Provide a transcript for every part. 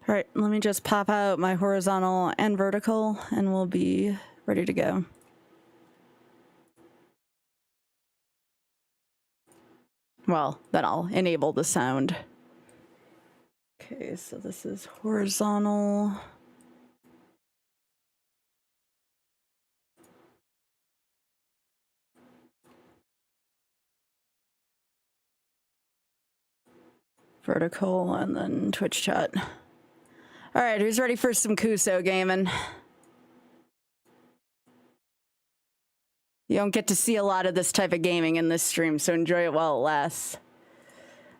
All right, let me just pop out my horizontal and vertical, and we'll be ready to go. Well, then I'll enable the sound. Okay, so this is horizontal. Vertical, and then Twitch chat. All right, who's ready for some Kuso gaming? You don't get to see a lot of this type of gaming in this stream, so enjoy it while it lasts.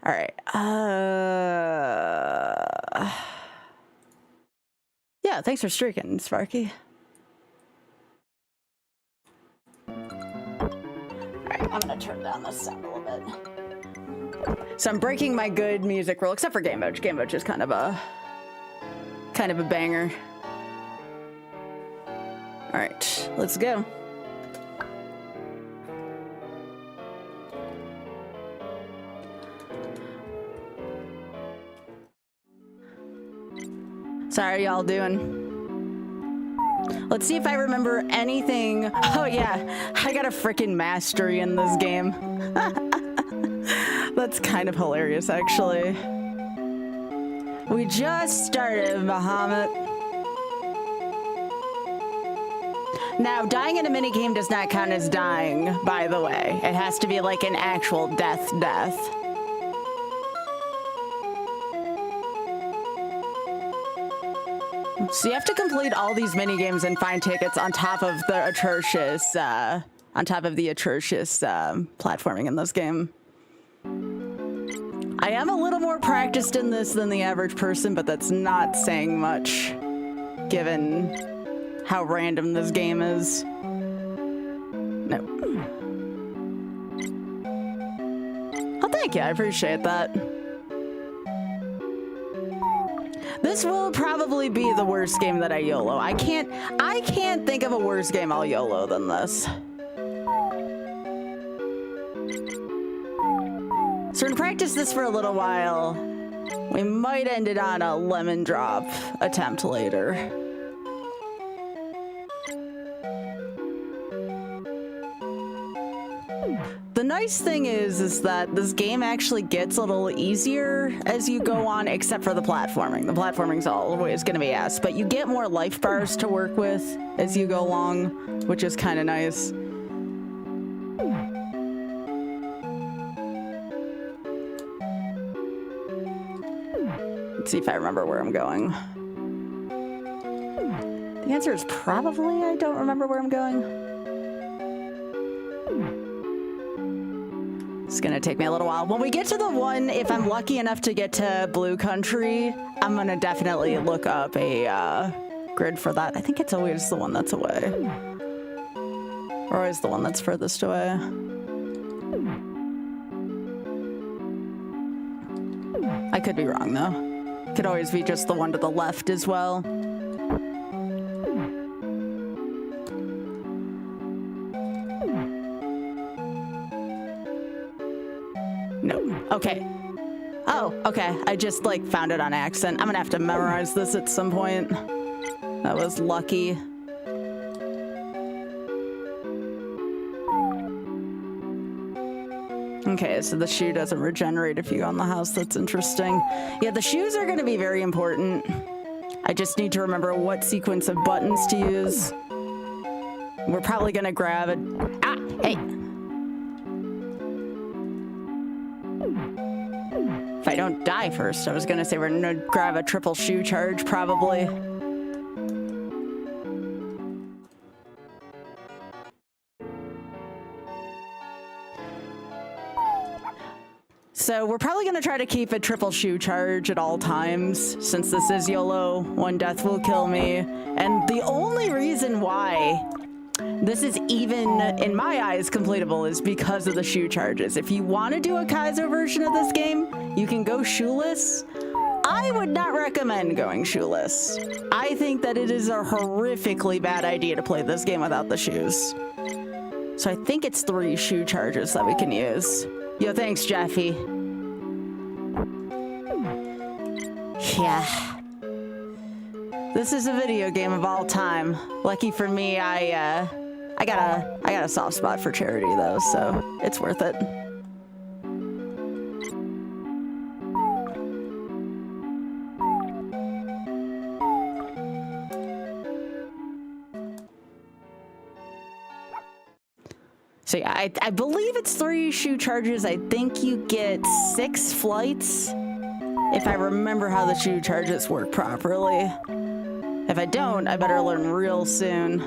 All right. Yeah, thanks for streaking, Sparky. All right, I'm gonna turn down the sound a little bit. So I'm breaking my good music rule, except for Game Vouch. Game Vouch is kind of a banger. All right, let's go. So how are y'all doing? Let's see if I remember anything. Oh yeah, I got a freaking mastery in this game. That's kind of hilarious, actually. We just started, Bahamut. Now, dying in a minigame does not count as dying, by the way. It has to be like an actual death. So you have to complete all these minigames and find tickets on top of the atrocious, platforming in this game. I am a little more practiced in this than the average person, but that's not saying much, given how random this game is. No. Oh, thank you. I appreciate that. This will probably be the worst game that I YOLO. I can't think of a worse game I'll YOLO than this. So we're gonna practice this for a little while. We might end it on a lemon drop attempt later. The nice thing is that this game actually gets a little easier as you go on, except for the platforming. The platforming's always gonna be ass, but you get more life bars to work with as you go along, which is kind of nice. Let's see if I remember where I'm going. The answer is probably I don't remember where I'm going. It's gonna take me a little while. When we get to the one, if I'm lucky enough to get to Blue Country, I'm gonna definitely look up a grid for that. I think it's always the one that's away. Or always the one that's furthest away. I could be wrong though. Could always be just the one to the left as well. No. Okay. Oh, okay. I just like found it on accident. I'm gonna have to memorize this at some point. That was lucky. Okay, so the shoe doesn't regenerate if you go in the house. That's interesting. Yeah, the shoes are gonna be very important. I just need to remember what sequence of buttons to use. We're probably gonna grab it. Ah, hey. If I don't die first, I was gonna say we're gonna grab a triple shoe charge, probably. So we're probably gonna try to keep a triple shoe charge at all times, since this is YOLO, one death will kill me. And the only reason why this is even, in my eyes, completable is because of the shoe charges. If you want to do a Kaizo version of this game, you can go shoeless. I would not recommend going shoeless. I think that it is a horrifically bad idea to play this game without the shoes. So I think it's 3 shoe charges that we can use. Yo, thanks, Jeffy. Yeah. This is a video game of all time. Lucky for me, I got a soft spot for charity though, so it's worth it. So yeah, I believe it's 3 shoe charges. I think you get 6 flights, if I remember how the shoe charges work properly. If I don't, I better learn real soon.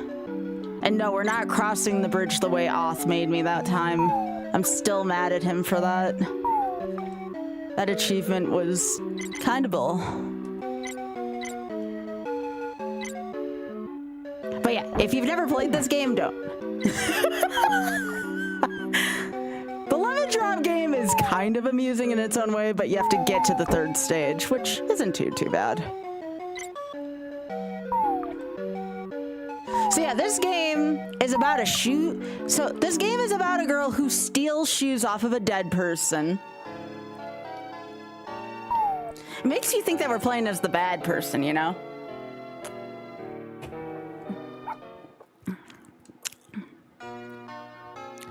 And no, we're not crossing the bridge the way Oth made me that time. I'm still mad at him for that. That achievement was kind of bull. But yeah, if you've never played this game, don't. The lemon drop game is kind of amusing in its own way, but you have to get to the 3rd stage, which isn't too bad. So yeah, this game is about a shoe. So this game is about a girl who steals shoes off of a dead person. It makes you think that we're playing as the bad person, you know?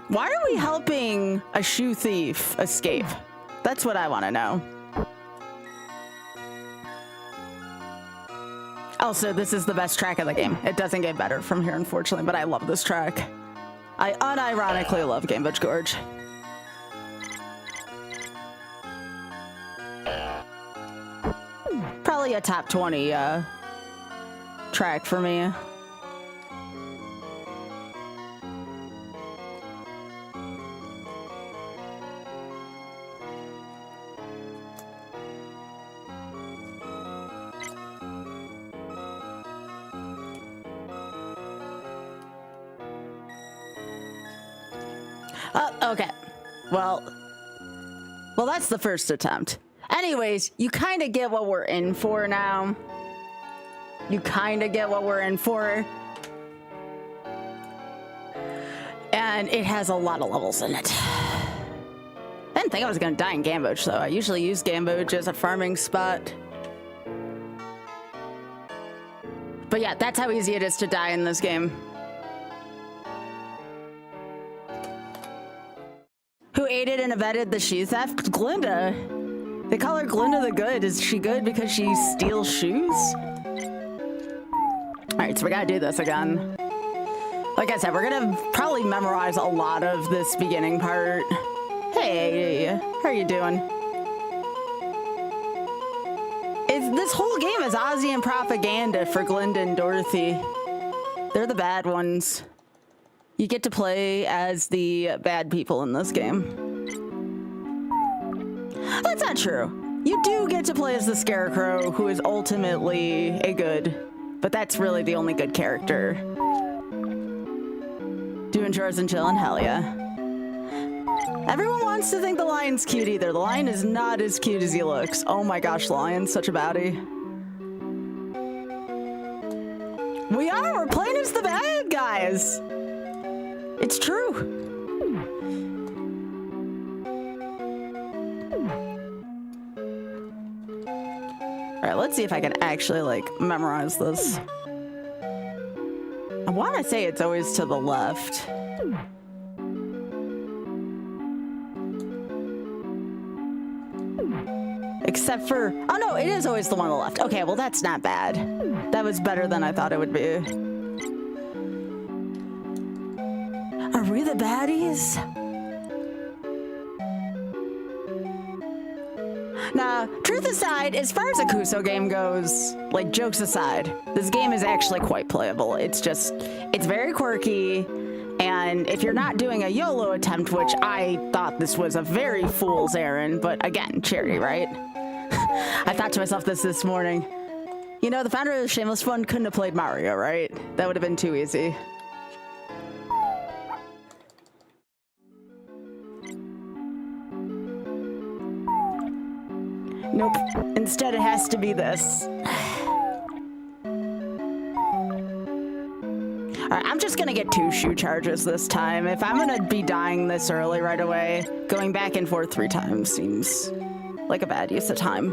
Why are we helping a shoe thief escape? That's what I want to know. Also, this is the best track of the game. It doesn't get better from here, unfortunately, but I love this track. I unironically love Gamebridge Gorge. Probably a top 20 track for me. Okay. Well, that's the first attempt. Anyways, you kind of get what we're in for now. You kind of get what we're in for. And it has a lot of levels in it. I didn't think I was going to die in Gamboge, though. I usually use Gamboge as a farming spot. But yeah, that's how easy it is to die in this game. Who aided and abetted the shoe theft? Glinda. They call her Glinda the Good. Is she good because she steals shoes? Alright, so we gotta do this again. Like I said, we're gonna probably memorize a lot of this beginning part. Hey, how are you doing? This whole game is Ozian propaganda for Glinda and Dorothy. They're the bad ones. You get to play as the bad people in this game. That's not true. You do get to play as the Scarecrow, who is ultimately a good, but that's really the only good character. Doing chores and chillin', hell yeah. Everyone wants to think the lion's cute either. The lion is not as cute as he looks. Oh my gosh, lion's such a baddie. We're playing as the bad guys. It's true. All right, let's see if I can actually, like, memorize this. I want to say it's always to the left. Except for... Oh, no, it is always the one on the left. Okay, well, that's not bad. That was better than I thought it would be. Are we the baddies? Now, truth aside, as far as a Kuso game goes, like, jokes aside, this game is actually quite playable. It's just, it's very quirky, and if you're not doing a YOLO attempt, which I thought this was a very fool's errand, but again, charity, right? I thought to myself this morning, you know, the founder of the Shameless Fund couldn't have played Mario, right? That would have been too easy. Nope. Instead, it has to be this. Alright, I'm just gonna get 2 shoe charges this time. If I'm gonna be dying this early right away, going back and forth 3 times seems like a bad use of time.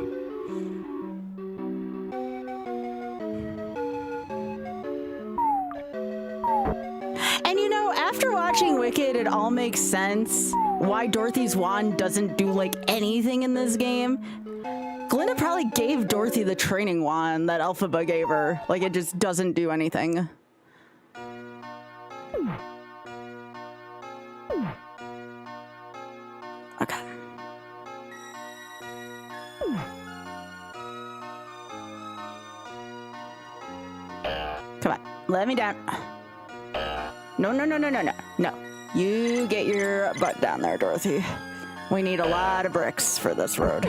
watching Wicked, it all makes sense why Dorothy's wand doesn't do like anything in this game. Glinda probably gave Dorothy the training wand that Elphaba gave her. Like, it just doesn't do anything. Okay. Come on, let me down. No, no, no, no, no, no, no. You get your butt down there, Dorothy. We need a lot of bricks for this road.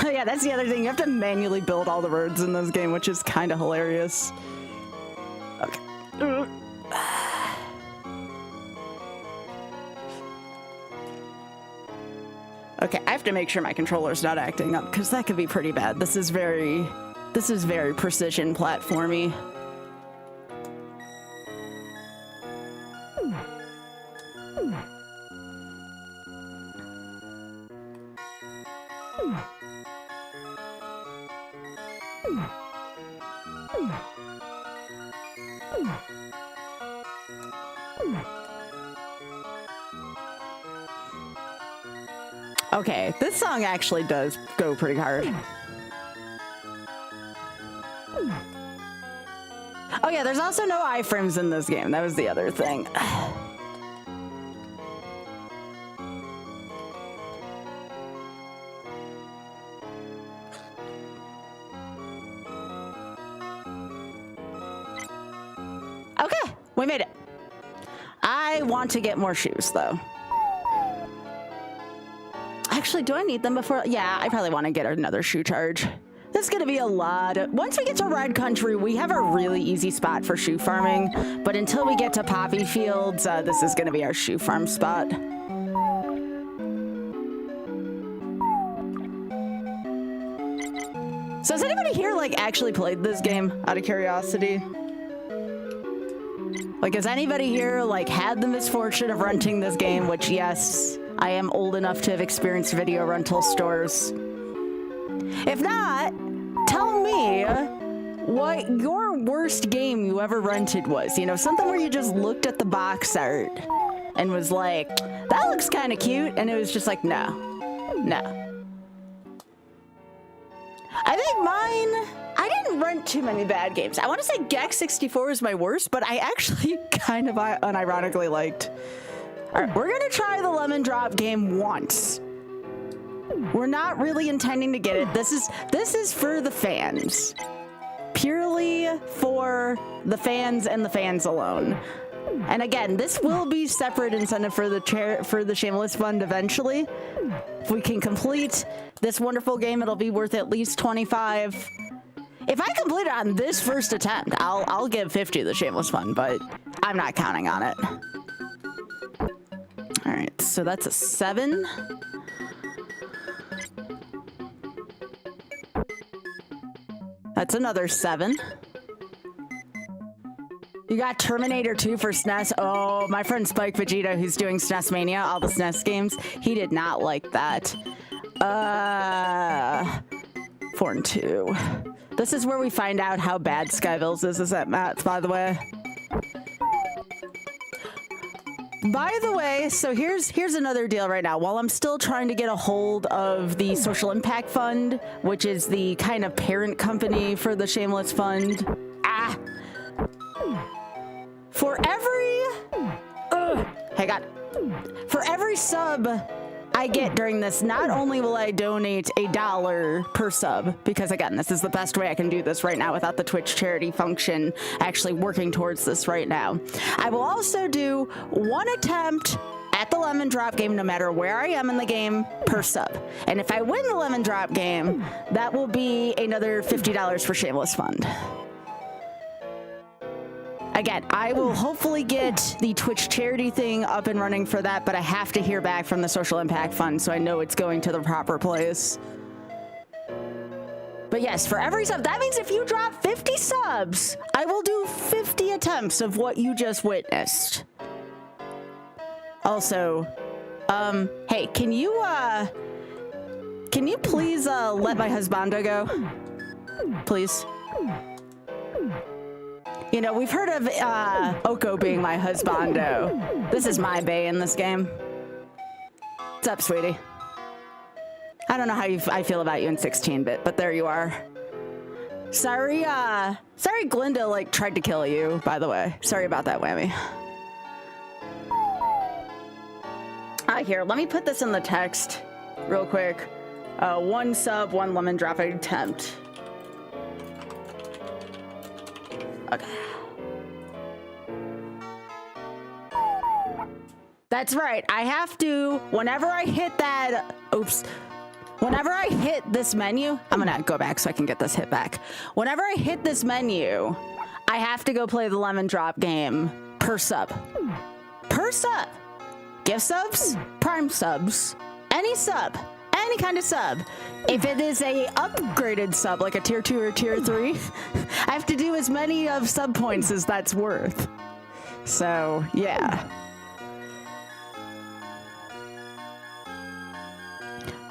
Yeah, that's the other thing. You have to manually build all the roads in this game, which is kind of hilarious. Okay. Okay, I have to make sure my controller's not acting up, because that could be pretty bad. This is very precision platformy. Okay, this song actually does go pretty hard. Oh yeah, there's also no iframes in this game. That was the other thing. Okay, we made it. I want to get more shoes though. Actually, do I need them before? Yeah, I probably want to get another shoe charge. This is going to be a lot. Once we get to Red Country, we have a really easy spot for shoe farming. But until we get to Poppy Fields, this is going to be our shoe farm spot. So has anybody here, like, actually played this game, out of curiosity? Like, has anybody here, like, had the misfortune of renting this game? Which, yes, I am old enough to have experienced video rental stores. If not, tell me what your worst game you ever rented was. You know, something where you just looked at the box art and was like, that looks kind of cute. And it was just like, no, no. I think I didn't rent too many bad games. I want to say Gex 64 is my worst, but I actually kind of unironically liked. All right, we're going to try the Lemon Drop game once. We're not really intending to get it. This is for the fans. Purely for the fans and the fans alone. And again, this will be separate incentive for the Shameless Fund eventually. If we can complete this wonderful game, it'll be worth at least 25. If I complete it on this first attempt, I'll give 50 to the Shameless Fund, but I'm not counting on it. All right, so that's a 7. That's another 7. You got Terminator 2 for SNES. Oh, my friend Spike Vegeta, who's doing SNES Mania, all the SNES games, he did not like that. 4 and 2. This is where we find out how bad Skybilz is at maths, by the way. By the way, so here's another deal right now. While I'm still trying to get a hold of the Social Impact Fund, which is the kind of parent company for the Shameless Fund. For every sub I get during this, not only will I donate $1 per sub, because again, this is the best way I can do this right now without the Twitch charity function actually working towards this right now. I will also do 1 attempt at the Lemon Drop game, no matter where I am in the game, per sub. And if I win the Lemon Drop game, that will be another $50 for Shameless Fund. Again, I will hopefully get the Twitch charity thing up and running for that, but I have to hear back from the Social Impact Fund so I know it's going to the proper place. But yes, for every sub, that means if you drop 50 subs, I will do 50 attempts of what you just witnessed. Also, hey, can you please let my husbando go? Please? You know, we've heard of Oko being my husbando. This is my bae in this game. What's up, sweetie? I don't know how I feel about you in 16-bit, but there you are. Sorry, sorry Glinda, like, tried to kill you, by the way. Sorry about that, Whammy. Here, let me put this in the text real quick. 1 sub, 1 lemon drop attempt. Okay. That's right. I have to, whenever I hit that, oops. Whenever I hit this menu, I'm gonna go back so I can get this hit back. Whenever I hit this menu, I have to go play the lemon drop game per sub. Per sub. Gift subs, prime subs, any kind of sub. If it is a upgraded sub, like a tier 2 or tier 3, I have to do as many of sub points as that's worth. So, yeah.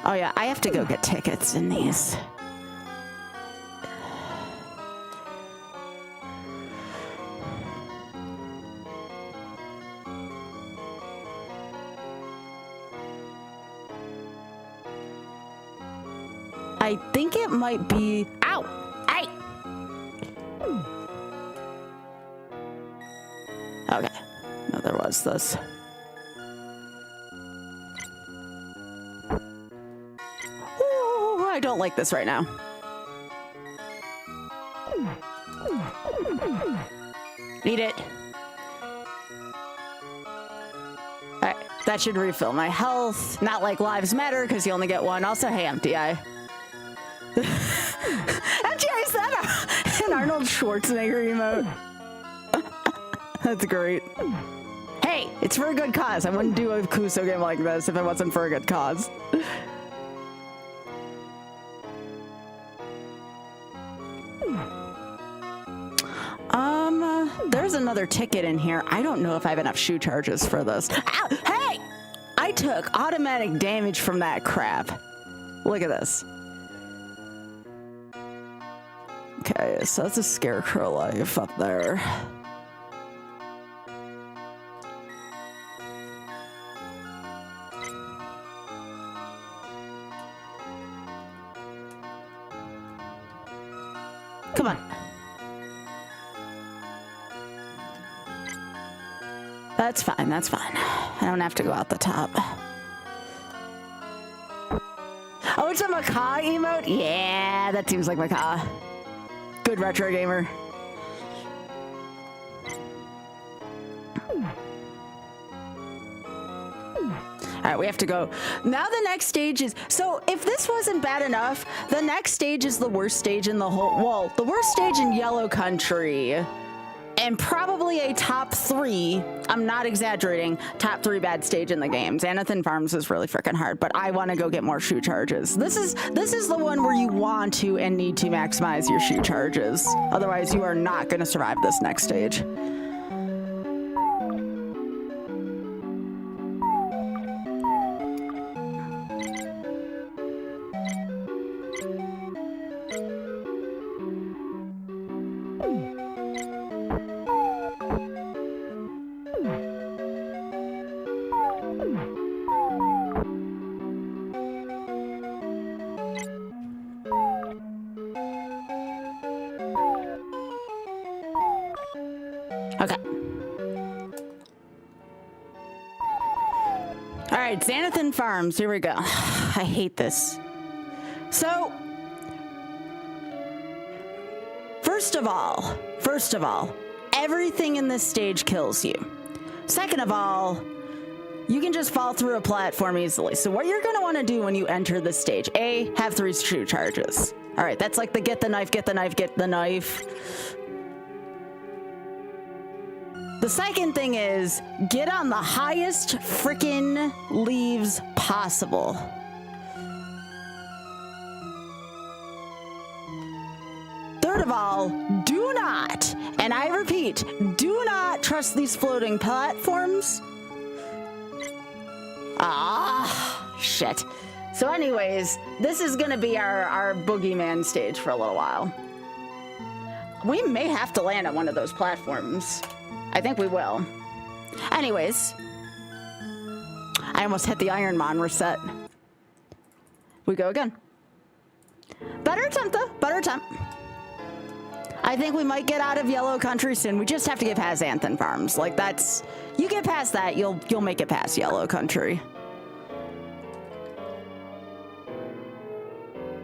Oh yeah, I have to go get tickets in these. I think it might be, ow, hey. Okay, no, there was this. Ooh, I don't like this right now. Need it. Alright, that should refill my health. Not like lives matter, because you only get one. Also, hey, empty eye. MGI, is that an Arnold Schwarzenegger emote? That's great. Hey, it's for a good cause. I wouldn't do a Kuso game like this if it wasn't for a good cause. There's another ticket in here. I don't know if I have enough shoe charges for this. Ow, hey! I took automatic damage from that crap. Look at this. Okay, so that's a scarecrow life up there. Come on. That's fine, that's fine. I don't have to go out the top. Oh, it's a macaw emote? Yeah, that seems like macaw. Good retro gamer. All right, we have to go. Now the next stage is, so if this wasn't bad enough, the next stage is the worst stage in the whole, well, the worst stage in Yellow Country. And probably a top 3, I'm not exaggerating, top 3 bad stage in the game. Xanathan Farms is really freaking hard, but I want to go get more shoe charges. This is the one where you want to and need to maximize your shoe charges. Otherwise, you are not going to survive this next stage. Okay. All right, Xanathan Farms, here we go. I hate this. So, first of all, everything in this stage kills you. Second of all, you can just fall through a platform easily. So what you're gonna wanna do when you enter this stage, A, have 3 shoe charges. All right, that's like the get the knife, get the knife, get the knife. The second thing is, get on the highest frickin' leaves possible. Third of all, do not, and I repeat, do not trust these floating platforms. Ah, shit. So anyways, this is gonna be our boogeyman stage for a little while. We may have to land on one of those platforms. I think we will. Anyways. I almost hit the Ironmon reset. We go again. Better attempt though, better attempt. I think we might get out of Yellow Country soon. We just have to get past Anthem Farms. Like that's, you get past that, you'll make it past Yellow Country.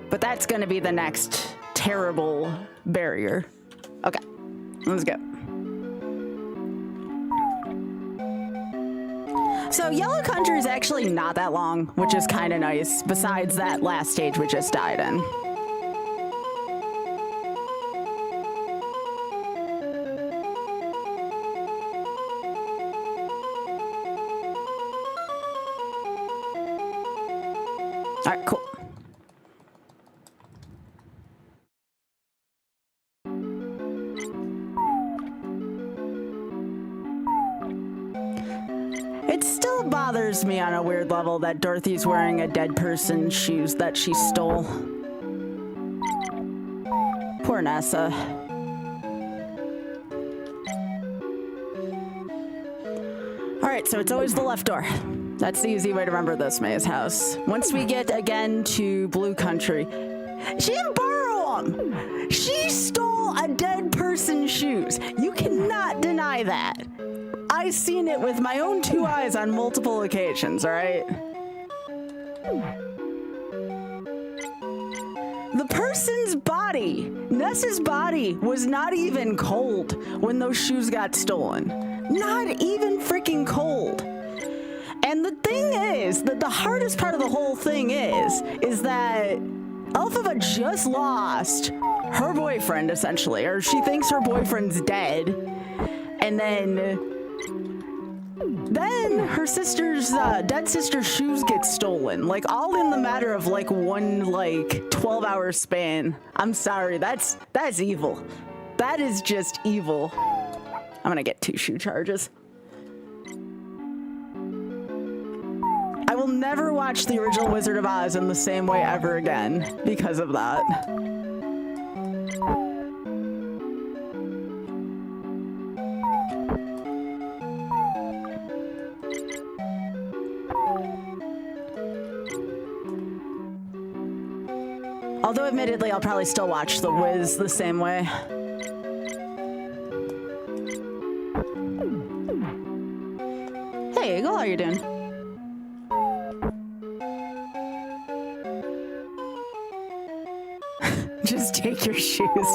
But that's gonna be the next terrible barrier. Okay, let's go. So Yellow Country is actually not that long, which is kind of nice, besides that last stage we just died in. All right, cool. It still bothers me on a weird level that Dorothy's wearing a dead person's shoes that she stole. Poor Nessa. All right, so it's always the left door. That's the easy way to remember this maze house. Once we get again to Blue Country, she didn't borrow them. She stole a dead person's shoes. You cannot deny that. I've seen it with my own 2 eyes on multiple occasions, all right? The person's body, Nessa's body, was not even cold when those shoes got stolen. Not even freaking cold. And the thing is, that the hardest part of the whole thing is that Alphaba just lost her boyfriend, essentially, or she thinks her boyfriend's dead, and then her sister's, dead sister's shoes get stolen, like, all in the matter of, like, one, like, 12-hour span. I'm sorry, that's evil. That is just evil. I'm gonna get 2 shoe charges. I will never watch the original Wizard of Oz in the same way ever again because of that. Although admittedly, I'll probably still watch The Wiz the same way. Hey, Eagle, how you doing? Just take your shoes.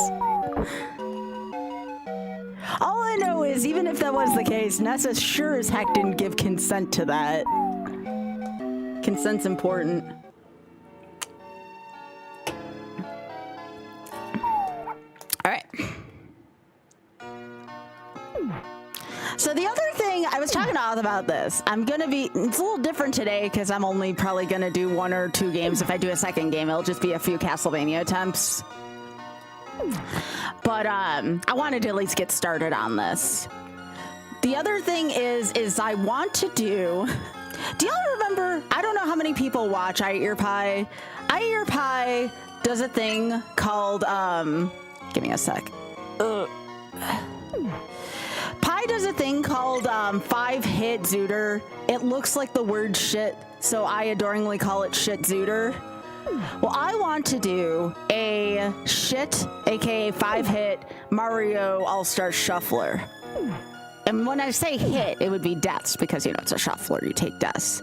All I know is, even if that was the case, Nessa sure as heck didn't give consent to that. Consent's important. All right. So the other thing, I was talking to Oz about this. I'm gonna be, it's a little different today because I'm only probably gonna do 1 or 2 games. If I do a second game, it'll just be a few Castlevania attempts. But I wanted to at least get started on this. The other thing is I want to do y'all remember, I don't know how many people watch I Eat Your Pie. I Eat Your Pie does a thing called, give me a sec. Pi does a thing called 5-hit Zooter. It looks like the word shit, so I adoringly call it shit Zooter. Well, I want to do a shit, aka 5-hit Mario All-Star Shuffler. And when I say hit, it would be deaths, because, you know, it's a shuffler, you take deaths.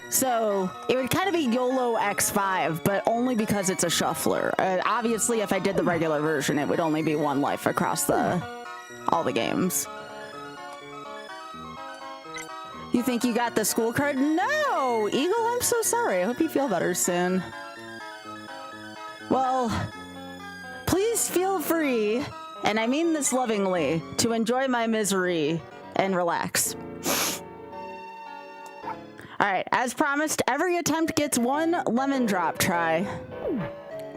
So it would kind of be YOLO X5, but only because it's a shuffler. Obviously, if I did the regular version, it would only be 1 life across all the games. You think you got the school card? No! Eagle, I'm so sorry. I hope you feel better soon. Well, please feel free, and I mean this lovingly, to enjoy my misery and relax. Alright, as promised, every attempt gets 1 lemon drop try.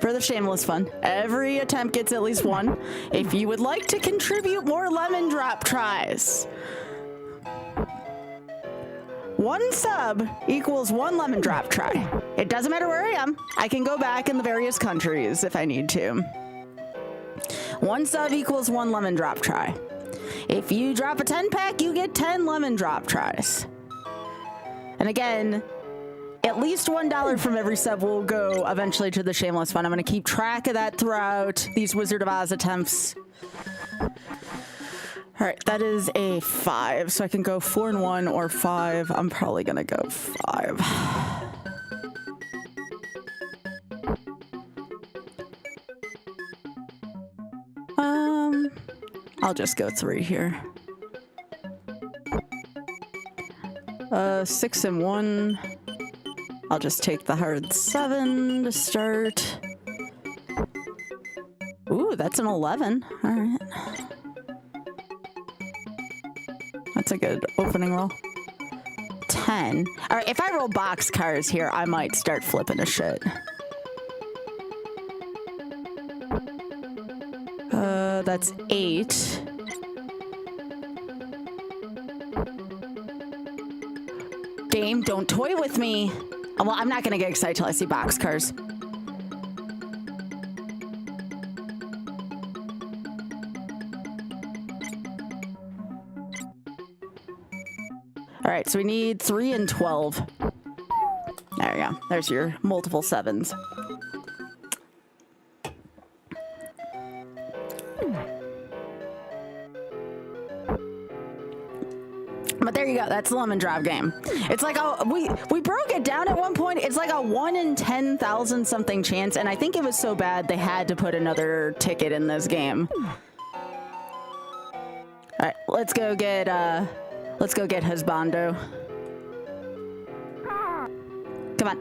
For the shameless fun. Every attempt gets at least 1. If you would like to contribute more lemon drop tries, 1 sub equals 1 lemon drop try. It doesn't matter where I am. I can go back in the various countries if I need to. 1 sub equals 1 lemon drop try. If you drop a 10-pack, you get 10 lemon drop tries. And again, at least $1 from every sub will go eventually to the Shameless Fund. I'm going to keep track of that throughout these Wizard of Oz attempts. All right, that is a 5, so I can go 4 and 1 or 5. I'm probably going to go 5. I'll just go 3 here. 6 and 1. I'll just take the hard 7 to start. Ooh, that's an 11. All right. That's a good opening roll. 10. All right, if I roll boxcars here, I might start flipping a shit. That's 8. Dame, don't toy with me. Well, I'm not gonna get excited till I see boxcars. All right, so we need 3 and 12. There you go. There's your multiple 7s. But there you go. That's the lemon drop game. It's like we broke it down at one point. It's like a 1 in 10,000 something chance, and I think it was so bad they had to put another ticket in this game. All right, let's go get Husbando. Come on.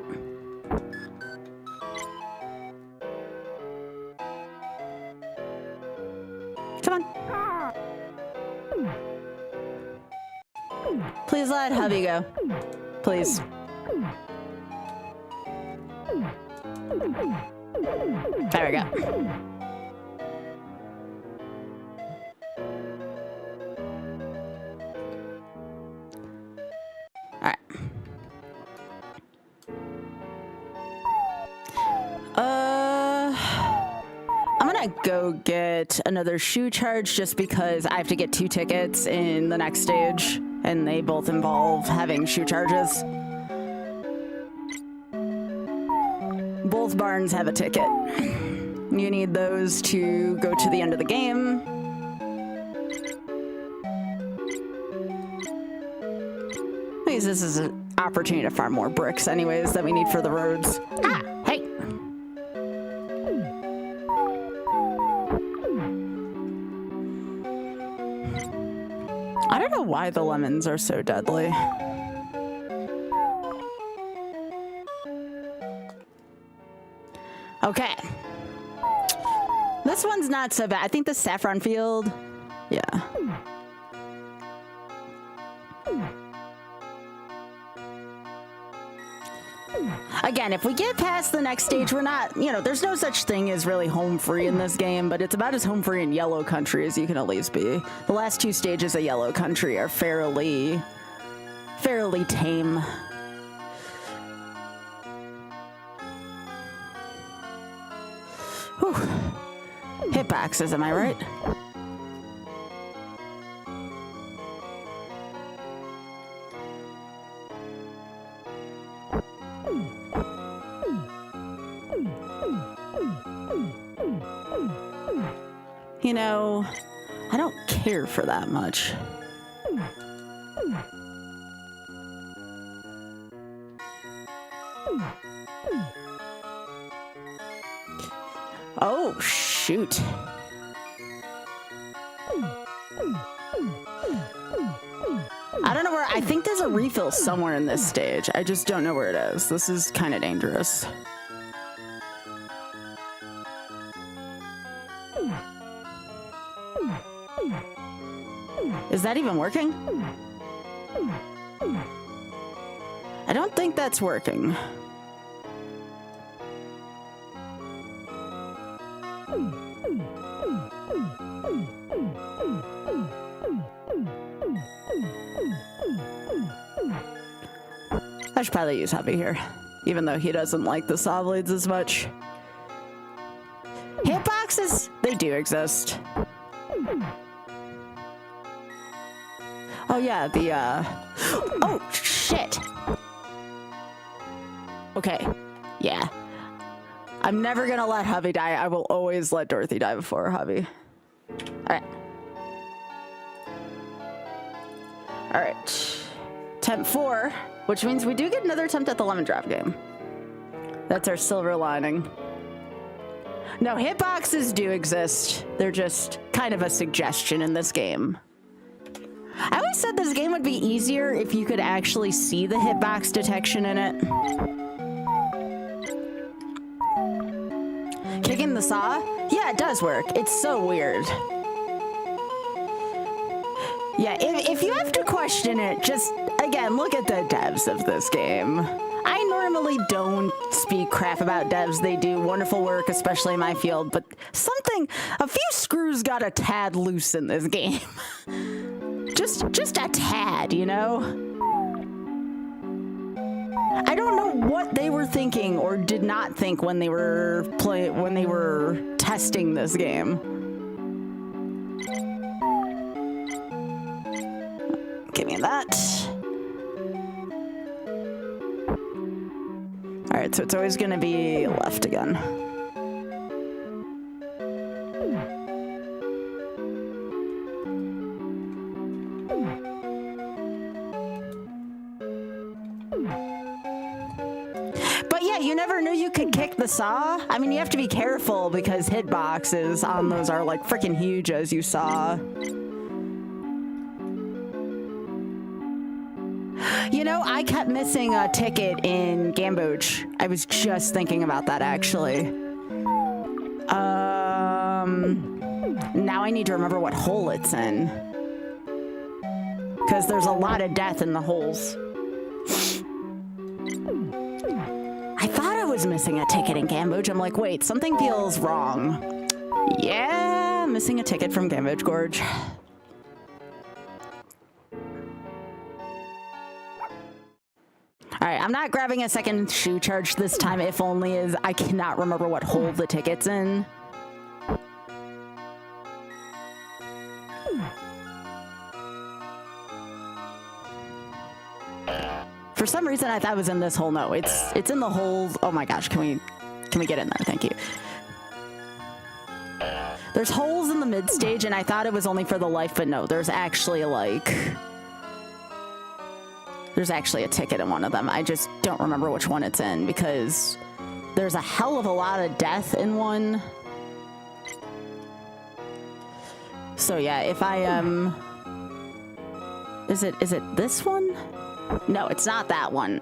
Come on. Please let hubby go. Please. There we go. Alright. I'm gonna go get another shoe charge just because I have to get 2 tickets in the next stage. And they both involve having shoe charges. Both barns have a ticket. You need those to go to the end of the game. Because this is an opportunity to farm more bricks anyways that we need for the roads. Ah, hey! I don't know why the lemons are so deadly. Okay. This one's not so bad. I think the saffron field, yeah. Again, if we get past the next stage, we're not, you know, there's no such thing as really home free in this game, but it's about as home free in yellow country as you can at least be. The last 2 stages of yellow country are fairly tame. Whew. Hitboxes, am I right? You know, I don't care for that much. Oh, shoot. I don't know where, I think there's a refill somewhere in this stage. I just don't know where it is. This is kind of dangerous. Is that even working? I don't think that's working. I should probably use Hubby here, even though he doesn't like the saw blades as much. Hitboxes hitboxes, they do exist. Oh yeah, the oh shit. Okay, yeah. I'm never gonna let Hubby die. I will always let Dorothy die before Hubby. Alright. Alright. Attempt 4, which means we do get another attempt at the lemon drop game. That's our silver lining. No, hitboxes do exist. They're just kind of a suggestion in this game. I always said this game would be easier if you could actually see the hitbox detection in it. Kicking the saw? Yeah, it does work. It's so weird. Yeah, if you have to question it, just, again, look at the devs of this game. I normally don't speak crap about devs. They do wonderful work, especially in my field, but a few screws got a tad loose in this game. just a tad, you know? I don't know what they were thinking or did not think when they were testing this game. Give me that. All right, so it's always gonna be left again. But yeah, you never knew you could kick the saw. I mean, you have to be careful because hitboxes on those are like freaking huge, as you saw. You know, I kept missing a ticket in Gamboge. I was just thinking about that, actually. Now I need to remember what hole it's in. Because there's a lot of death in the holes. I thought I was missing a ticket in Gamboge. I'm like, wait, something feels wrong. Yeah, missing a ticket from Gamboge Gorge. Alright, I'm not grabbing a second shoe charge this time, if only as I cannot remember what hole the ticket's in. For some reason I thought it was in this hole. No, it's in the holes. Oh my gosh, can we get in there? Thank you. There's holes in the mid stage and I thought it was only for the life, but no, there's actually a ticket in one of them. I just don't remember which one it's in because there's a hell of a lot of death in one. So yeah, if I is it this one? No, it's not that one.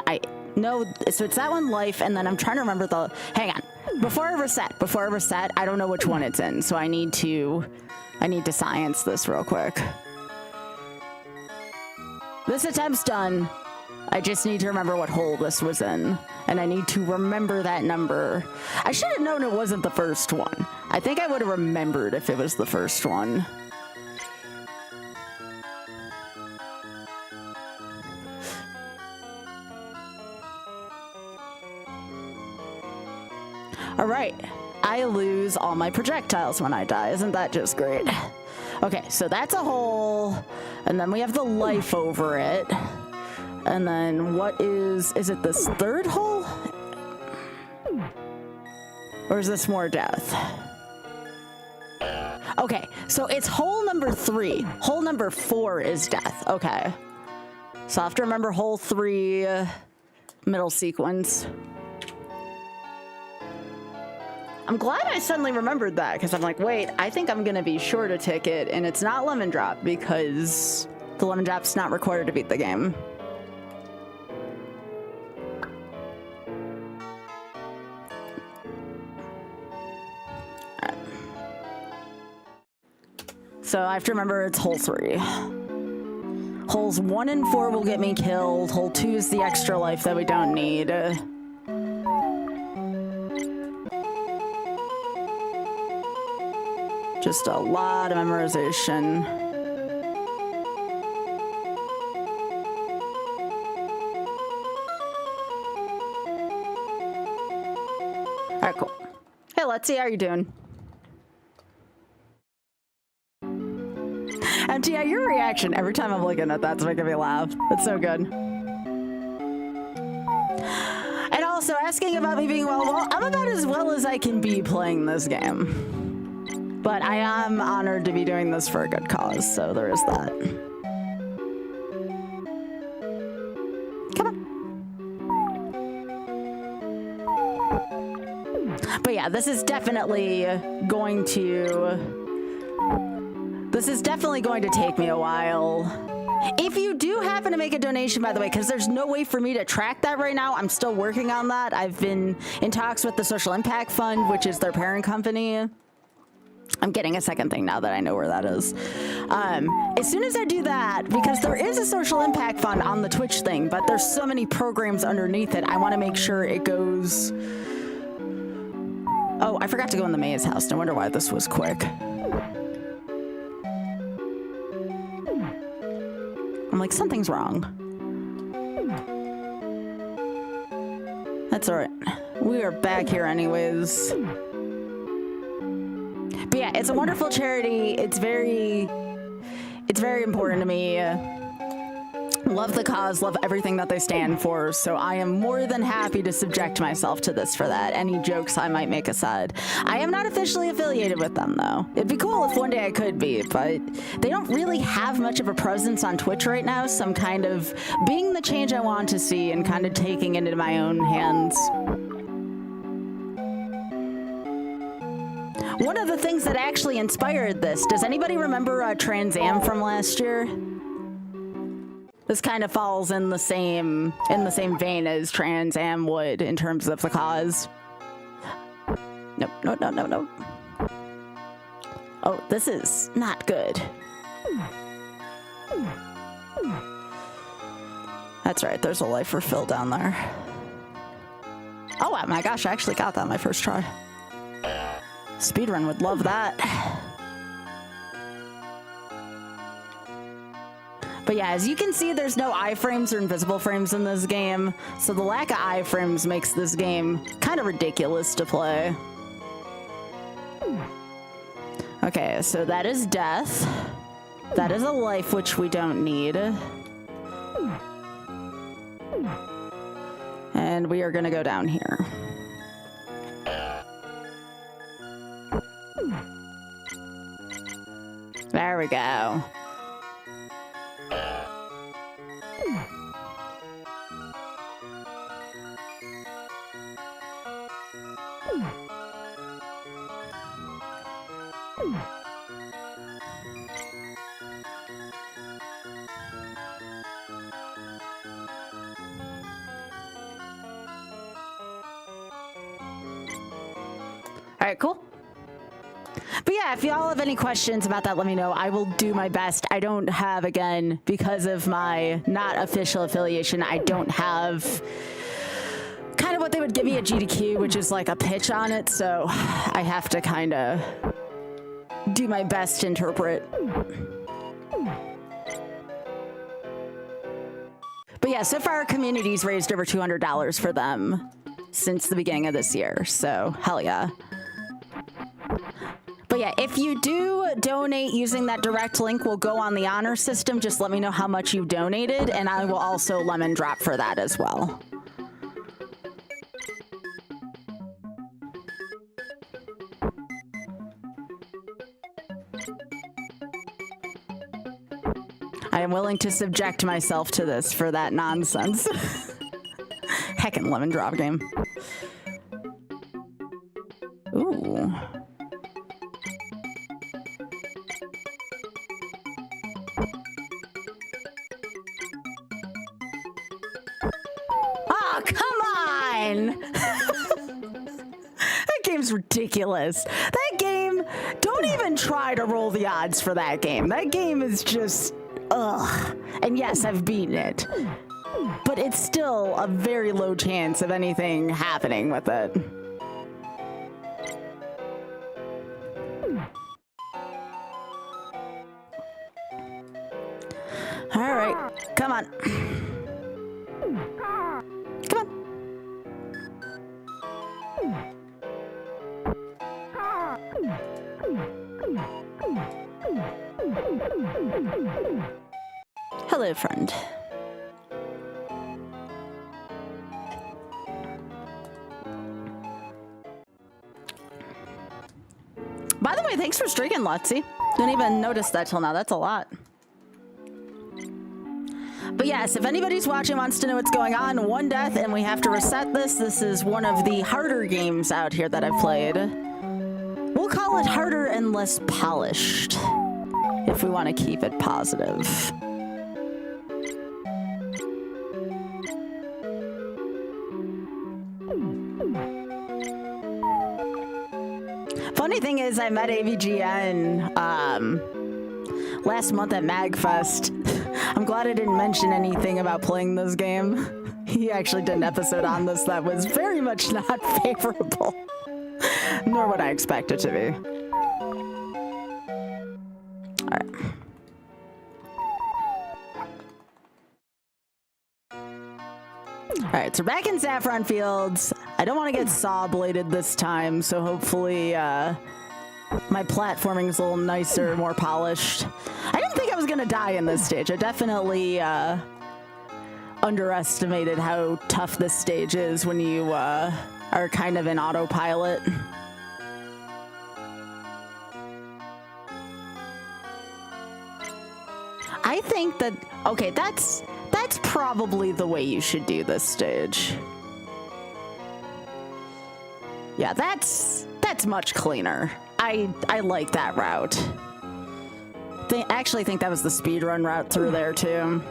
No, so it's that one, life, and then I'm trying to remember hang on. Before I reset, I don't know which one it's in, so I need to science this real quick. This attempt's done. I just need to remember what hole this was in, and I need to remember that number. I should have known it wasn't the first one. I think I would have remembered if it was the first one. All right, I lose all my projectiles when I die. Isn't that just great? Okay, so that's a hole, and then we have the life over it. And then what is it this third hole? Or is this more death? Okay, so it's hole number 3. Hole number 4 is death. Okay. So I have to remember hole 3, middle sequence. I'm glad I suddenly remembered that, because I'm like, wait, I think I'm going to be short a ticket, and it's not lemon drop, because the lemon drop's not required to beat the game. Alright. So I have to remember it's hole 3. Holes 1 and 4 will get me killed. Hole 2 is the extra life that we don't need. Just a lot of memorization. All right, cool. Hey, let's see how you're doing. And yeah, your reaction every time I'm looking at that's making me laugh. It's so good. And also asking about me being well, I'm about as well as I can be playing this game. But I am honored to be doing this for a good cause, so there is that. Come on. But yeah, this is definitely going to take me a while. If you do happen to make a donation, by the way, because there's no way for me to track that right now, I'm still working on that. I've been in talks with the Social Impact Fund, which is their parent company. I'm getting a second thing now that I know where that is. As soon as I do that, because there is a Social Impact Fund on the Twitch thing, but there's so many programs underneath it, I want to make sure it goes... Oh, I forgot to go in the maze house. No wonder why this was quick. I'm like, something's wrong. That's all right. We are back here anyways. But yeah, it's a wonderful charity. It's very important to me. Love the cause, love everything that they stand for, so I am more than happy to subject myself to this for that. Any jokes I might make aside. I am not officially affiliated with them, though. It'd be cool if one day I could be, but they don't really have much of a presence on Twitch right now, so I'm kind of being the change I want to see and kind of taking it into my own hands. One of the things that actually inspired this, does anybody remember Trans Am from last year? This kind of falls in the same vein as Trans Am would in terms of the cause. Nope, no. Oh, this is not good. That's right, there's a life for Phil down there. Oh my gosh, I actually got that my first try. Speedrun would love that. But yeah, as you can see, there's no iframes or invisible frames in this game, so the lack of iframes makes this game kind of ridiculous to play. Okay, so that is death. That is a life which we don't need. And we are gonna go down here. There we go. All right, cool. But yeah, if y'all have any questions about that, let me know. I will do my best. I don't have, again, because of my not official affiliation, I don't have kind of what they would give me at GDQ, which is like a pitch on it. So I have to kind of do my best to interpret. But yeah, so far our community's raised over $200 for them since the beginning of this year. So hell yeah. But yeah, if you do donate using that direct link, we'll go on the honor system. Just let me know how much you donated, and I will also lemon drop for that as well. I am willing to subject myself to this for that nonsense. Heckin' lemon drop game. Ooh. Oh, come on! That game's ridiculous. That game, don't even try to roll the odds for that game. That game is just, ugh. And yes, I've beaten it. But it's still a very low chance of anything happening with it. All right, come on. Come on. Hello, friend. By the way, thanks for streaking, Lutzy. Didn't even notice that till now. That's a lot. But yes, if anybody's watching wants to know what's going on, one death and we have to reset this. This is one of the harder games out here that I've played. We'll call it harder and less polished, if we want to keep it positive. Funny thing is, I met AVGN last month at MagFest. I'm glad I didn't mention anything about playing this game. He actually did an episode on this that was very much not favorable. Nor would I expect it to be. Alright. Alright, so back in Saffron Fields. I don't want to get saw-bladed this time, so hopefully my platforming is a little nicer, more polished. I didn't think I was going to die in this stage. I definitely underestimated how tough this stage is when you are kind of in autopilot. I think that, okay, that's probably the way you should do this stage. Yeah, that's much cleaner. I like that route. I actually think that was the speedrun route through there too.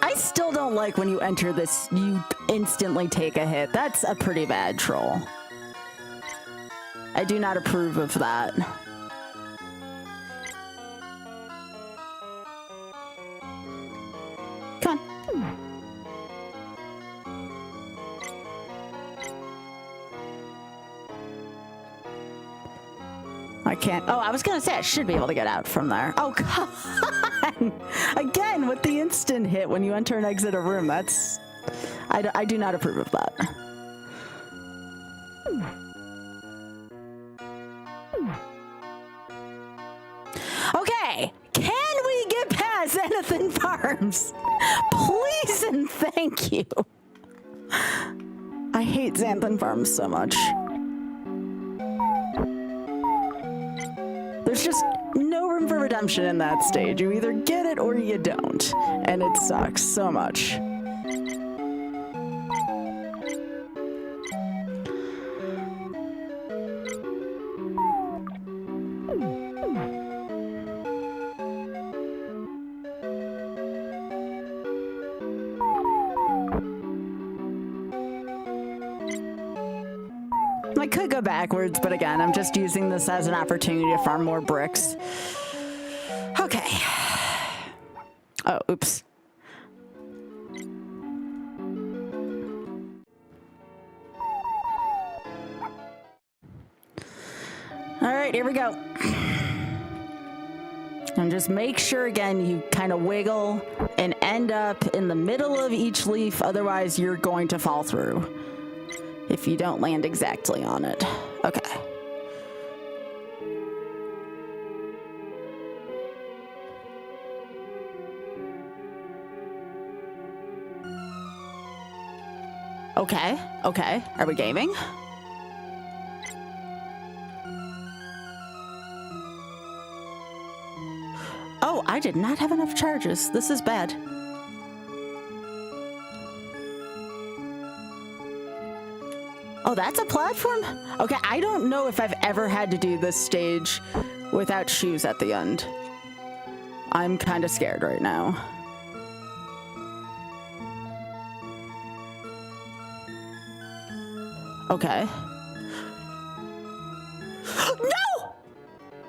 I still don't like when you enter this, you instantly take a hit. That's a pretty bad troll. I do not approve of that. Come on. I can't. Oh, I was gonna say I should be able to get out from there. Oh, come on! Again, with the instant hit when you enter and exit a room, that's... I do not approve of that. Okay, can we get past Xanathan Farms? Please and thank you. I hate Xanathan Farms so much. There's just no room for redemption in that stage. You either get it or you don't. And it sucks so much. I could go backwards, but again, I'm just using this as an opportunity to farm more bricks. Okay. Oh, oops. All right, here we go. And just make sure, again, you kind of wiggle and end up in the middle of each leaf, otherwise you're going to fall through if you don't land exactly on it. Okay. Okay, okay. Are we gaming? Oh, I did not have enough charges. This is bad. Oh, that's a platform? Okay, I don't know if I've ever had to do this stage without shoes at the end. I'm kind of scared right now. Okay. No!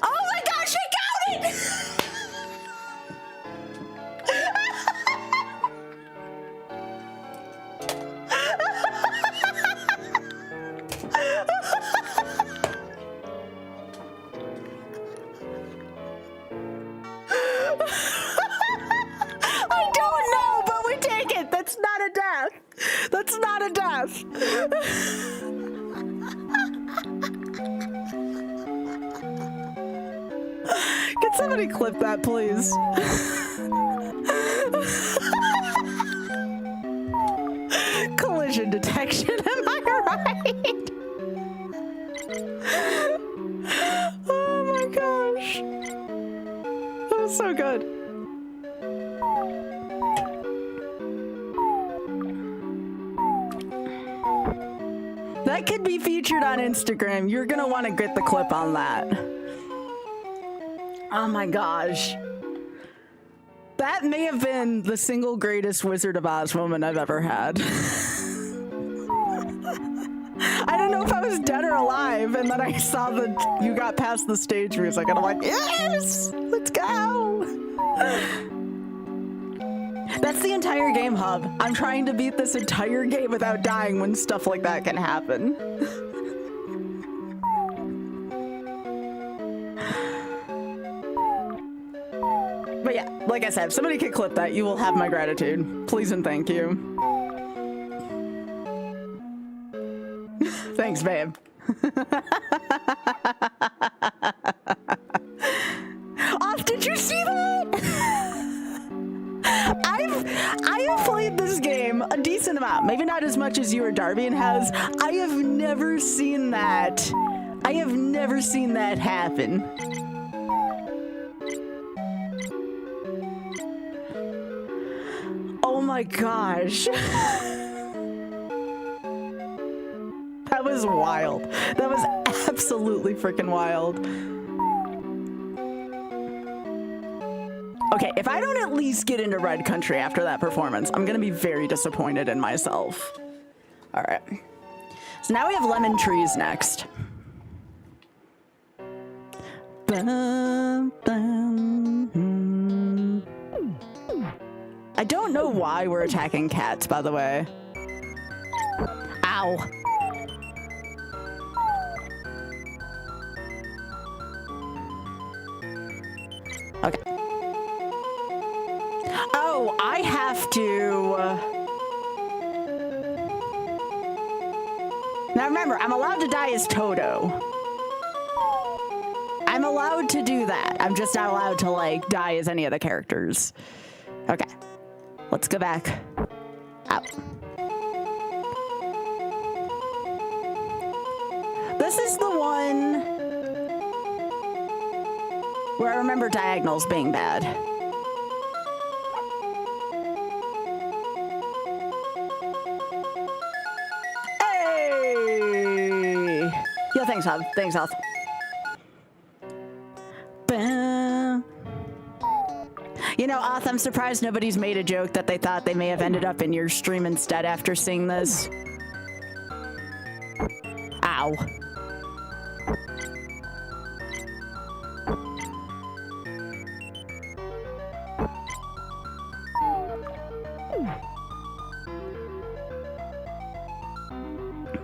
Oh my gosh, I got it! Can somebody clip that, please? Collision detection, am I right? Oh my gosh. That was so good. That could be featured on Instagram. You're gonna want to get the clip on that. Oh my gosh. That may have been the single greatest Wizard of Oz moment I've ever had. I don't know if I was dead or alive, and then I saw that you got past the stage music, and I'm like, yes! Let's go! That's the entire game, Hub. I'm trying to beat this entire game without dying when stuff like that can happen. But yeah, like I said, if somebody can clip that, you will have my gratitude. Please and thank you. Thanks, babe. Off, did you see that? I have played this game a decent amount, maybe not as much as you or Darbian has. I have never seen that. I have never seen that happen. Oh my gosh. That was wild. That was absolutely freaking wild. Okay, if I don't at least get into Red Country after that performance, I'm gonna be very disappointed in myself. All right. So now we have Lemon Trees next. Bum, bum, I don't know why we're attacking cats, by the way. Ow. Okay. Oh, I have to... Now remember, I'm allowed to die as Toto. I'm allowed to do that. I'm just not allowed to, like, die as any of the characters. Okay. Let's go back. Out. This is the one where I remember diagonals being bad. Hey! Yo, thanks, Hub. Thanks, Health. You know, Oth, I'm surprised nobody's made a joke that they thought they may have ended up in your stream instead after seeing this. Ow.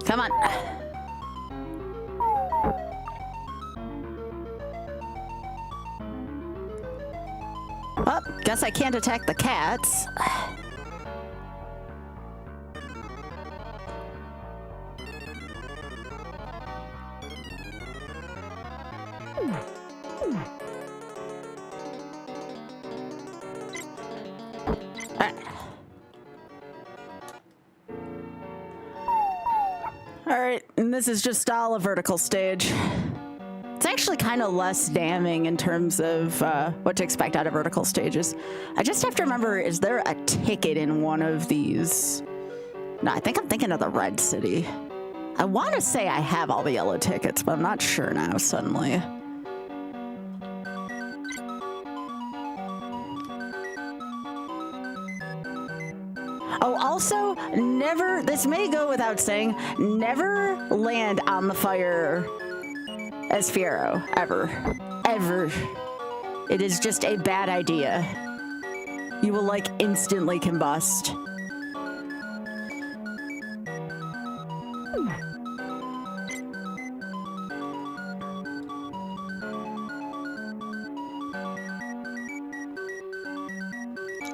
Come on. Well, guess I can't attack the cats. Alright, and this is just all a vertical stage. It's actually kind of less damning in terms of what to expect out of vertical stages. I just have to remember, is there a ticket in one of these? No, I think I'm thinking of the Red City. I want to say I have all the yellow tickets, but I'm not sure now suddenly. Oh, also, never, this may go without saying, never land on the fire as Fiero, ever. Ever. It is just a bad idea. You will, like, instantly combust.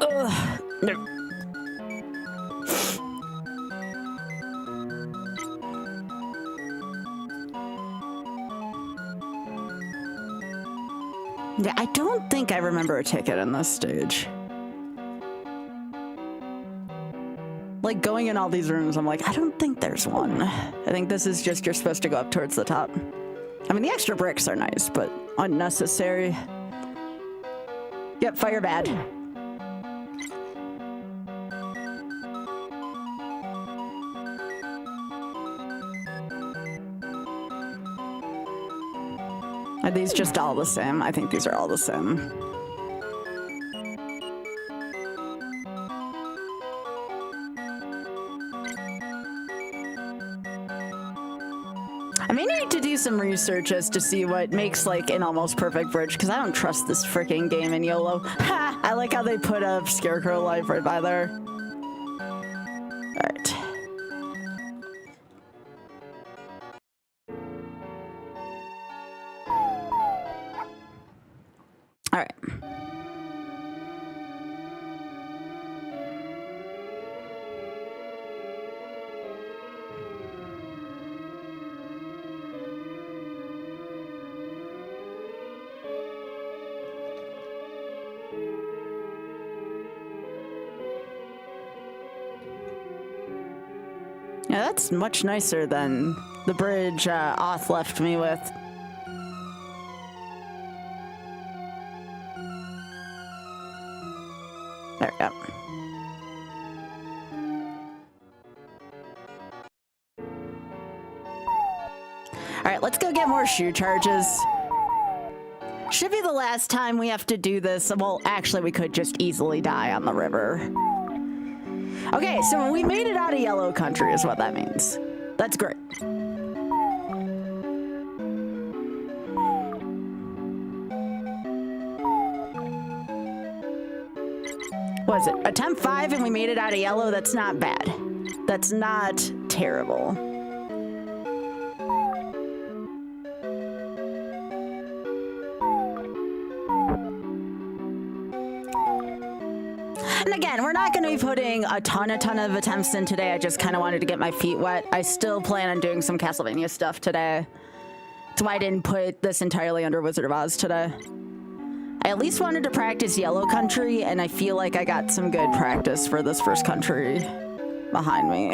Ugh. No. Yeah, I don't think I remember a ticket in this stage. Like, going in all these rooms, I'm like, I don't think there's one. I think this is just you're supposed to go up towards the top. I mean, the extra bricks are nice, but unnecessary. Yep, fire bad. Are these just all the same? I think these are all the same. I may need to do some research as to see what makes like an almost perfect bridge, because I don't trust this freaking game in YOLO. Ha! I like how they put a scarecrow life right by there. Alright. Alright. Yeah, that's much nicer than the bridge Oth left me with. There we go. Alright, let's go get more shoe charges. Should be the last time we have to do this. Well, actually, we could just easily die on the river. Okay, so we made it out of yellow country is what that means. That's great. What is it? Attempt 5 and we made it out of yellow? That's not bad. That's not terrible. And again, we're not going to be putting a ton of attempts in today. I just kind of wanted to get my feet wet. I still plan on doing some Castlevania stuff today. That's why I didn't put this entirely under Wizard of Oz today. I at least wanted to practice Yellow Country, and I feel like I got some good practice for this first country behind me.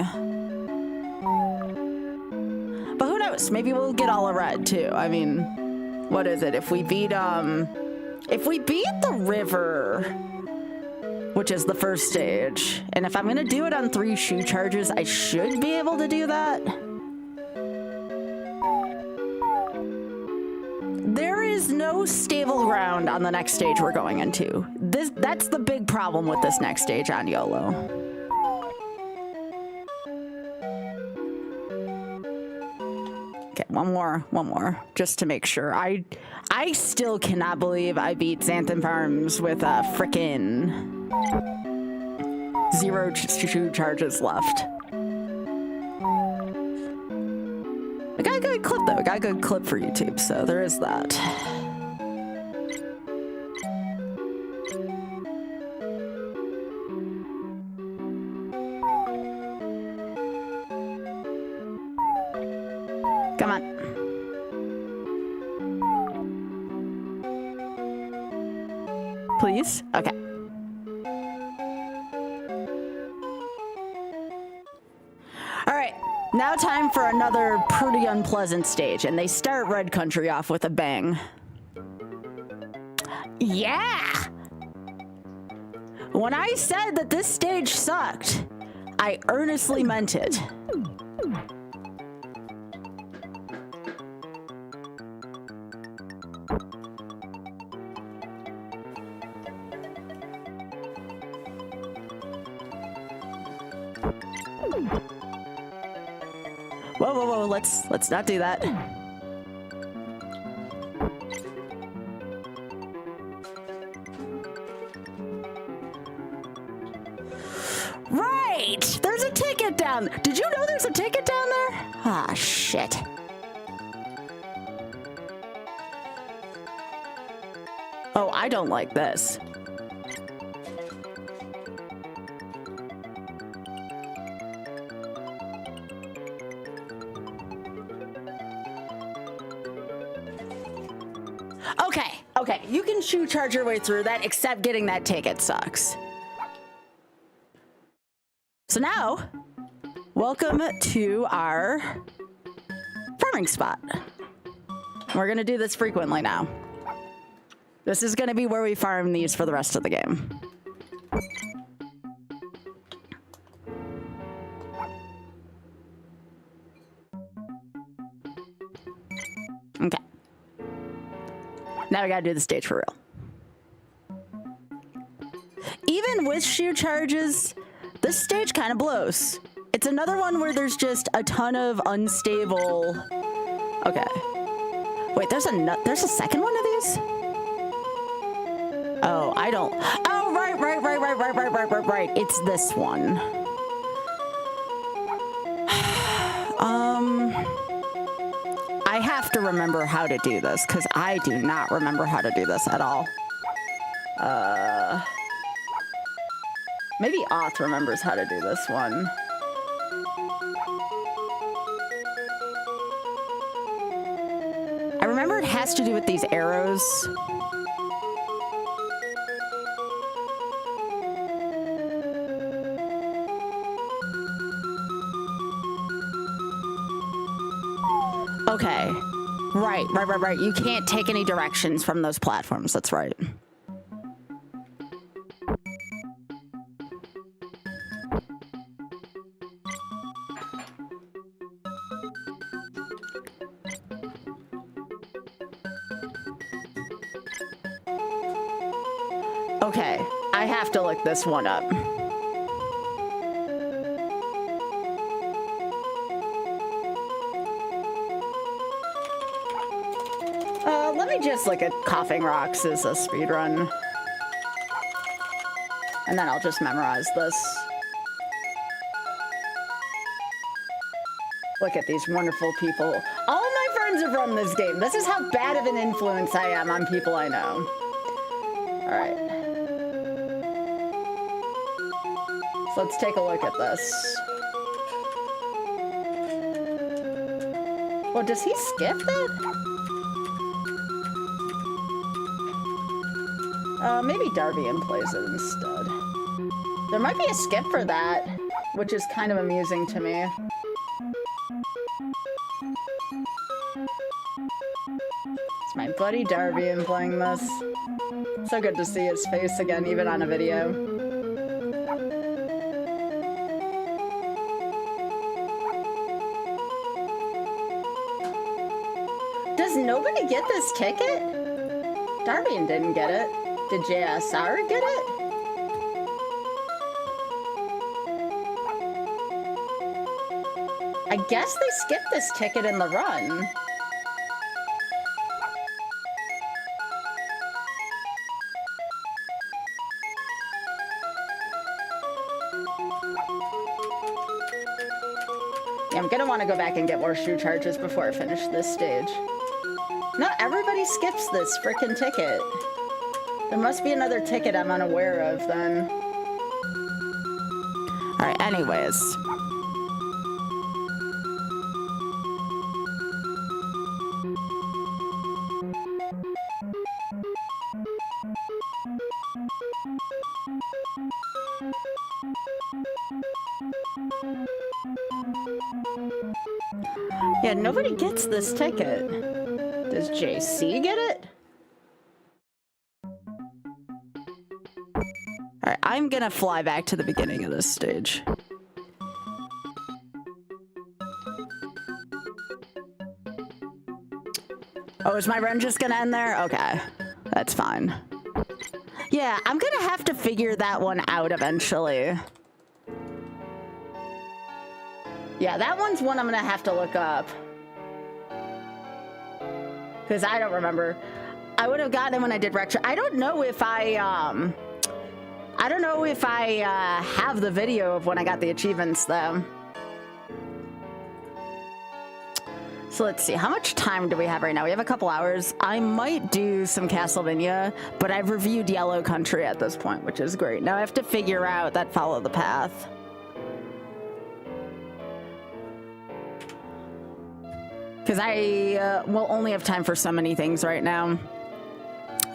But who knows? Maybe we'll get all a red too. I mean, what is it? If we beat the river, which is the first stage, and if I'm gonna do it on 3 shoe charges, I should be able to do that. There is no stable ground on the next stage we're going into. That's the big problem with this next stage on YOLO. Okay, one more, just to make sure. I still cannot believe I beat Xanthan Farms with a frickin' 0 shoe charges left. I got a good clip though. I got a good clip for YouTube, so there is that. Come on. Please? Okay. All right. Now time for another pretty unpleasant stage, and they start Red Country off with a bang. Yeah! When I said that this stage sucked, I earnestly meant it. Whoa, whoa, whoa, let's not do that. Right! There's a ticket down there. Did you know there's a ticket down there? Ah, shit. Oh, I don't like this. Okay, you can shoe charge your way through that, except getting that ticket sucks. So now, welcome to our farming spot. We're gonna do this frequently now. This is gonna be where we farm these for the rest of the game. Okay. Now we gotta do the stage for real. Even with shoe charges, this stage kind of blows. It's another one where there's just a ton of unstable... Okay. Wait, there's a second one of these? Oh, I don't... Oh, right. It's this one. I have to remember how to do this, because I do not remember how to do this at all. Maybe Oth remembers how to do this one. I remember it has to do with these arrows. Okay. Right. You can't take any directions from those platforms. That's right. Okay, I have to look this one up. Let me just look at Coughing Rocks as a speedrun. And then I'll just memorize this. Look at these wonderful people. All my friends are from this game. This is how bad of an influence I am on people I know. All right. So let's take a look at this. Well, does he skip that? Maybe Darbian plays it instead. There might be a skip for that, which is kind of amusing to me. It's my buddy Darbian playing this. So good to see his face again, even on a video. Does nobody get this ticket? Darbian didn't get it. Did JSR get it? I guess they skipped this ticket in the run. Yeah, I'm gonna want to go back and get more shoe charges before I finish this stage. Not everybody skips this frickin' ticket. There must be another ticket I'm unaware of, then. Alright, anyways. Yeah, nobody gets this ticket. Does JC get it? Alright, I'm gonna fly back to the beginning of this stage. Oh, is my run just gonna end there? Okay, that's fine. Yeah, I'm gonna have to figure that one out eventually. Yeah, that one's one I'm gonna have to look up. Because I don't remember. I would have gotten it when I did Recture. I don't know if I have the video of when I got the achievements, though. So let's see. How much time do we have right now? We have a couple hours. I might do some Castlevania, but I've reviewed Yellow Country at this point, which is great. Now I have to figure out that Follow the Path. Because I will only have time for so many things right now.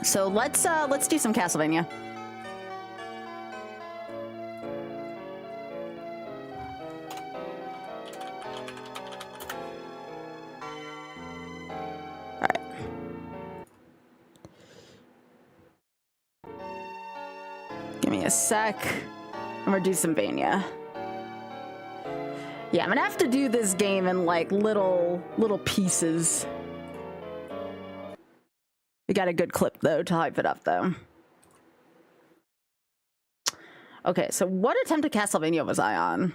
So let's do some Castlevania. All right. Give me a sec. I'm gonna do some Vania. Yeah, I'm gonna have to do this game in like little pieces. We got a good clip though to hype it up though. Okay, so what attempt at Castlevania was I on?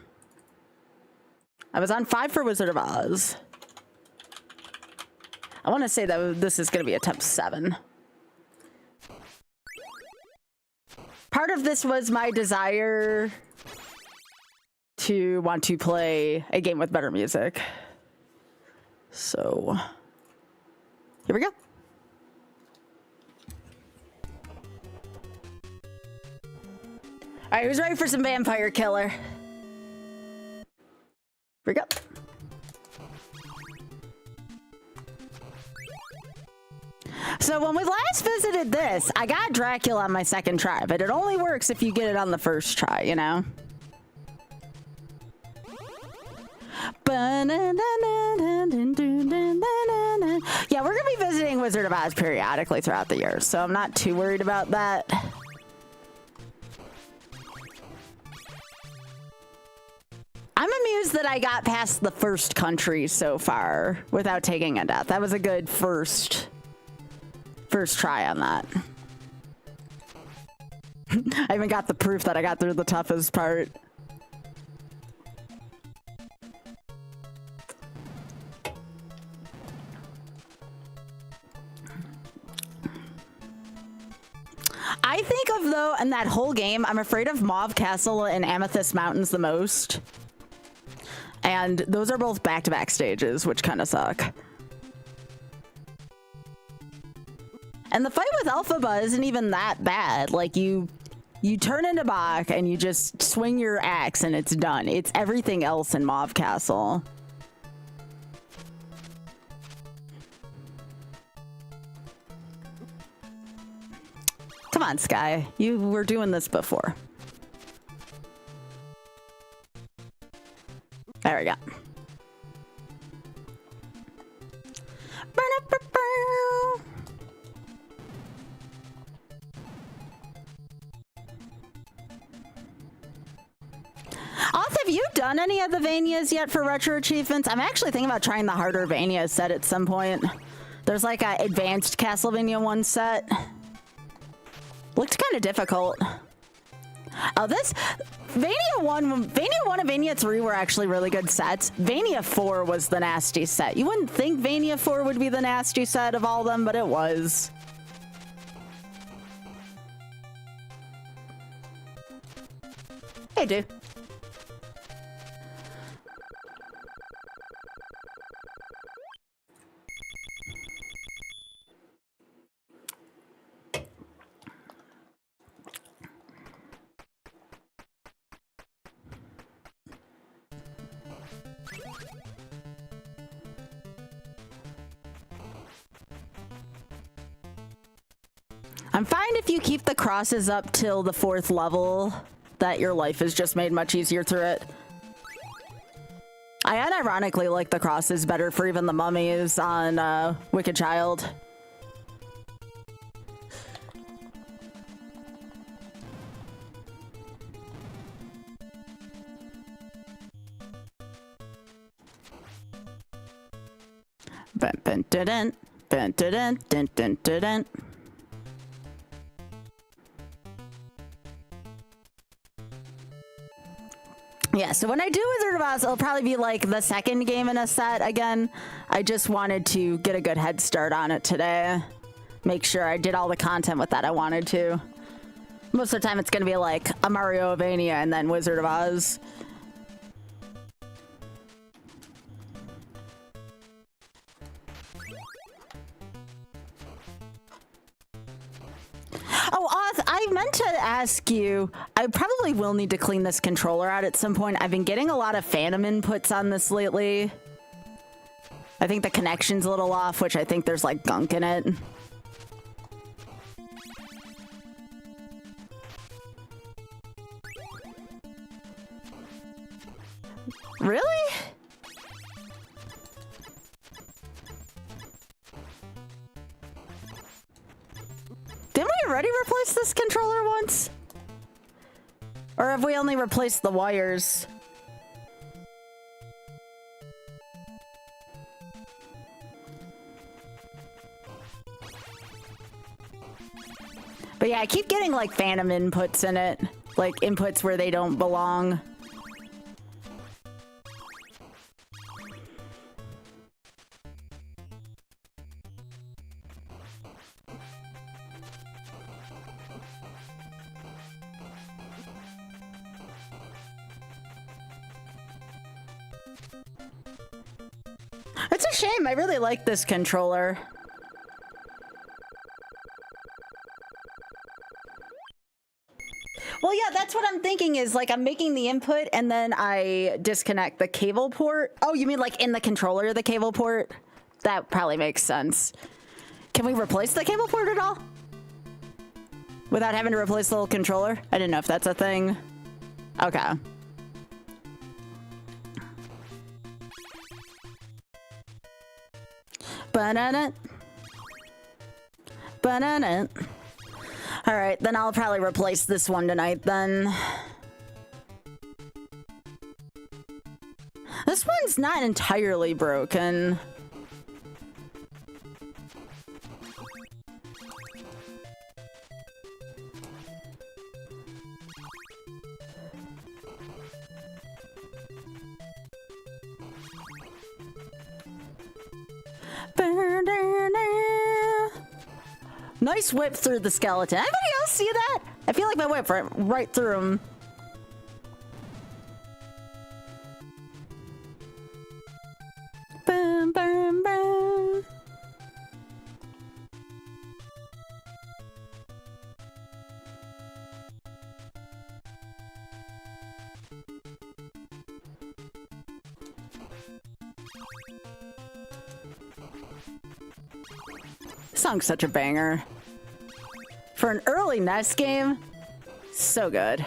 I was on 5 for Wizard of Oz. I want to say that this is going to be attempt 7. Part of this was my desire to want to play a game with better music. So, here we go. All right, who's ready for some Vampire Killer? Here we go. So when we last visited this, I got Dracula on my second try, but it only works if you get it on the first try, you know? Yeah, we're gonna be visiting Wizard of Oz periodically throughout the year, so I'm not too worried about that. I'm amused that I got past the first country so far without taking a death. That was a good first try on that. I even got the proof that I got through the toughest part. I think of, though, in that whole game, I'm afraid of Mauve Castle and Amethyst Mountains the most. And those are both back-to-back stages, which kind of suck. And the fight with Elphaba isn't even that bad. Like, you turn into Bach and you just swing your axe and it's done. It's everything else in Mauve Castle. Come on, Sky. You were doing this before. There we go. Also, have you done any of the Vanias yet for retro achievements? I'm actually thinking about trying the harder Vania set at some point. There's like an advanced Castlevania 1 set. Looked kind of difficult. Oh, this Vania 1 and Vania 3 were actually really good sets. Vania 4 was the nasty set. You wouldn't think Vania 4 would be the nasty set of all of them, but it was. Hey, dude. I'm fine if you keep the crosses up till the 4th level, that your life is just made much easier through it. I unironically like the crosses better for even the mummies on Wicked Child. Yeah, so when I do Wizard of Oz, it'll probably be like the second game in a set again. I just wanted to get a good head start on it today. Make sure I did all the content with that I wanted to. Most of the time it's going to be like a Mario Vania and then Wizard of Oz. Oh, Oz, I meant to ask you, I probably will need to clean this controller out at some point. I've been getting a lot of phantom inputs on this lately. I think the connection's a little off, which I think there's like gunk in it. Really? Didn't we already replace this controller once? Or have we only replaced the wires? But yeah, I keep getting like phantom inputs in it. Like inputs where they don't belong. It's a shame. I really like this controller. Well, yeah, that's what I'm thinking is like I'm making the input and then I disconnect the cable port. Oh, you mean like in the controller, the cable port? That probably makes sense. Can we replace the cable port at all? Without having to replace the little controller? I didn't know if that's a thing. Okay. Banana. Banana. All right, then I'll probably replace this one tonight then. This one's not entirely broken. Nice whip through the skeleton. Anybody else see that? I feel like my whip right through him. Boom, boom, boom. This song's such a banger. For an early NES game, so good.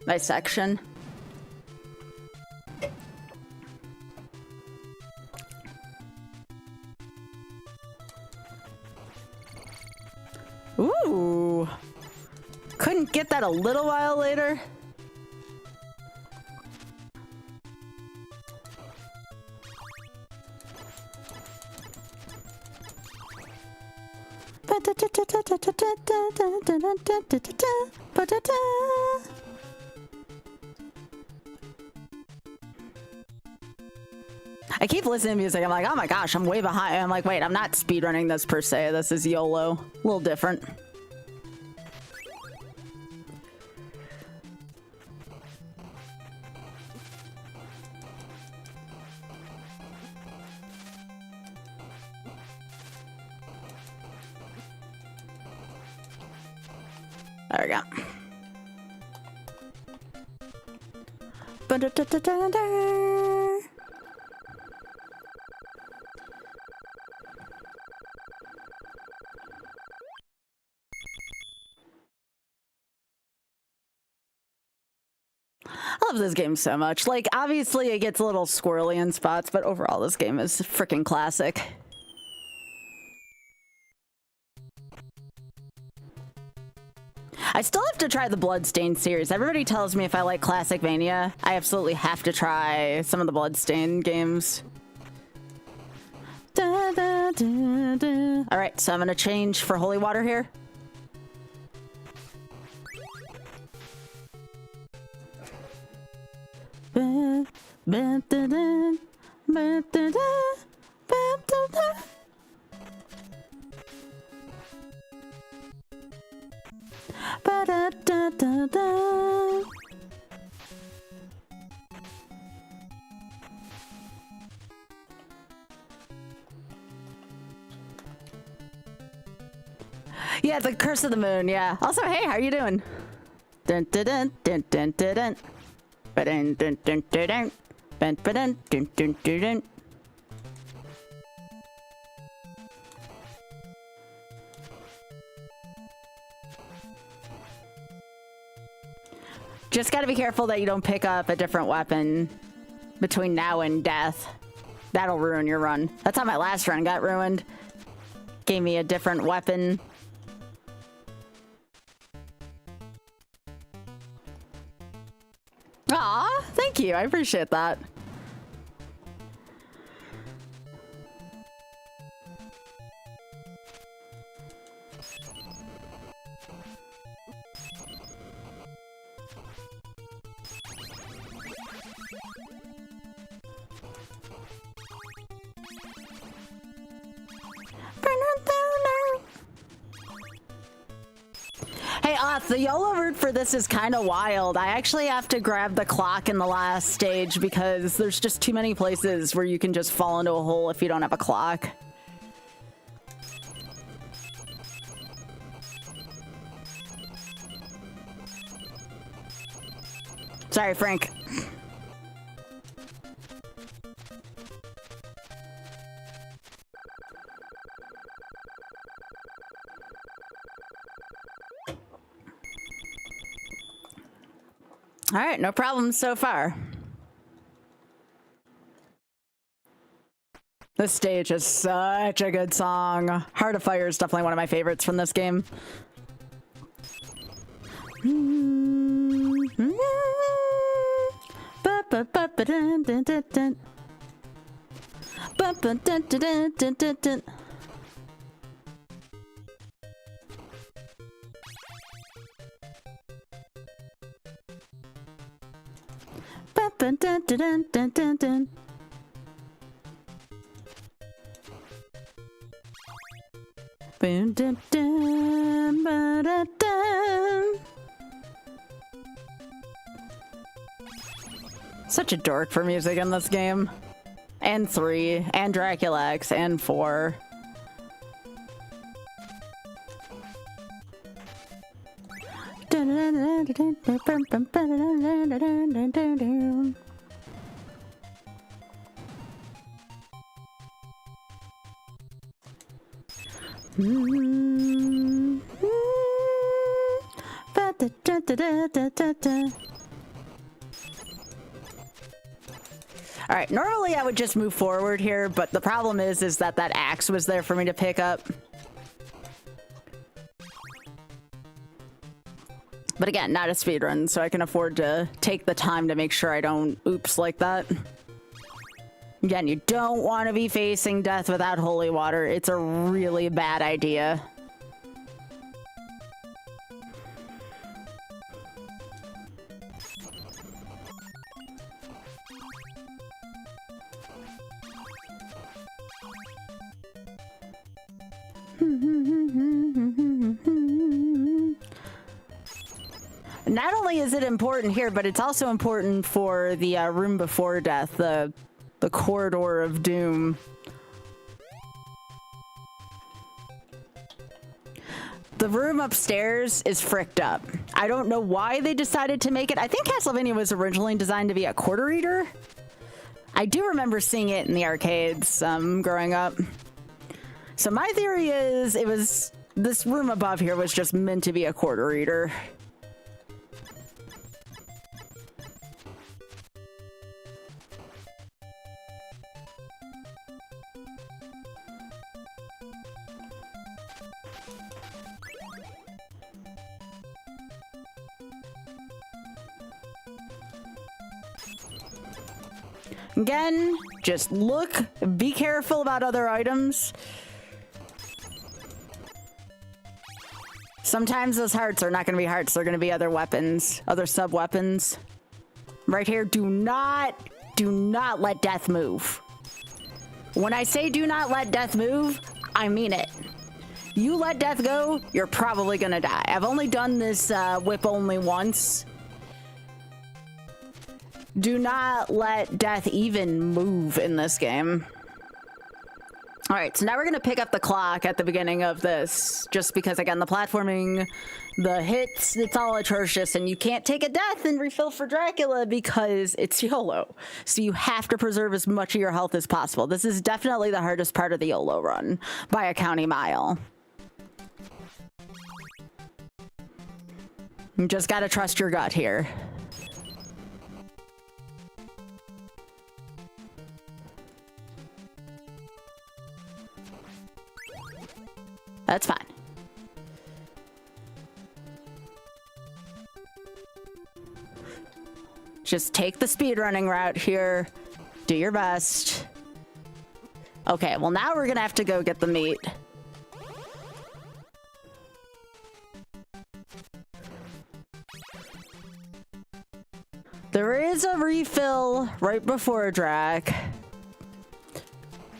Nice section. Ooh. Couldn't get that a little while later. I keep listening to music. I'm like, oh my gosh, I'm way behind. I'm like, wait, I'm not speedrunning this per se. This is YOLO. A little different. There we go. I love this game so much. Like, obviously it gets a little squirrely in spots, but overall this game is freaking classic. I still have to try the Bloodstained series. Everybody tells me if I like Classic Mania, I absolutely have to try some of the Bloodstained games. Da, da, da, da. All right, so I'm gonna change for Holy Water here. Ba, ba, da, da, ba, da, da, ba, da, da. Ba-da-da-da-da. Yeah, the Curse of the Moon, yeah. Also, hey, how are you doing? Dun dun dun dun dun dun dun. Ba-dun dun dun dun dun. Ba-dun dun dun dun dun. Just gotta be careful that you don't pick up a different weapon between now and death. That'll ruin your run. That's how my last run got ruined. Gave me a different weapon. Aw, thank you. I appreciate that. Hey, the YOLO route for this is kind of wild. I actually have to grab the clock in the last stage because there's just too many places where you can just fall into a hole if you don't have a clock. Sorry, Frank. All right, no problems so far. This stage is such a good song. Heart of Fire is definitely one of my favorites from this game. Such a dork for music in this game. And 3, and Dracula X, and 4. All right, normally I would just move forward here, but the problem is that axe was there for me to pick up. But again, not a speedrun, so I can afford to take the time to make sure I don't oops like that. Again, you don't want to be facing death without holy water. It's a really bad idea. Not only is it important here, but it's also important for the room before death, the corridor of doom. The room upstairs is fricked up. I don't know why they decided to make it. I think Castlevania was originally designed to be a quarter eater. I do remember seeing it in the arcades growing up. So my theory is this room above here was just meant to be a quarter eater. Again, just look, be careful about other items. Sometimes those hearts are not going to be hearts, they're going to be other weapons, other sub-weapons. Right here, do not let death move. When I say do not let death move, I mean it. You let death go, you're probably going to die. I've only done this whip only once. Do not let death even move in this game. All right, so now we're going to pick up the clock at the beginning of this, just because, again, the platforming, the hits, it's all atrocious, and you can't take a death and refill for Dracula because it's YOLO. So you have to preserve as much of your health as possible. This is definitely the hardest part of the YOLO run by a county mile. You just got to trust your gut here. That's fine. Just take the speedrunning route here. Do your best. Okay, well now we're gonna have to go get the meat. There is a refill right before Drac,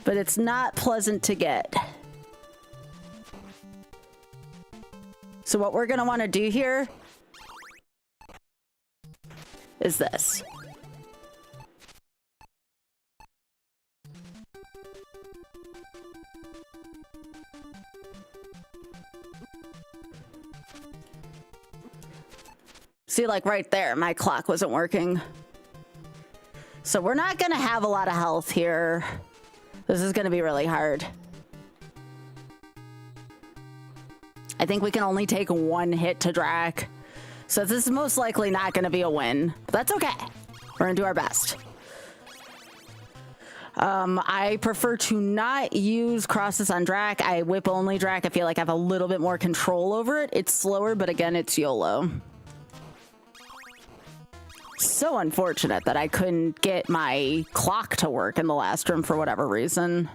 but it's not pleasant to get. So what we're gonna want to do here is this. See, like right there, my clock wasn't working. So we're not gonna have a lot of health here. This is gonna be really hard. I think we can only take one hit to Drac. So this is most likely not gonna be a win, but that's okay. We're gonna do our best. I prefer to not use crosses on Drac. I whip only Drac. I feel like I have a little bit more control over it. It's slower, but again, it's YOLO. So unfortunate that I couldn't get my clock to work in the last room for whatever reason.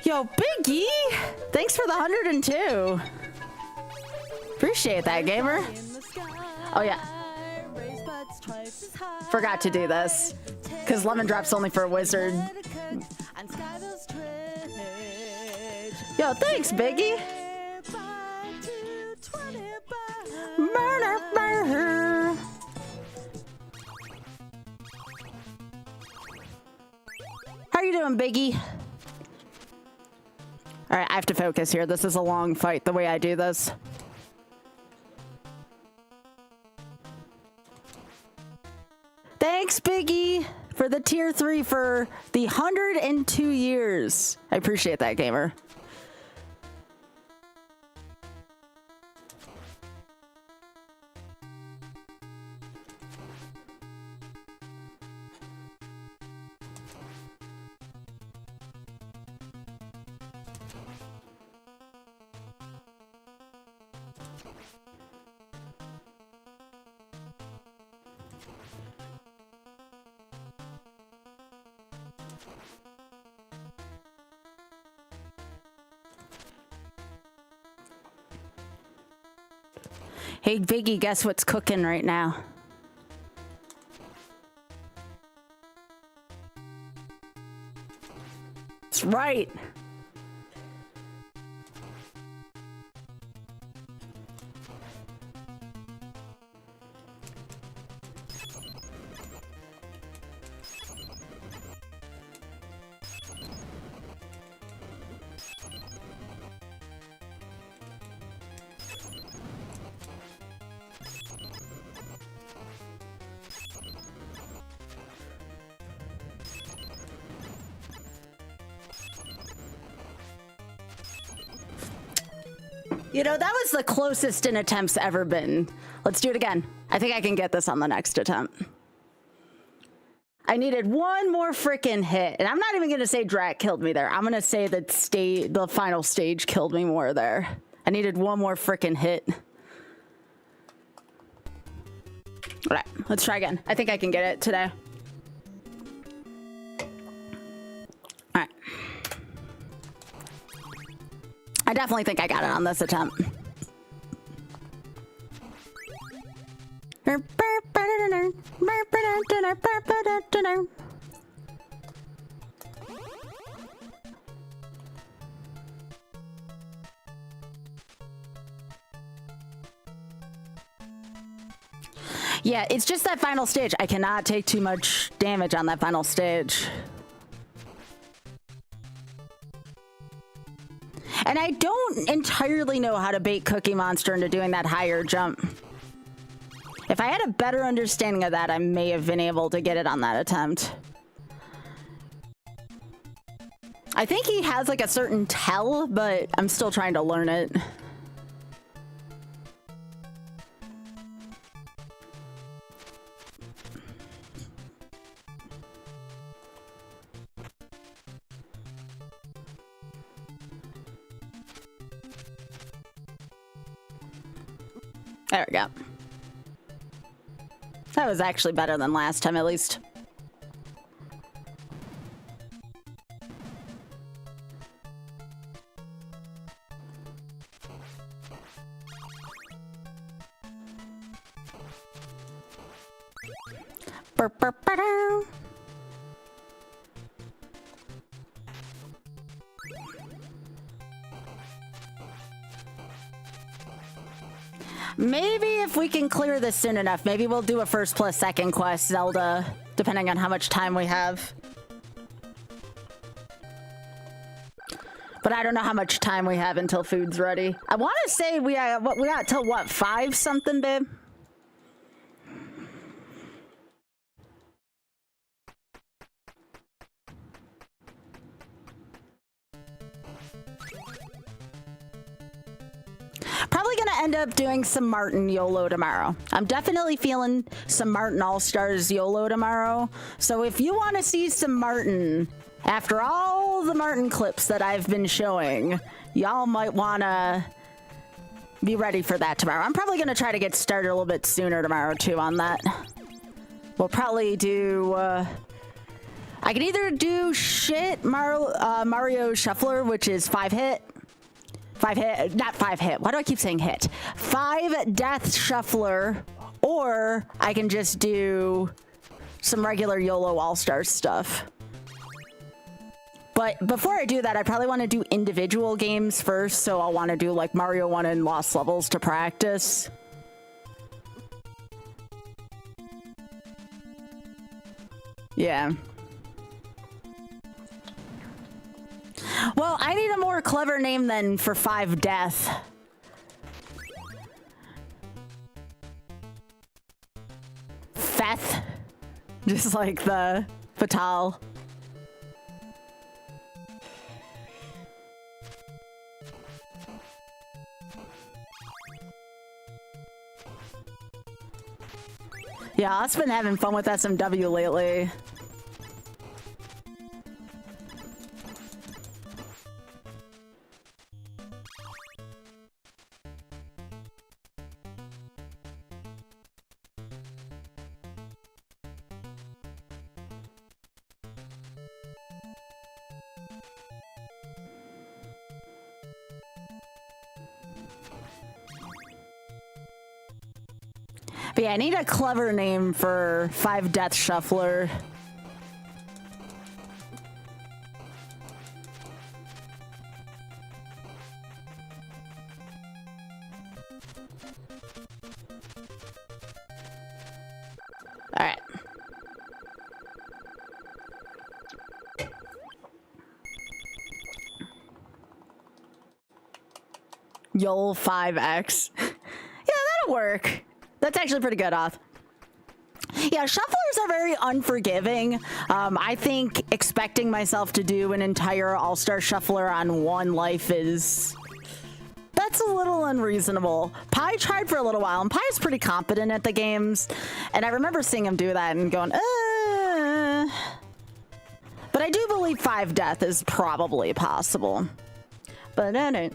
Yo, Biggie! Thanks for the 102. Appreciate that, gamer. Oh, yeah. Forgot to do this. Because Lemon Drop's only for a wizard. Yo, thanks, Biggie. How you doing, Biggie? All right, I have to focus here. This is a long fight the way I do this. Thanks, Biggie, for the tier 3 for the 102 years. I appreciate that, gamer. Hey, Biggie, guess what's cooking right now? That's right. You know, that was the closest an attempt's ever been. Let's do it again. I think I can get this on the next attempt. I needed one more freaking hit. And I'm not even going to say Drac killed me there. I'm going to say that the final stage killed me more there. I needed one more freaking hit. All right, let's try again. I think I can get it today. All right. I definitely think I got it on this attempt. Yeah, it's just that final stage. I cannot take too much damage on that final stage. And I don't entirely know how to bait Cookie Monster into doing that higher jump. If I had a better understanding of that, I may have been able to get it on that attempt. I think he has like a certain tell, but I'm still trying to learn it. There we go. That was actually better than last time, at least. Maybe if we can clear this soon enough, maybe we'll do a first plus second quest, Zelda, depending on how much time we have. But I don't know how much time we have until food's ready. I want to say we got till what, 5 something, babe? Probably gonna end up doing some Martin YOLO tomorrow. I'm definitely feeling some Martin All-Stars YOLO tomorrow. So if you want to see some Martin, after all the Martin clips that I've been showing, y'all might want to be ready for that tomorrow. I'm probably gonna try to get started a little bit sooner tomorrow too on that. We'll probably do... I can either do Mario Shuffler, which is 5-hit. 5-hit, not 5-hit. Why do I keep saying hit? 5 death shuffler, or I can just do some regular YOLO All-Star stuff. But before I do that, I probably want to do individual games first, so I'll want to do like Mario 1 and Lost Levels to practice. Yeah. Well, I need a more clever name than for 5 death. Feth. Just like the Fatal. Yeah, I've been having fun with SMW lately. But yeah, I need a clever name for 5 Death Shuffler. All right. YOL 5X. Yeah, that'll work. That's actually pretty good, Oth. Yeah, shufflers are very unforgiving. I think expecting myself to do an entire all-star shuffler on 1 life is... that's a little unreasonable. Pi tried for a little while, and Pi is pretty competent at the games. And I remember seeing him do that and going, But I do believe 5 death is probably possible. But I don't.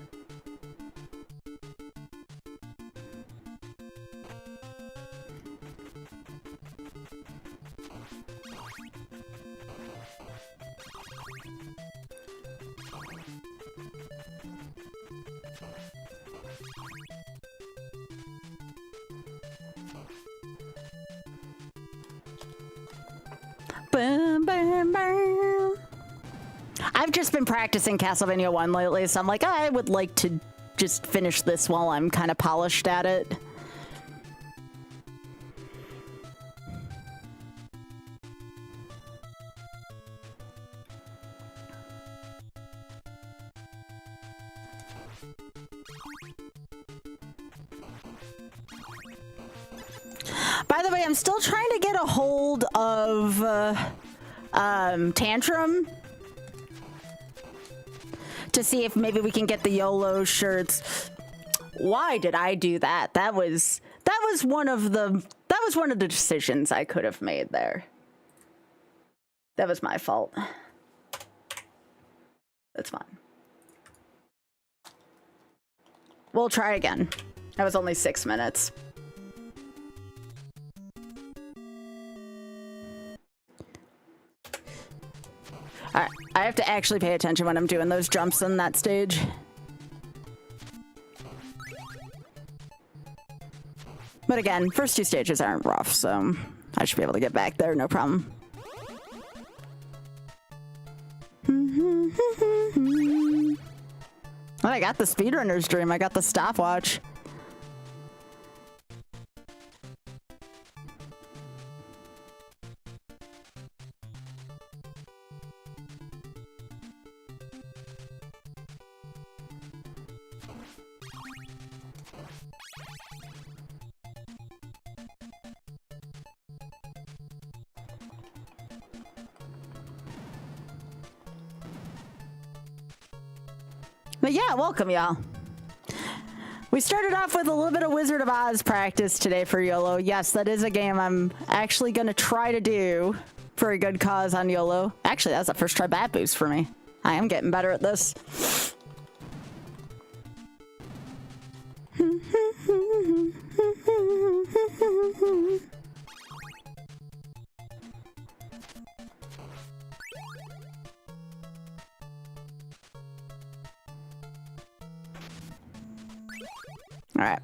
Boom, boom, boom. I've just been practicing Castlevania 1 lately, so I'm like, I would like to just finish this while I'm kind of polished at it. By the way, I'm still trying to get a hold of Tantrum to see if maybe we can get the YOLO shirts. Why did I do that? That was one of the decisions I could have made there. That was my fault. That's fine. We'll try again. That was only 6 minutes. I have to actually pay attention when I'm doing those jumps in that stage. But again, first two stages aren't rough, so I should be able to get back there, no problem. Well, I got the speedrunner's dream. I got the stopwatch. But yeah, welcome y'all. We started off with a little bit of Wizard of Oz practice today for YOLO. Yes, that is a game I'm actually going to try to do for a good cause on YOLO. Actually, that was a first try bat boost for me. I am getting better at this. All right.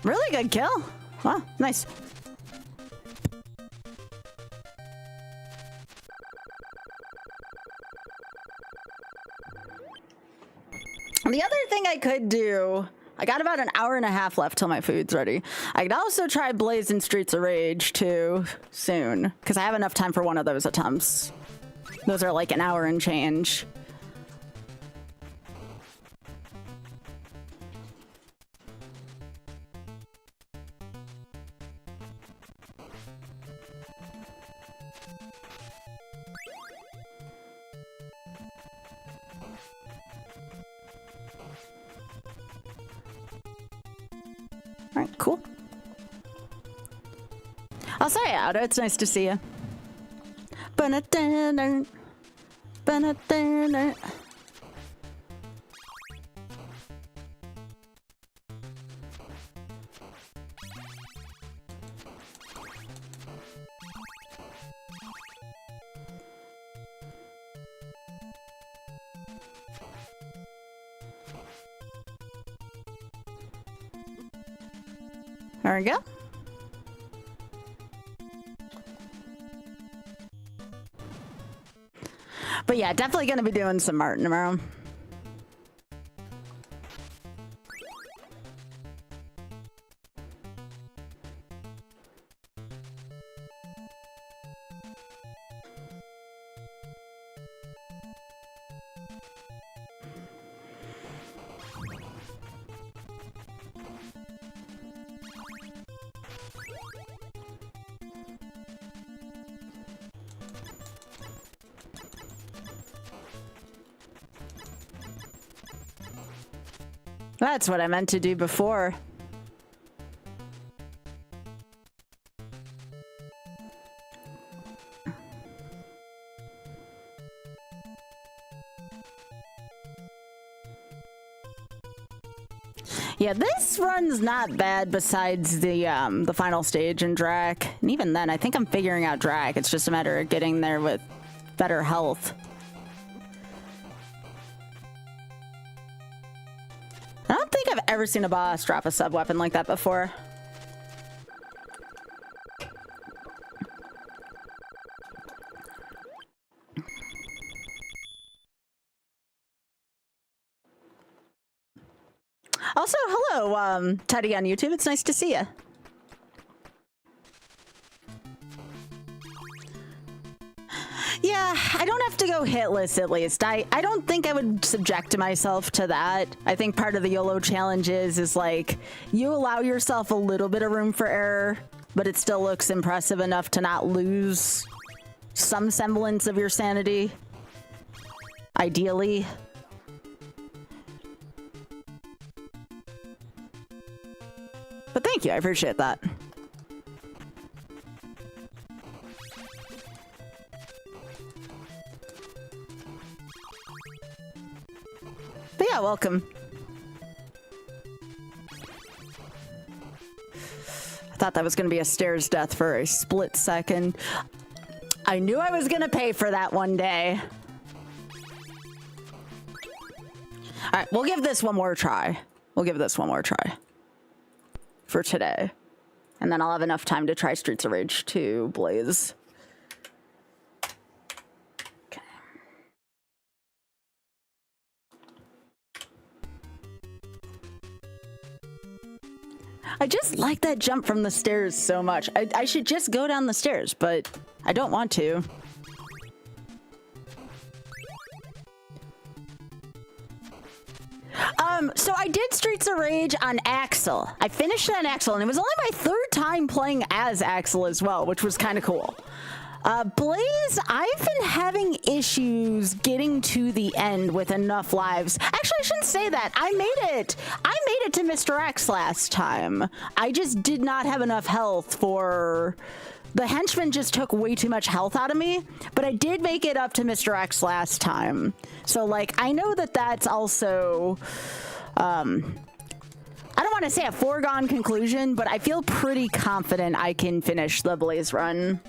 Really good kill. Wow, nice. The other thing I could do, I got about an hour and a half left till my food's ready. I could also try Blazing Streets of Rage too soon, because I have enough time for one of those attempts. Those are like an hour and change. All right, cool. I'll say Auto, it's nice to see you. There we go. But yeah, definitely gonna be doing some art tomorrow. That's what I meant to do before. Yeah, this run's not bad besides the final stage in Drac. And even then, I think I'm figuring out Drac. It's just a matter of getting there with better health. I don't think I've ever seen a boss drop a sub-weapon like that before. Also, hello, Teddy on YouTube. It's nice to see you. Yeah, I don't have to go hitless at least. I don't think I would subject myself to that. I think part of the YOLO challenge is like, you allow yourself a little bit of room for error, but it still looks impressive enough to not lose some semblance of your sanity. Ideally. But thank you, I appreciate that. But yeah, welcome. thought that was going to be a stairs death for a split second. I knew I was going to pay for that one day. All right, we'll give this one more try. We'll give this one more try for today. And then I'll have enough time to try Streets of Rage 2 Blaze. Okay. I just like that jump from the stairs so much. I should just go down the stairs, but I don't want to. So I did Streets of Rage on Axel. I finished it on Axel, and it was only my third time playing as Axel as well, which was kind of cool. Blaze, I've been having issues getting to the end with enough lives. Actually, I shouldn't say that. I made it to Mr. X last time. I just did not have enough health for... The henchman just took way too much health out of me, but I did make it up to Mr. X last time. So, like, I know that that's also... I don't want to say a foregone conclusion, but I feel pretty confident I can finish the Blaze run.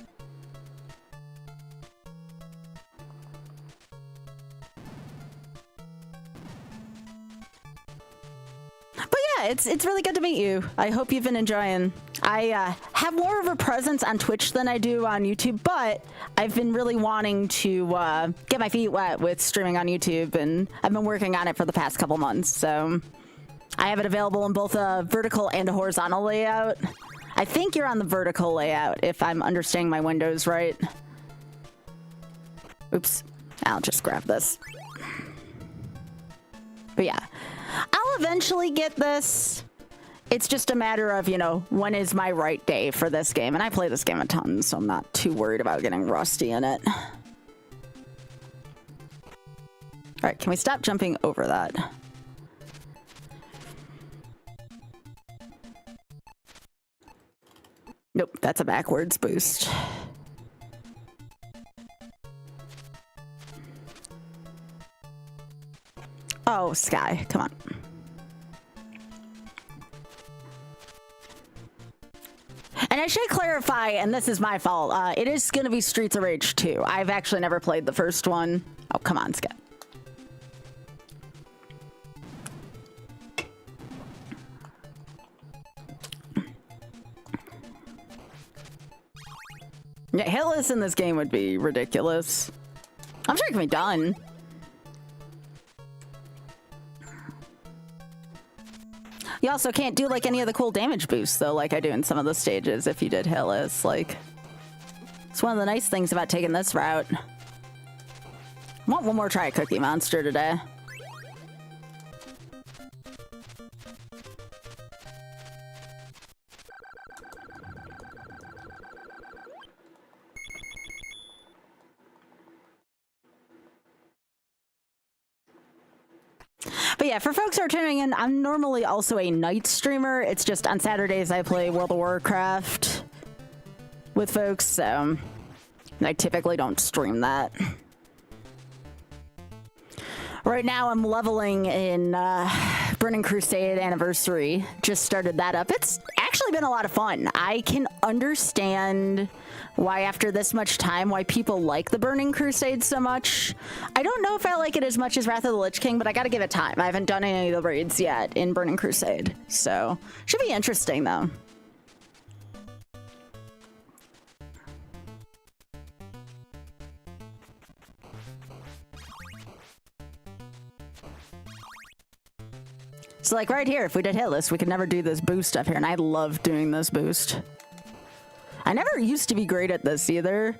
But yeah, it's really good to meet you. I hope you've been enjoying. I have more of a presence on Twitch than I do on YouTube, but I've been really wanting to get my feet wet with streaming on YouTube, and I've been working on it for the past couple months, so I have it available in both a vertical and a horizontal layout. I think you're on the vertical layout, if I'm understanding my windows right. Oops, I'll just grab this. But yeah, I'll eventually get this. It's just a matter of, you know, when is my right day for this game. And I play this game a ton, so I'm not too worried about getting rusty in it. All right, can we stop jumping over that? Nope, that's a backwards boost. Oh, Sky, come on. And I should clarify, and this is my fault, it is going to be Streets of Rage 2. I've actually never played the first one. Oh, come on, Sky. Yeah, hitless in this game would be ridiculous. I'm sure it can be done. You also can't do like any of the cool damage boosts though, like I do in some of the stages if you did hitless. Like, it's one of the nice things about taking this route. I want one more try at Cookie Monster today. But yeah, for folks who are tuning in, I'm normally also a night streamer. It's just on Saturdays I play World of Warcraft with folks, so I typically don't stream that. Right now I'm leveling in Burning Crusade Anniversary. Just started that up. It's actually been a lot of fun. I can understand why after this much time, why people like the Burning Crusade so much. I don't know if I like it as much as Wrath of the Lich King, but I gotta give it time. I haven't done any of the raids yet in Burning Crusade, so should be interesting though. So like right here, if we did hitless, we could never do this boost up here, and I love doing this boost. I never used to be great at this either,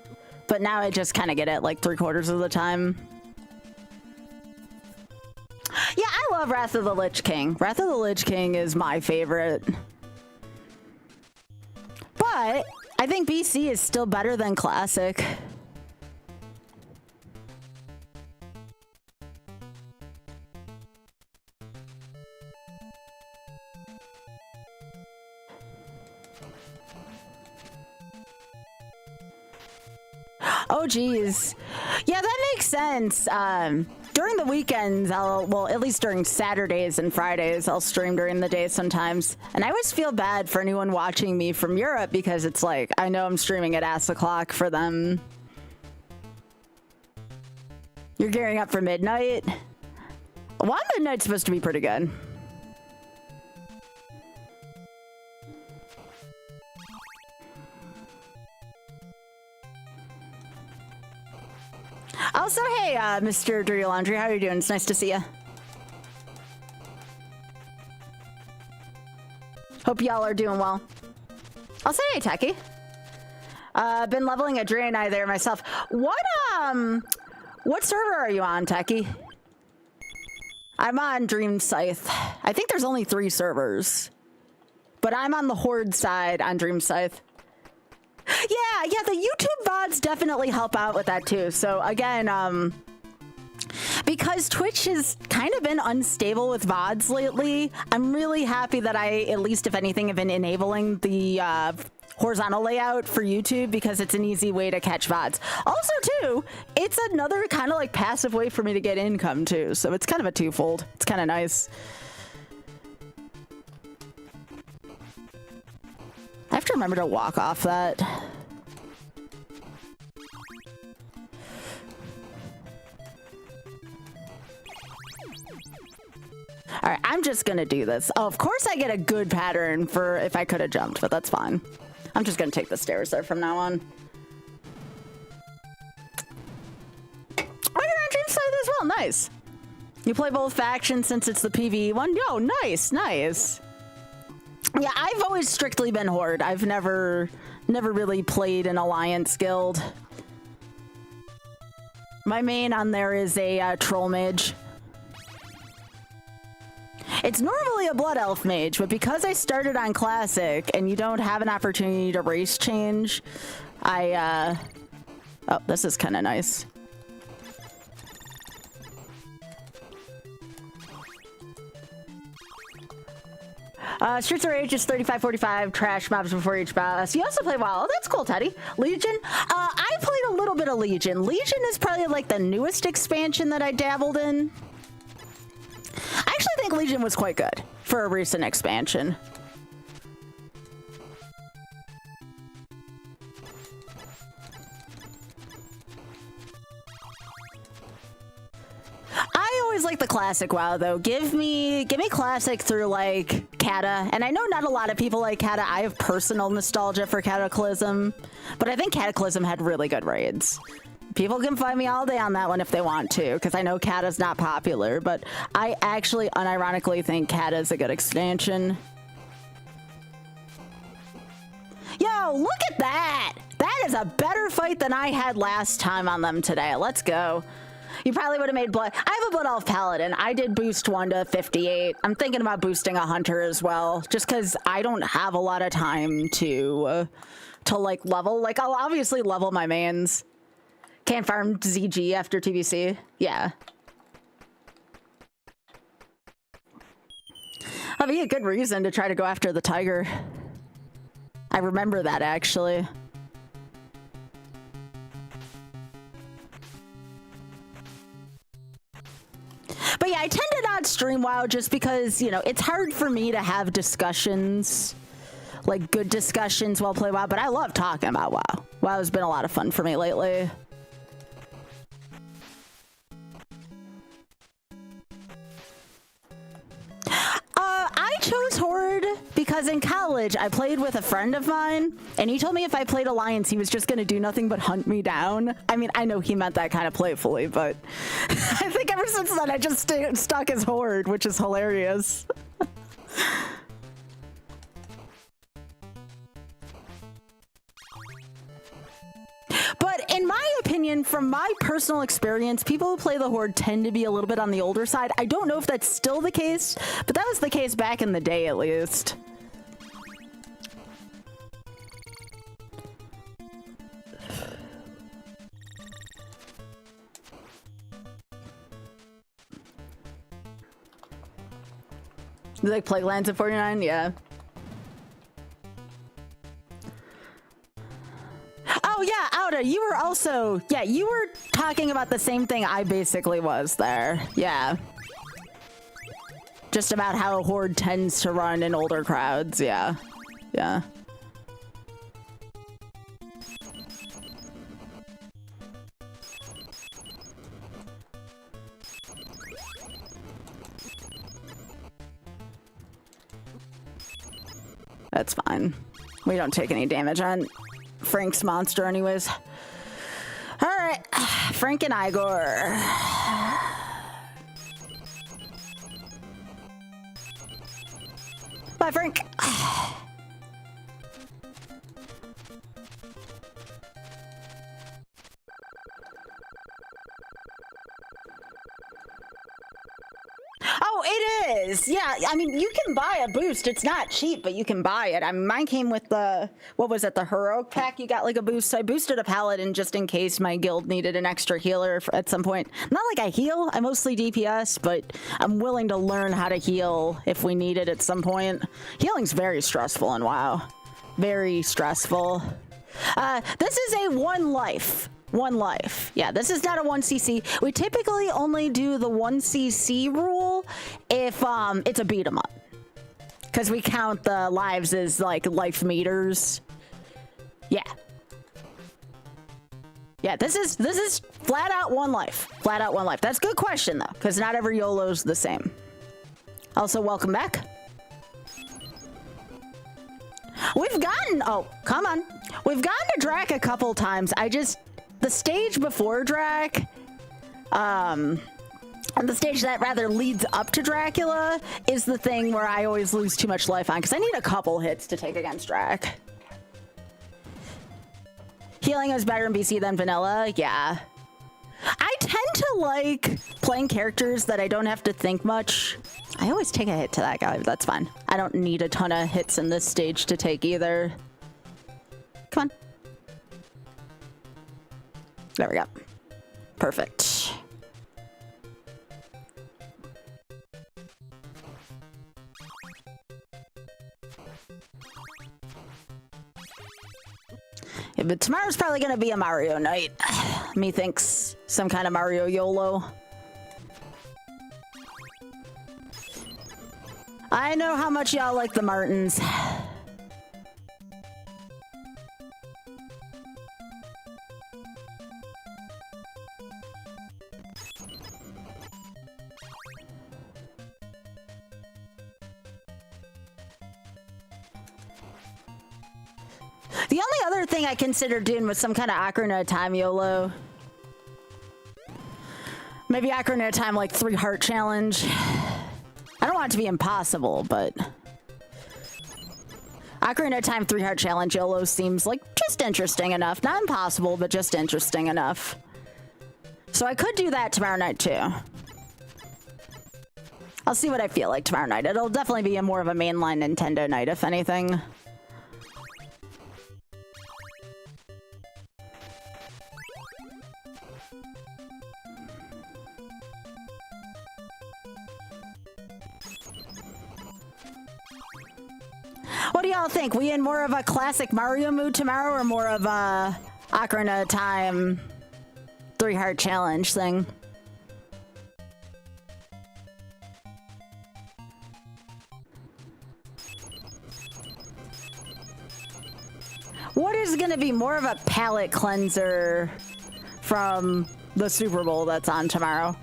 but now I just kind of get it like 3/4 of the time. Yeah, I love Wrath of the Lich King. Wrath of the Lich King is my favorite. But I think BC is still better than Classic. Oh geez, yeah, that makes sense. During the weekends, well, at least during Saturdays and Fridays, I'll stream during the day sometimes. And I always feel bad for anyone watching me from Europe because it's like, I know I'm streaming at ass o'clock for them. You're gearing up for midnight? Well, midnight's supposed to be pretty good. Also, hey, Mr. Dirty Laundry, how are you doing? It's nice to see you. Hope y'all are doing well. I'll say hey, Techie. Been leveling at Draenei there myself. What server are you on, Techie? I'm on Dream Scythe. I think there's only 3 servers. But I'm on the Horde side on Dream Scythe. Yeah, the YouTube VODs definitely help out with that too. So again, because Twitch has kind of been unstable with VODs lately, I'm really happy that I, at least if anything, have been enabling the horizontal layout for YouTube because it's an easy way to catch VODs. Also too, it's another kind of like passive way for me to get income too. So it's kind of a twofold. It's kind of nice. I have to remember to walk off that. All right, I'm just gonna do this. Oh, of course I get a good pattern for if I could have jumped, but that's fine. I'm just gonna take the stairs there from now on. Oh, you're on Dream Scythe as well, nice. You play both factions since it's the PvE one? Yo, nice, nice. Yeah, I've always strictly been Horde. I've never really played an Alliance guild. My main on there is a Troll Mage. It's normally a Blood Elf Mage, but because I started on Classic and you don't have an opportunity to race change, oh, this is kind of nice. Streets of Rage is 35-45, trash mobs before each boss. You also play WoW. Oh, that's cool, Teddy. Legion? I played a little bit of Legion. Legion is probably like the newest expansion that I dabbled in. I actually think Legion was quite good for a recent expansion. I always like the classic WoW though. Give me classic through like Cata, and I know not a lot of people like Cata. I have personal nostalgia for Cataclysm, but I think Cataclysm had really good raids. People can find me all day on that one if they want to, because I know Cata's not popular, but I actually unironically think Cata's a good expansion. Yo, look at that! That is a better fight than I had last time on them today. Let's go. You probably would have made Blood. I have a Blood Elf Paladin. I did boost 1 to 58. I'm thinking about boosting a Hunter as well, just because I don't have a lot of time to like level. Like, I'll obviously level my mains. Can't farm ZG after TBC. Yeah. That'd be a good reason to try to go after the tiger. I remember that, actually. But yeah, I tend to not stream WoW just because, you know, it's hard for me to have discussions, like good discussions while playing WoW, but I love talking about WoW. WoW has been a lot of fun for me lately. I chose Horde because in college I played with a friend of mine and he told me if I played Alliance he was just gonna do nothing but hunt me down. I mean, I know he meant that kind of playfully, but I think ever since then I just stuck as Horde, which is hilarious. But in my opinion, from my personal experience, people who play the Horde tend to be a little bit on the older side. I don't know if that's still the case, but that was the case back in the day at least. You like Plaguelands at 49? Yeah. Oh yeah, Nada, you were also, yeah, you were talking about the same thing I basically was there. Yeah. Just about how Horde tends to run in older crowds. Yeah. Yeah. That's fine. We don't take any damage on Frank's monster anyways. All right, Frank and Igor. Bye, Frank. Oh, it is. Yeah, I mean, you can buy a boost. It's not cheap, but you can buy it. I mean, mine came with the, what was it, the heroic pack? You got like a boost. So I boosted a paladin just in case my guild needed an extra healer at some point. Not like I heal. I mostly DPS, but I'm willing to learn how to heal if we need it at some point. Healing's very stressful in WoW. Very stressful. This is a one life. One life. Yeah, this is not a 1cc. We typically only do the 1cc rule if it's a beat 'em up. Because we count the lives as like life meters. Yeah. Yeah, this is flat out one life. Flat out one life. That's a good question though, because not every YOLO's the same. Also, welcome back. We've gotten, oh, come on. We've gotten to Drac a couple times. The stage before Drac, and the stage that rather leads up to Dracula is the thing where I always lose too much life on, because I need a couple hits to take against Drac. Healing is better in BC than vanilla, yeah. I tend to like playing characters that I don't have to think much. I always take a hit to that guy, but that's fine. I don't need a ton of hits in this stage to take either. Come on. There we go. Perfect. Yeah, but tomorrow's probably gonna be a Mario night. Methinks some kind of Mario YOLO. I know how much y'all like the Martins. The only other thing I considered doing was some kind of Ocarina of Time YOLO. Maybe Ocarina of Time, like 3 heart challenge. I don't want it to be impossible, but Ocarina of Time 3 heart challenge YOLO seems like just interesting enough. Not impossible, but just interesting enough. So I could do that tomorrow night too. I'll see what I feel like tomorrow night. It'll definitely be more of a mainline Nintendo night, if anything. What do y'all think? We in more of a classic Mario mood tomorrow or more of a Ocarina of Time 3 heart challenge thing? What is going to be more of a palate cleanser from the Super Bowl that's on tomorrow?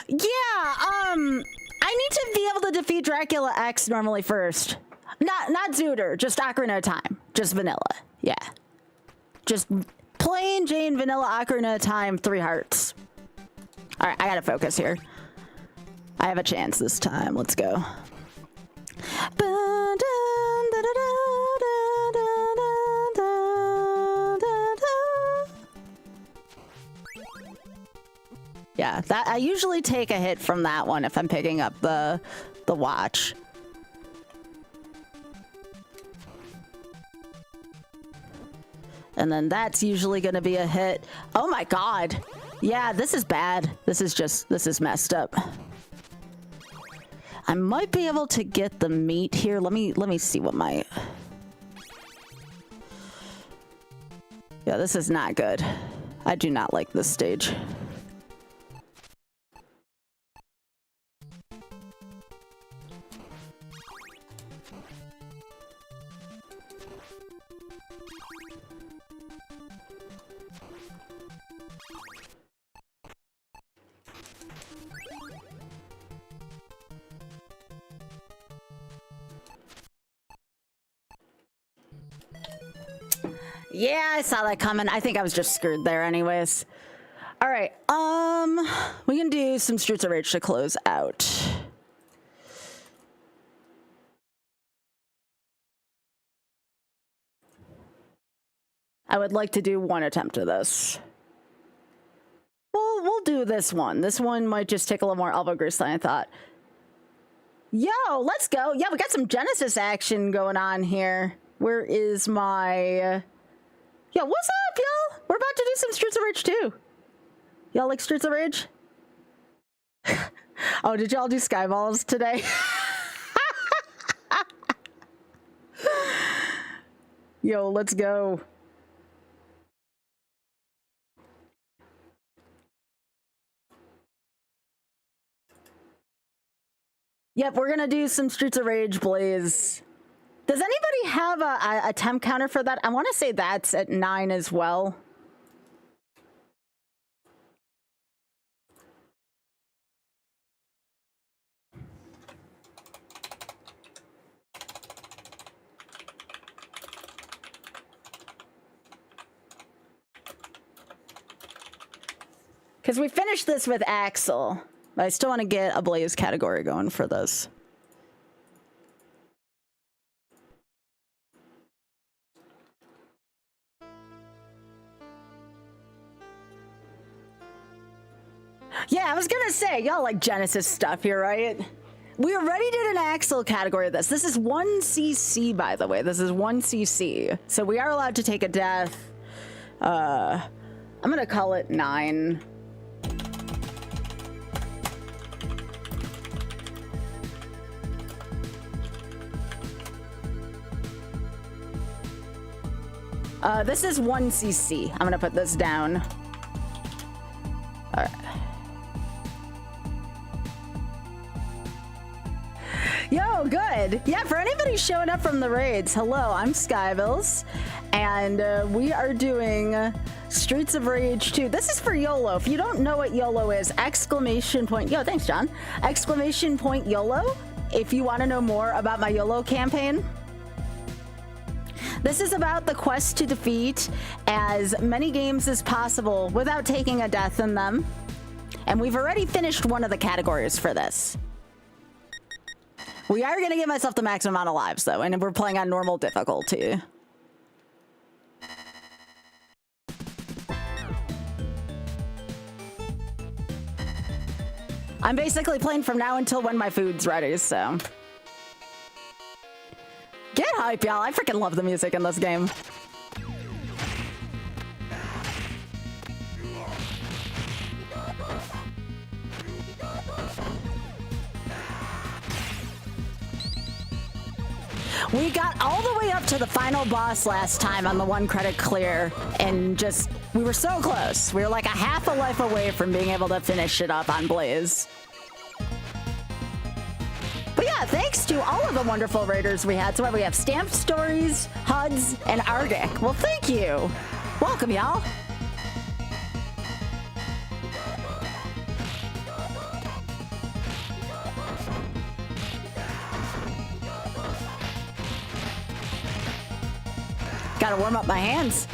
Yeah, I need to be able to defeat Dracula X normally first. Not Zooter, just Ocarina of Time. Just vanilla. Yeah. Just plain Jane vanilla Ocarina of Time 3 hearts. All right, I gotta focus here. I have a chance this time. Let's go. Yeah, that I usually take a hit from that one if I'm picking up the watch. And then that's usually going to be a hit. Oh my god. Yeah, this is bad. This is messed up. I might be able to get the meat here. Let me see what my... Yeah, this is not good. I do not like this stage. Yeah, I saw that coming. I think I was just screwed there anyways. All right, we can do some Streets of Rage to close out. I would like to do one attempt of this. We'll do this one. This one might just take a little more elbow grease than I thought. Yo, let's go. Yeah, we got some Genesis action going on here. Where is my... Yeah, what's up, y'all? We're about to do some Streets of Rage too. Y'all like Streets of Rage? Oh, did y'all do Skybilz today? Yo, let's go. Yep, we're gonna do some Streets of Rage Blaze. Does anybody have a temp counter for that? I want to say that's at 9 as well. Because we finished this with Axel, but I still want to get a Blaze category going for this. Yeah, I was gonna say, y'all like Genesis stuff here, right? We already did an Axel category of this. This is 1cc, by the way. This is 1cc. So we are allowed to take a death. I'm gonna call it 9. This is 1cc. I'm gonna put this down. All right. Yo, good. Yeah, for anybody showing up from the raids, hello, I'm Skybilz, and we are doing Streets of Rage 2. This is for YOLO. If you don't know what YOLO is, exclamation point, yo, thanks, John. Exclamation point YOLO, if you want to know more about my YOLO campaign. This is about the quest to defeat as many games as possible without taking a death in them. And we've already finished one of the categories for this. We are going to give myself the maximum amount of lives, though, and we're playing on normal difficulty. I'm basically playing from now until when my food's ready, so... Get hype, y'all. I freaking love the music in this game. We got all the way up to the final boss last time on the 1 credit clear, and just, we were so close. We were like a half a life away from being able to finish it up on Blaze. But yeah, thanks to all of the wonderful raiders we had. So we have Stamped Stories, HUDs, and Arctic. Well, thank you. Welcome, y'all. Gotta warm up my hands.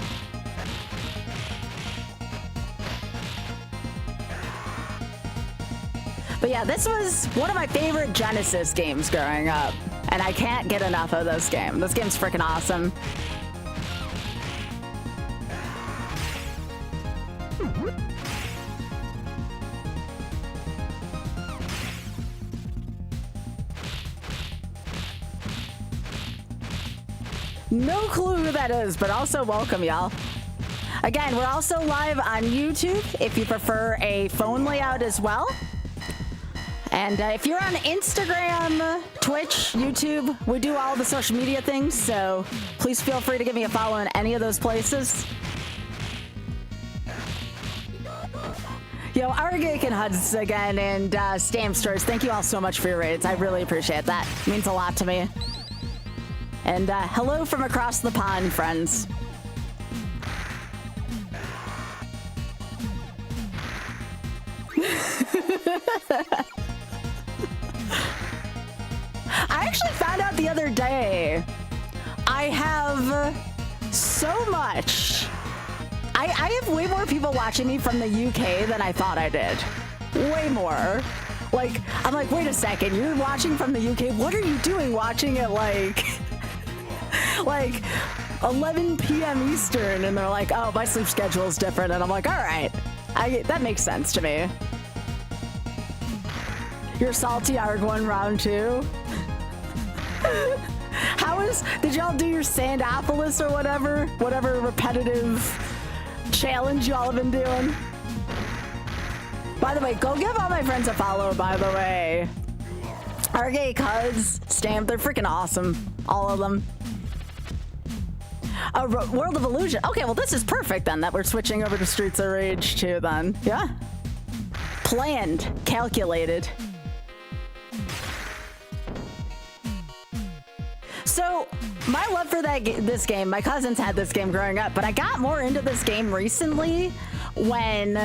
But yeah, this was one of my favorite Genesis games growing up, and I can't get enough of this game. This game's freaking awesome. No clue who that is, but also welcome, y'all. Again, we're also live on YouTube if you prefer a phone layout as well. And if you're on Instagram, Twitch, YouTube, we do all the social media things, so please feel free to give me a follow in any of those places. Yo, Argake and Huds again, and Stamp Stores, thank you all so much for your raids. I really appreciate that. It means a lot to me. And hello from across the pond, friends. I actually found out the other day I have so much. I have way more people watching me from the UK than I thought I did. Way more. Like, I'm like, wait a second, you're watching from the UK? What are you doing watching at like 11 p.m. Eastern? And they're like, oh, my sleep schedule is different. And I'm like, all right, that makes sense to me. You're salty Arg1 round 2. Did y'all do your Sandopolis or whatever repetitive challenge y'all have been doing? By the way, go give all my friends a follow, by the way. Argay, Cuz, Stamp, they're freaking awesome. All of them. World of Illusion. Okay, well, this is perfect then that we're switching over to Streets of Rage 2 then. Yeah. Planned, calculated. So, my love for this game, my cousins had this game growing up, but I got more into this game recently when,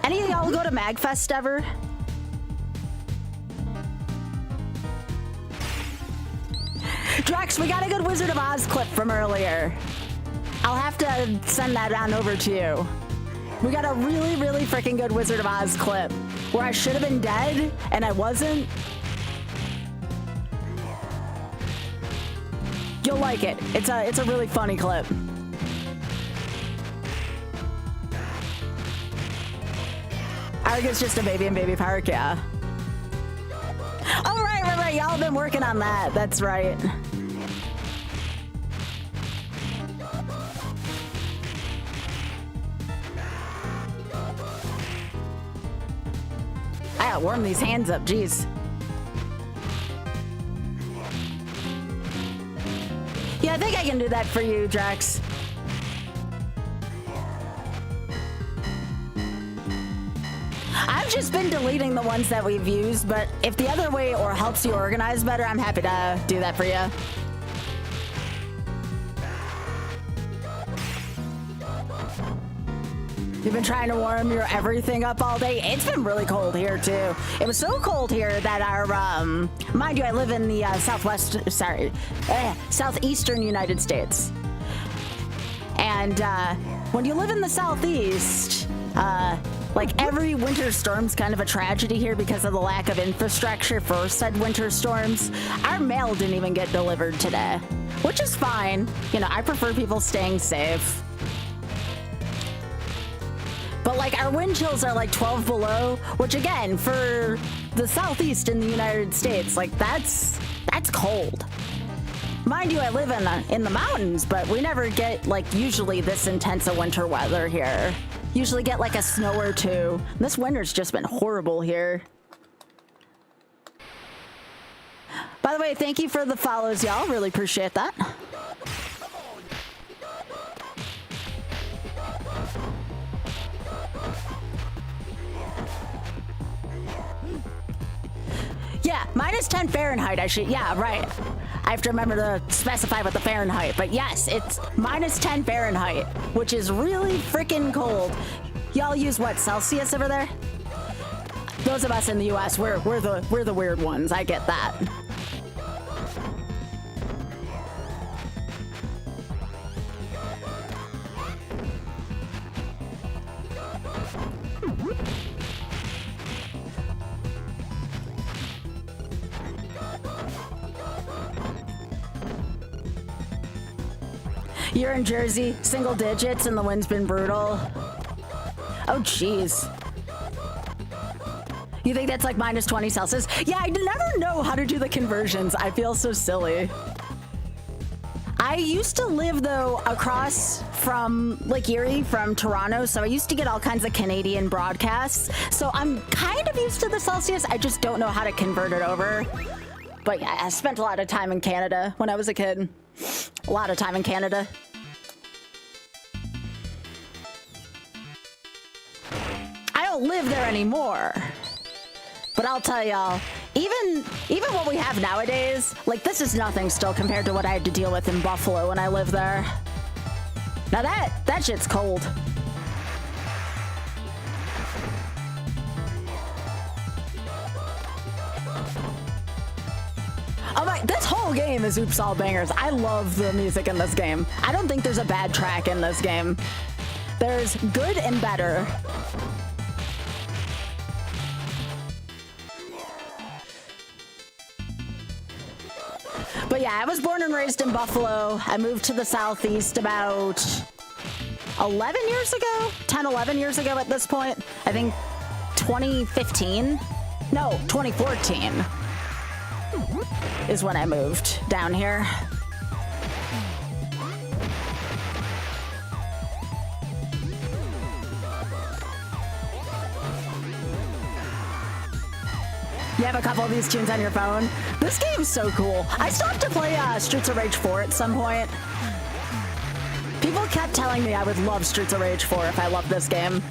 any of y'all go to MagFest ever? Drex, we got a good Wizard of Oz clip from earlier. I'll have to send that on over to you. We got a really, really freaking good Wizard of Oz clip where I should have been dead and I wasn't. You'll like it. It's a really funny clip. Arga's just a baby in Baby Park, yeah. Oh, right. Y'all have been working on that. That's right. I gotta warm these hands up, jeez. Yeah, I think I can do that for you, Drax. I've just been deleting the ones that we've used, but if the other way or helps you organize better, I'm happy to do that for you. You've been trying to warm your everything up all day. It's been really cold here too. It was so cold here that our, mind you, I live in the southeastern United States. And when you live in the southeast, like every winter storm's kind of a tragedy here because of the lack of infrastructure for said winter storms. Our mail didn't even get delivered today, which is fine. You know, I prefer people staying safe. But like our wind chills are like 12 below, which again, for the southeast in the United States, like that's cold. Mind you, I live in the mountains, but we never get like usually this intense of winter weather here. Usually get like a snow or two. This winter's just been horrible here. By the way, thank you for the follows, y'all. Really appreciate that. Yeah, minus 10 Fahrenheit, yeah, right. I have to remember to specify what the Fahrenheit, but yes, it's minus 10 Fahrenheit, which is really freaking cold. Y'all use what, Celsius over there? Those of us in the US, we're the weird ones, I get that. You're in Jersey, single digits, and the wind's been brutal. Oh, jeez. You think that's like minus 20 Celsius? Yeah, I never know how to do the conversions. I feel so silly. I used to live, though, across from Lake Erie, from Toronto, so I used to get all kinds of Canadian broadcasts. So I'm kind of used to the Celsius. I just don't know how to convert it over. But yeah, I spent a lot of time in Canada when I was a kid. A lot of time in Canada. I don't live there anymore. But I'll tell y'all, even what we have nowadays, like, this is nothing still compared to what I had to deal with in Buffalo when I lived there. Now that shit's cold. Oh my, this whole game is Oops All Bangers. I love the music in this game. I don't think there's a bad track in this game. There's good and better. But yeah, I was born and raised in Buffalo. I moved to the Southeast about 11 years ago? 10, 11 years ago at this point. I think 2015? No, 2014 is when I moved down here. You have a couple of these tunes on your phone. This game's so cool. I still have to play Streets of Rage 4 at some point. People kept telling me I would love Streets of Rage 4 if I loved this game.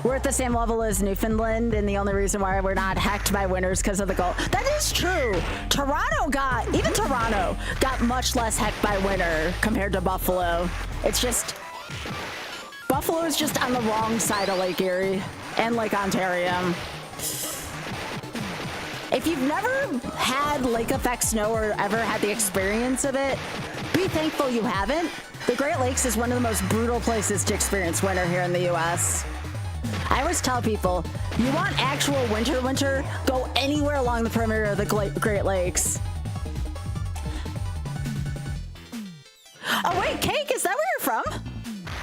We're at the same level as Newfoundland, and the only reason why we're not hacked by winters because of the goal. That is true. Even Toronto got much less hecked by winter compared to Buffalo. It's just, Buffalo is just on the wrong side of Lake Erie and Lake Ontario. If you've never had lake effect snow or ever had the experience of it, be thankful you haven't. The Great Lakes is one of the most brutal places to experience winter here in the US. I always tell people, you want actual winter, go anywhere along the perimeter of the Great Lakes. Oh wait, Cake, is that where you're from?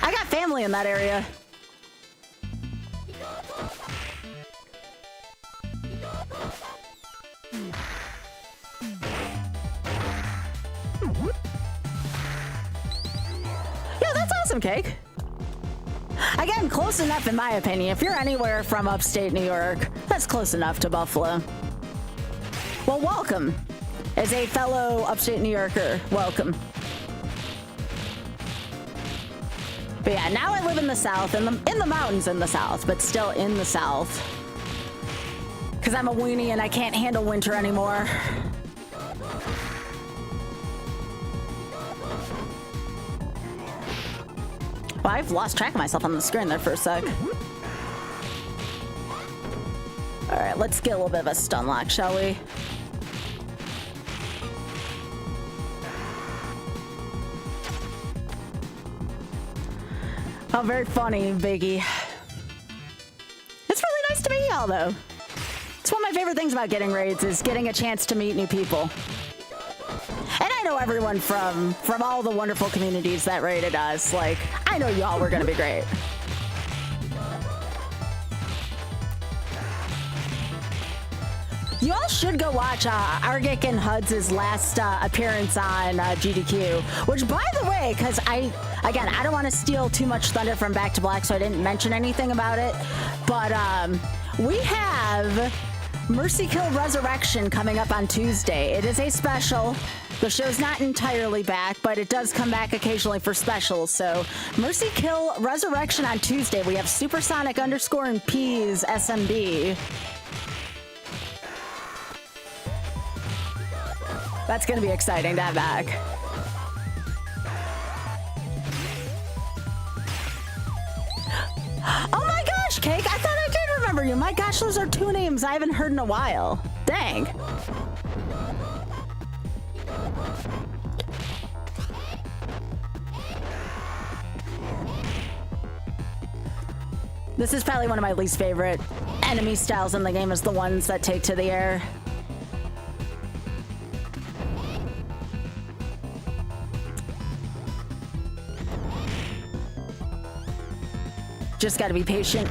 I got family in that area. Yeah, that's awesome, Cake. Again, close enough in my opinion. If you're anywhere from upstate New York, that's close enough to Buffalo. Well, welcome. As a fellow upstate New Yorker, welcome. But yeah, now I live in the South, in the mountains in the South, but still in the South. Because I'm a weenie and I can't handle winter anymore. Well, I've lost track of myself on the screen there for a sec. All right, let's get a little bit of a stun lock, shall we? Oh, very funny, Biggie. It's really nice to meet y'all, though. It's one of my favorite things about getting raids is getting a chance to meet new people. And I know everyone from all the wonderful communities that raided us. Like, I know y'all were gonna be great. You all should go watch Argic and Huds' last appearance on GDQ. Which, by the way, because I don't want to steal too much thunder from Back to Black, so I didn't mention anything about it. But we have Mercy Kill Resurrection coming up on Tuesday. It is a special. The show's not entirely back, but it does come back occasionally for specials. So Mercy Kill Resurrection on Tuesday. We have Supersonic _ and P's SMD. That's going to be exciting to have back. Oh my gosh, Cake! I thought I did remember you. My gosh, those are two names I haven't heard in a while. Dang. This is probably one of my least favorite enemy styles in the game, is the ones that take to the air. Just gotta be patient.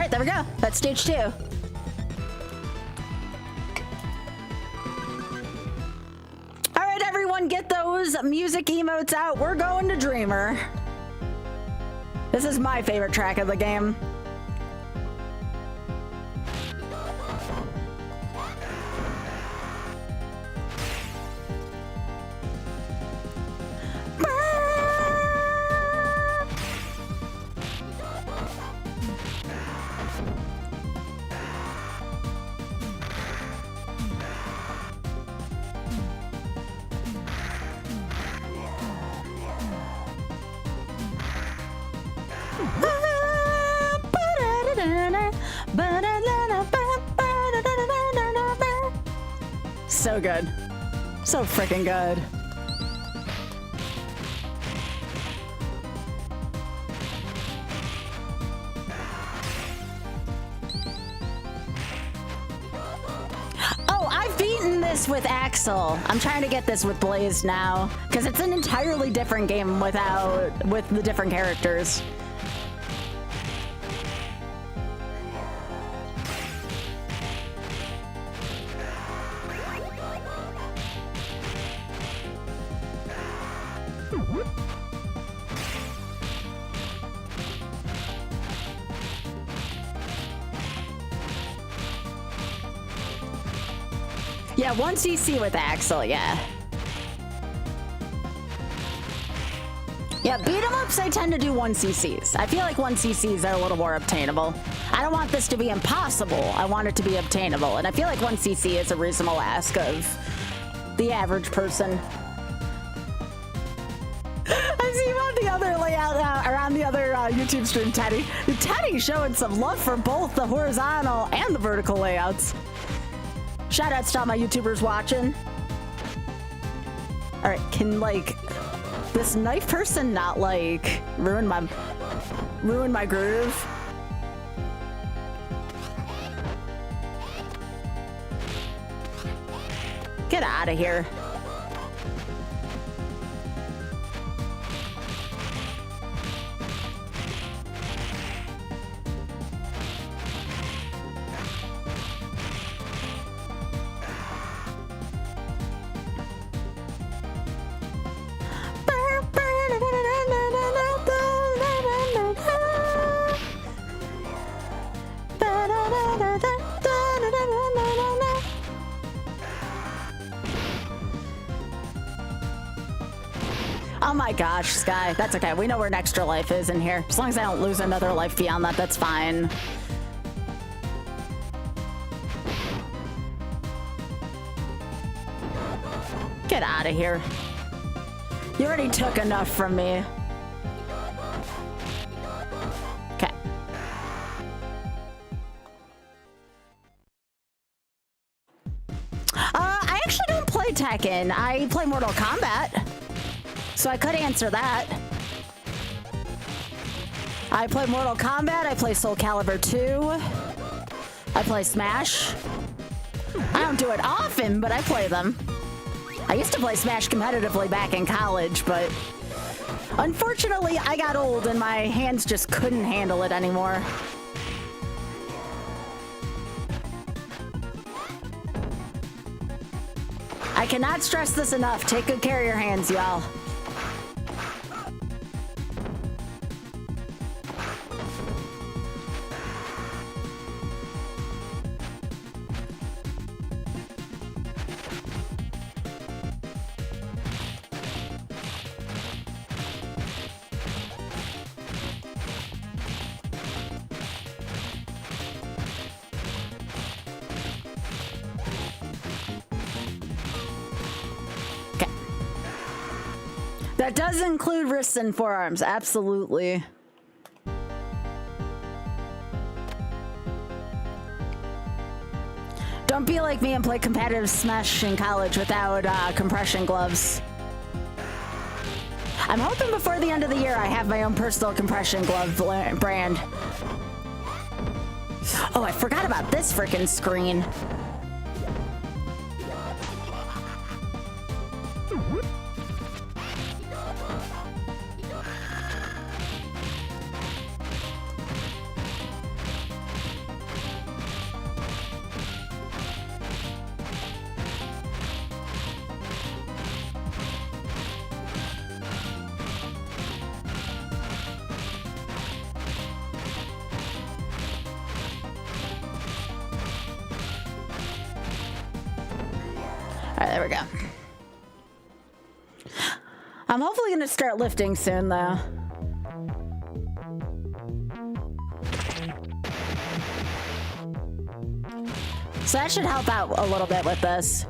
right, there we go. That's stage 2. All right, everyone, get those music emotes out. We're going to Dreamer. This is my favorite track of the game. So good. So freaking good. Oh, I've beaten this with Axel. I'm trying to get this with Blaze now, because it's an entirely different game with the different characters. Yeah, 1cc with Axel, yeah. Yeah, beat 'em ups, I tend to do 1cc's. I feel like 1cc's are a little more obtainable. I don't want this to be impossible. I want it to be obtainable. And I feel like 1cc is a reasonable ask of the average person. I see him on the other layout, around the other YouTube stream, Teddy. Teddy showing some love for both the horizontal and the vertical layouts. Shout outs to all my YouTubers watching. All right, can like this knife person not like ruin my groove? Get out of here. Oh my gosh, Sky. That's okay. We know where an extra life is in here. As long as I don't lose another life beyond that, that's fine. Get out of here. You already took enough from me. Okay. I actually don't play Tekken. I play Mortal Kombat. So I could answer that. I play Mortal Kombat, I play Soul Calibur 2, I play Smash. I don't do it often, but I play them. I used to play Smash competitively back in college, but unfortunately I got old and my hands just couldn't handle it anymore. I cannot stress this enough. Take good care of your hands, y'all. That does include wrists and forearms, absolutely. Don't be like me and play competitive Smash in college without compression gloves. I'm hoping before the end of the year I have my own personal compression glove brand. Oh, I forgot about this frickin' screen. we go. I'm hopefully gonna start lifting soon, though. So that should help out a little bit with this.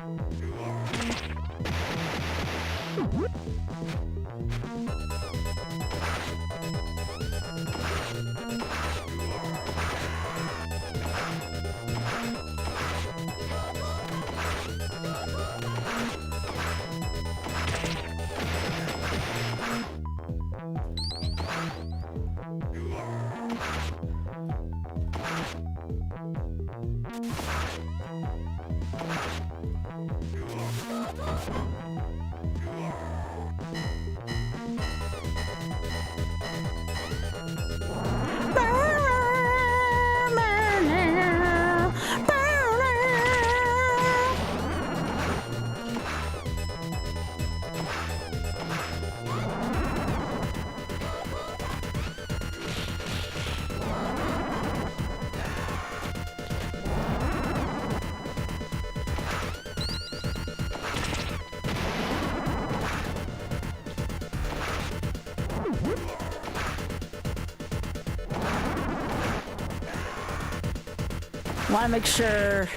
Want to make sure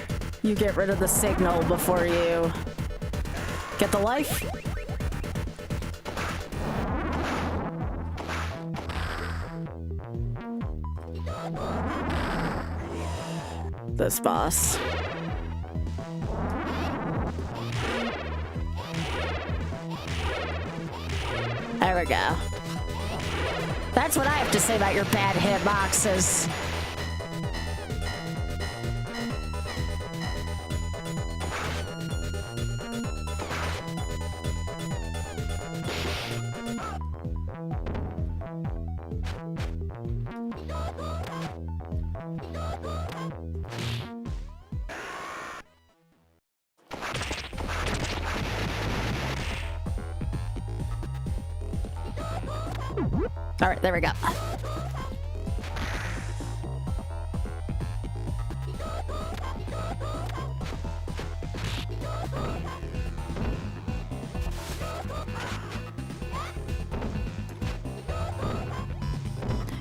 you get rid of the signal before you get the life. This boss. There we go. That's what I have to say about your bad hitboxes. All right, there we go.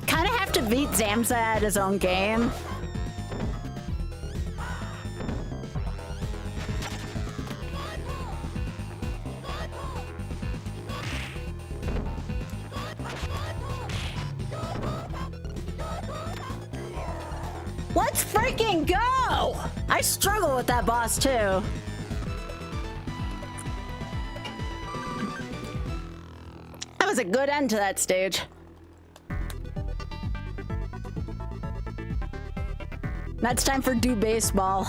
Kind of have to beat Zamza at his own game. Let's freaking go! I struggle with that boss too. That was a good end to that stage. Now it's time for Do Baseball.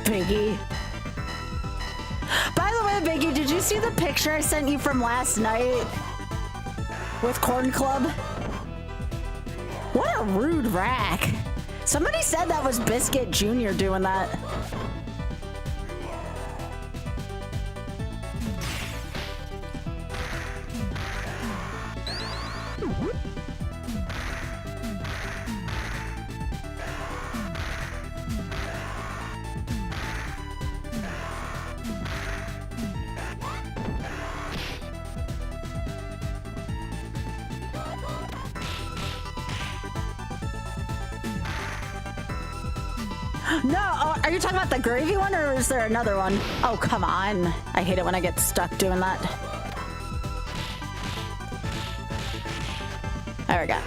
Biggie. By the way, Biggie, did you see the picture I sent you from last night with Corn Club? What a rude rack. Somebody said that was Biscuit Jr. doing that. No, are you talking about the gravy one, or is there another one? Oh, come on. I hate it when I get stuck doing that. There we go.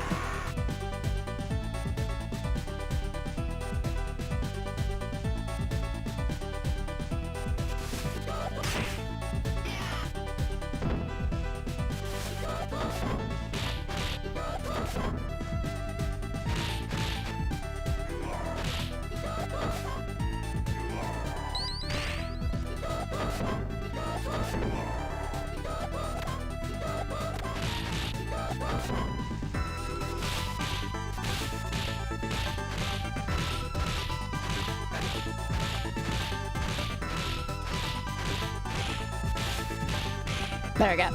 There we go.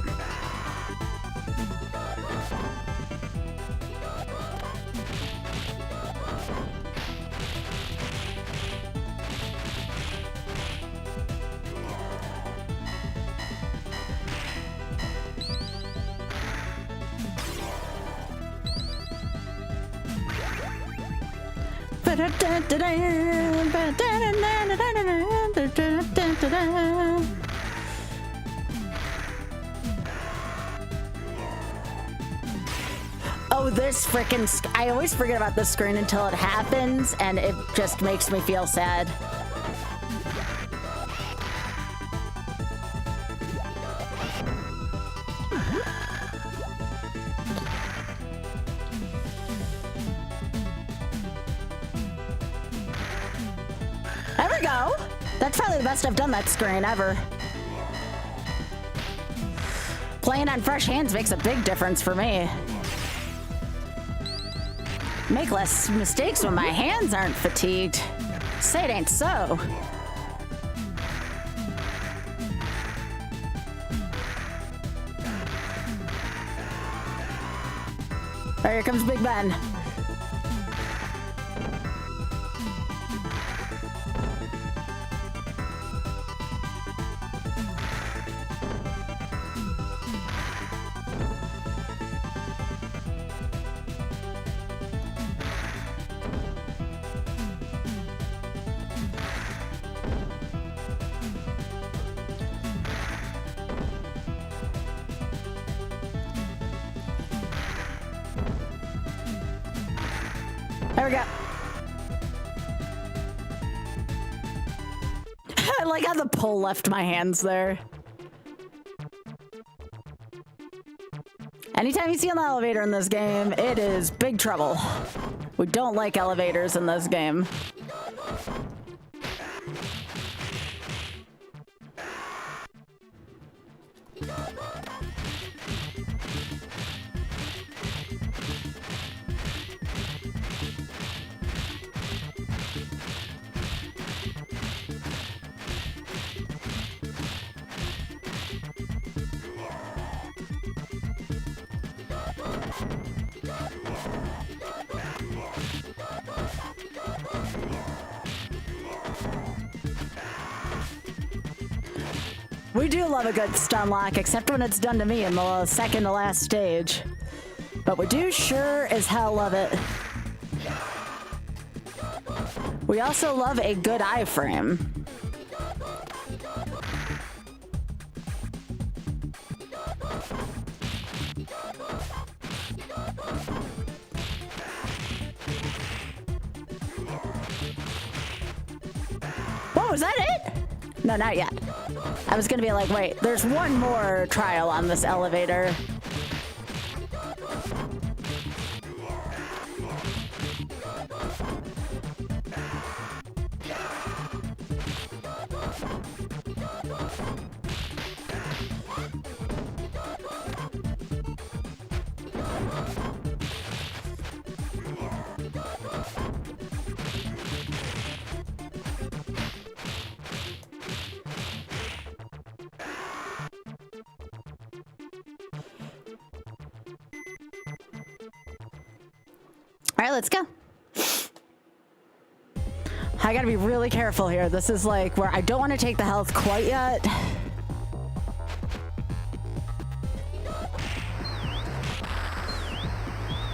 Oh, this frickin' I always forget about this screen until it happens, and it just makes me feel sad. There we go. That's probably the best I've done that screen ever. Playing on fresh hands makes a big difference for me. Make less mistakes when my hands aren't fatigued. Say it ain't so. Here comes Big Ben. There we go. I like how the pole left my hands there. Anytime you see an elevator in this game, it is big trouble. We don't like elevators in this game. We do love a good stun lock, except when it's done to me in the second to last stage. But we do sure as hell love it. We also love a good iframe. Whoa, is that it? No, not yet. I was gonna be like, wait, there's one more trial on this elevator. All right, let's go. I gotta be really careful here. This is like where I don't want to take the health quite yet.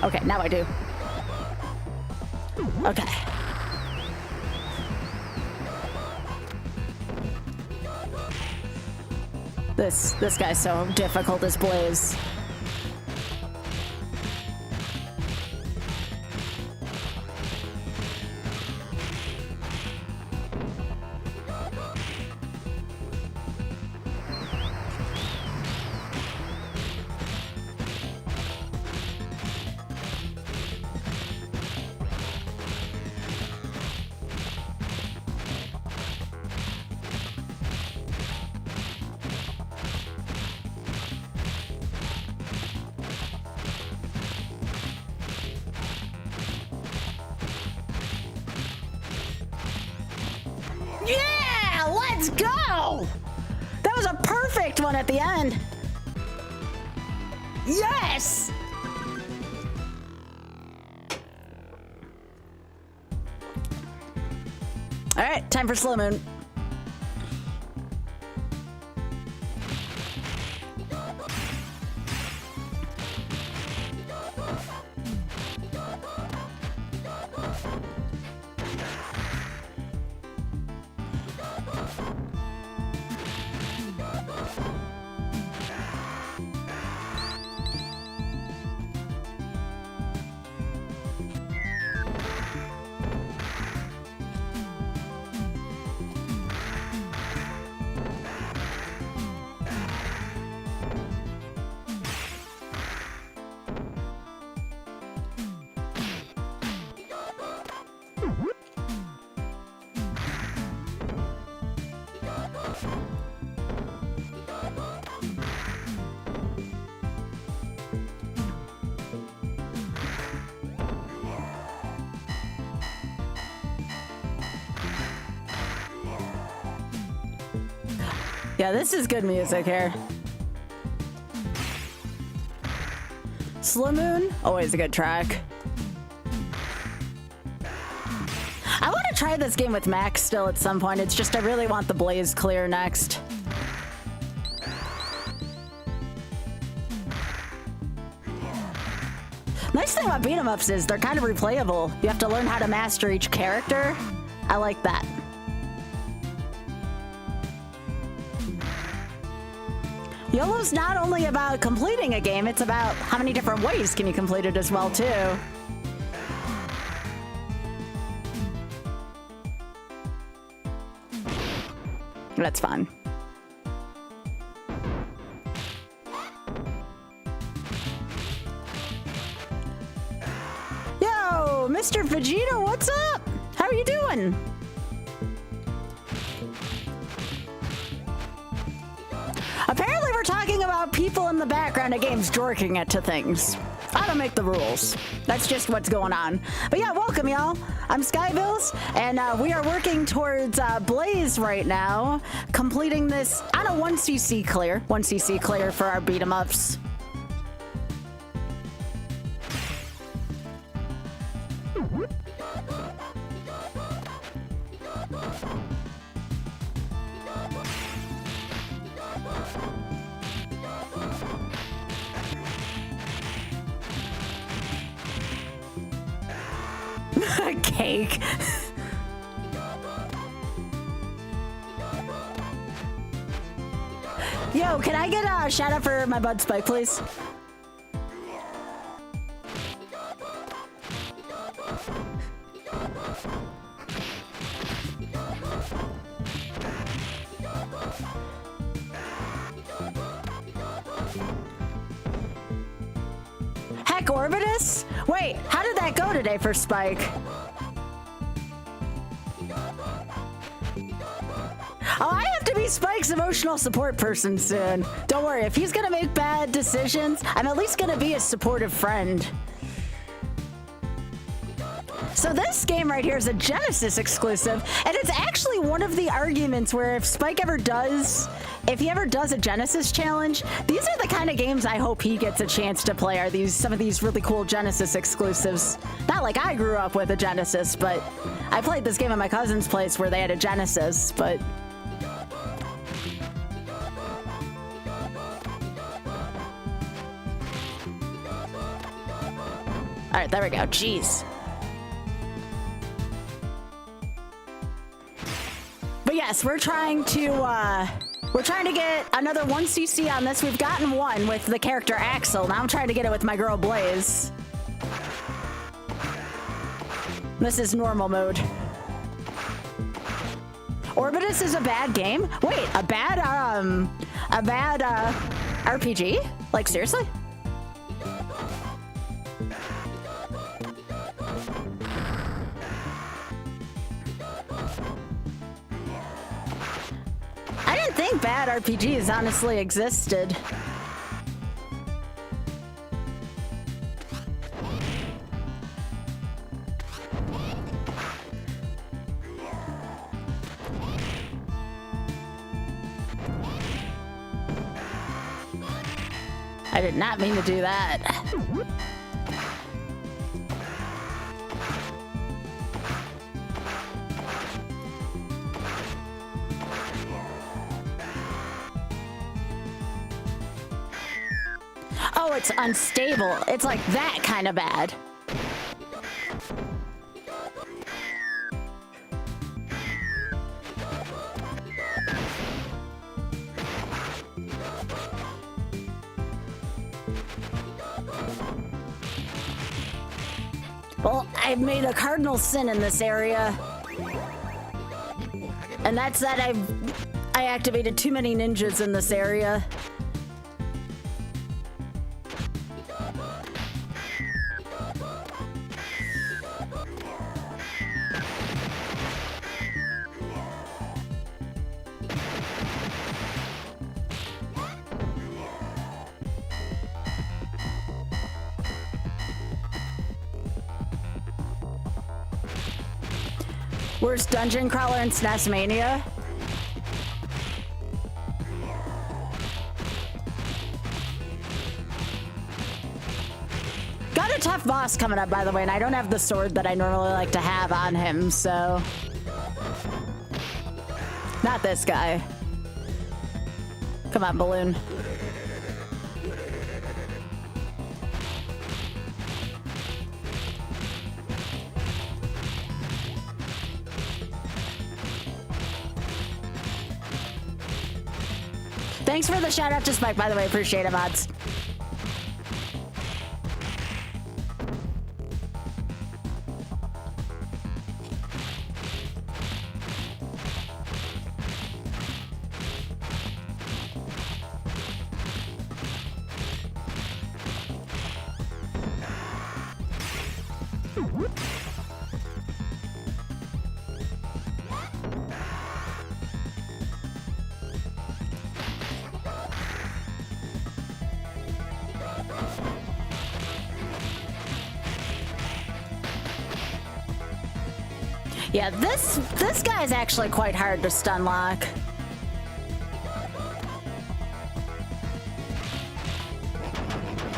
Okay, now I do. Okay. This guy's so difficult as Blaze. Yeah, let's go! That was a perfect one at the end. Yes! All right, time for Slow Moon. Yeah, this is good music here. Slow Moon, always a good track. I want to try this game with Max still at some point. It's just I really want the Blaze clear next. Nice thing about beat 'em ups is they're kind of replayable. You have to learn how to master each character. I like that. YOLO's not only about completing a game, it's about how many different ways can you complete it as well, too. That's fun. Yo, Mr. Vegeta, what's up? How are you doing? Apparently we're talking about people in the background of games jorking it to things. I don't make the rules. That's just what's going on. But yeah, welcome y'all. I'm Skybilz, and we are working towards Blaze right now, completing this on a 1cc clear. 1cc clear for our beat 'em ups. Cake. Yo, can I get a shout out for my bud Spike, please? Heck, Orbitus? Wait, how did that go today for Spike? Oh, I have to be Spike's emotional support person soon. Don't worry, if he's gonna make bad decisions, I'm at least gonna be a supportive friend. So this game right here is a Genesis exclusive, and it's actually one of the arguments where if he ever does a Genesis challenge, these are the kind of games I hope he gets a chance to play, are some of these really cool Genesis exclusives. Not like I grew up with a Genesis, but I played this game at my cousin's place where they had a Genesis, but... All right, there we go. Jeez. But yes, we're trying to get another 1cc on this. We've gotten one with the character Axel. Now I'm trying to get it with my girl Blaze. This is normal mode. Orbitus is a bad game? Wait, a bad RPG? Like, seriously? I didn't think bad RPGs honestly existed. I did not mean to do that. Oh, it's unstable. It's like that kind of bad. Well, I've made a cardinal sin in this area. And that's that I activated too many ninjas in this area. Worst dungeon crawler in SNES Mania? Got a tough boss coming up, by the way, and I don't have the sword that I normally like to have on him, so... Not this guy. Come on, balloon. Thanks for the shout out to Spike, by the way. Appreciate it, mods. Yeah, this guy is actually quite hard to stun lock.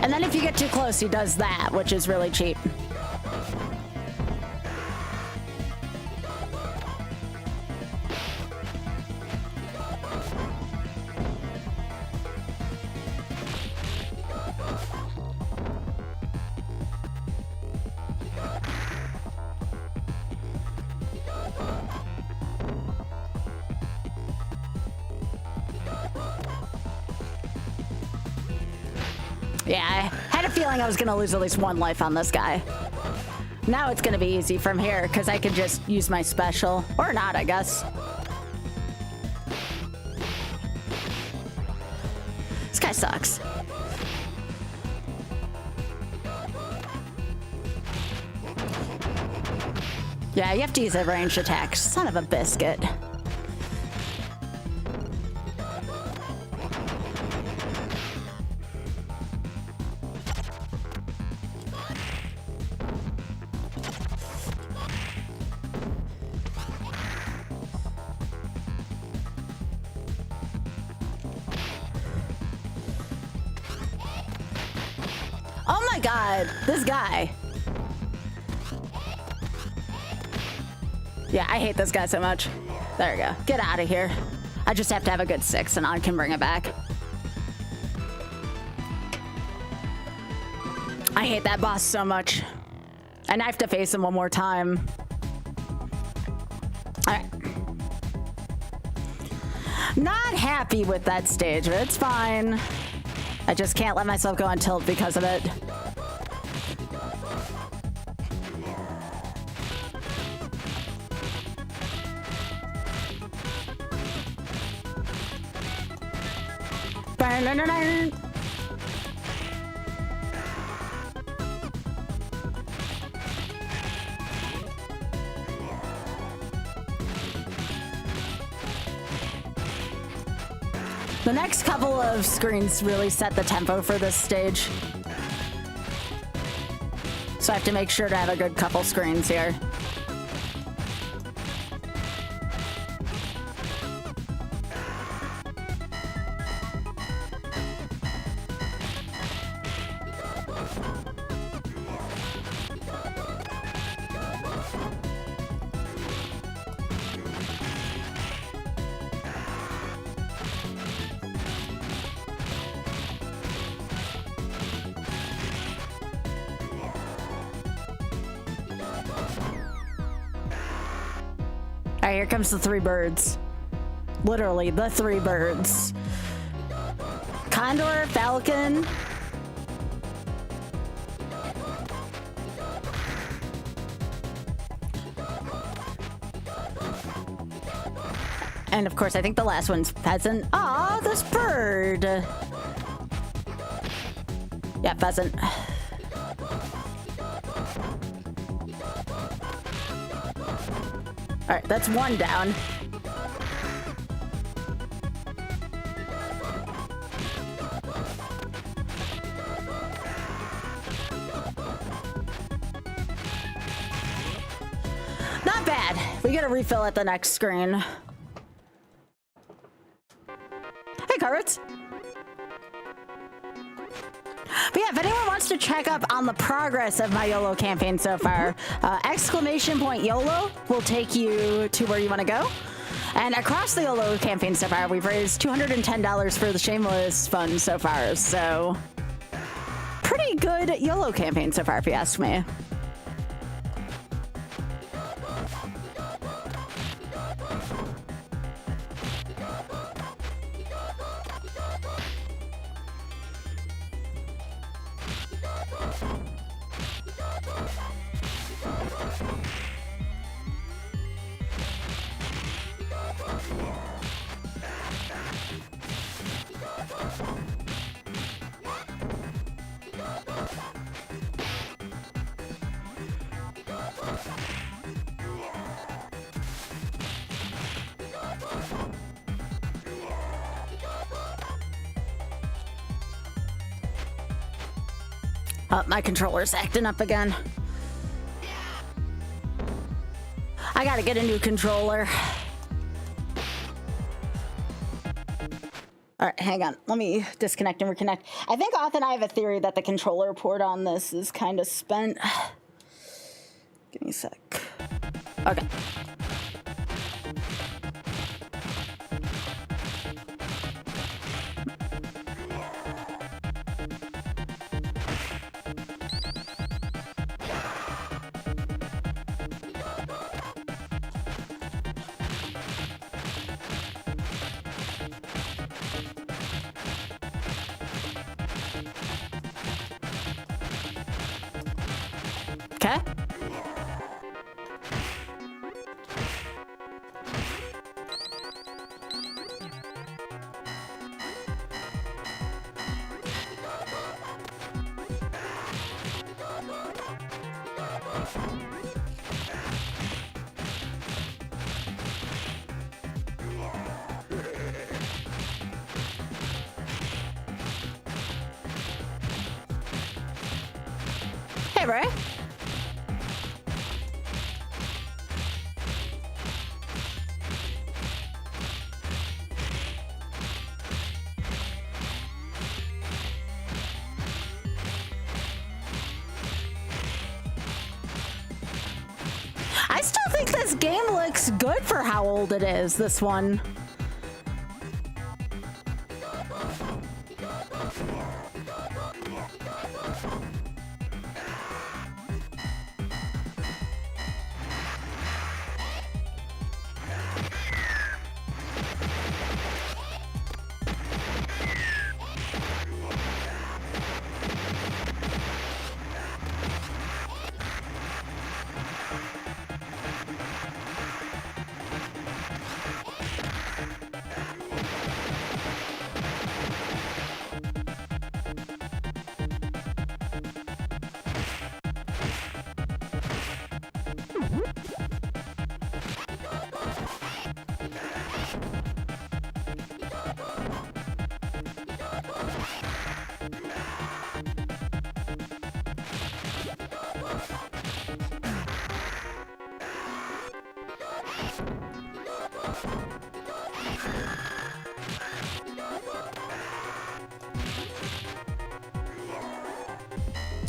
And then if you get too close, he does that, which is really cheap. Yeah, I had a feeling I was gonna lose at least one life on this guy. Now it's gonna be easy from here, because I can just use my special. Or not, I guess. This guy sucks. Yeah, you have to use a ranged attack. Son of a biscuit. Oh my god, this guy. Yeah, I hate this guy so much. There we go. Get out of here. I just have to have a good 6 and I can bring it back. I hate that boss so much. And I have to face him one more time. Alright. Not happy with that stage, but it's fine. I just can't let myself go on tilt because of it. The next couple of screens really set the tempo for this stage. So I have to make sure to have a good couple screens here. right, here comes the three birds. Literally, the three birds. Condor, falcon. And of course, I think the last one's pheasant. Aw, this bird. Yeah, pheasant. All right, that's one down. Not bad. We get a refill at the next screen. Hey, carrots. But yeah, if anyone wants to check up on the progress of my YOLO campaign so far, !YOLO will take you to where you want to go. And across the YOLO campaign so far, we've raised $210 for the Shameless Fund so far. So pretty good YOLO campaign so far, if you ask me. Oh, my controller's acting up again. I gotta get a new controller. All right, hang on. Let me disconnect and reconnect. I think Oth and I have a theory that the controller port on this is kind of spent. Give me a sec. Okay. Okay. Hey, Ray. I still think this game looks good for how old it is, this one.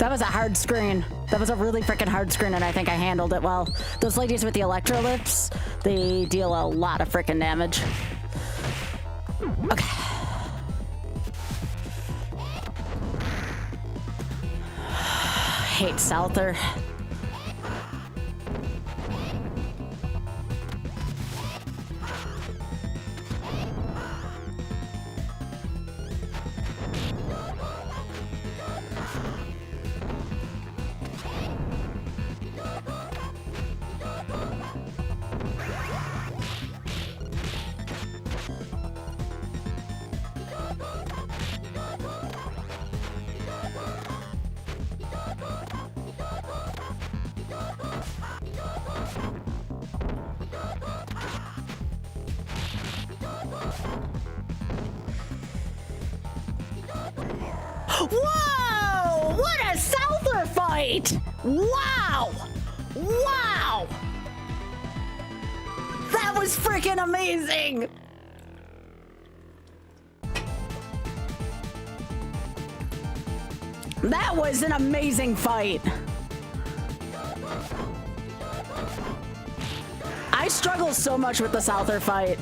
That was a hard screen. That was a really freaking hard screen, and I think I handled it well. Those ladies with the electroliths, they deal a lot of freaking damage. Okay. Hate Souther. Whoa! What a Souther fight! Wow! Wow! That was freaking amazing! That was an amazing fight. I struggle so much with the Souther fight.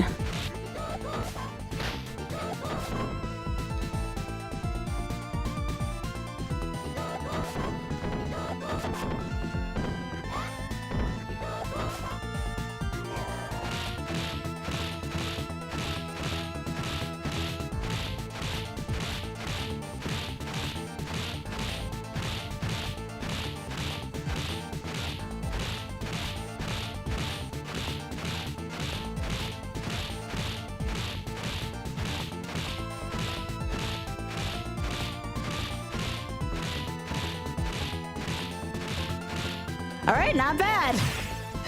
All right, not bad.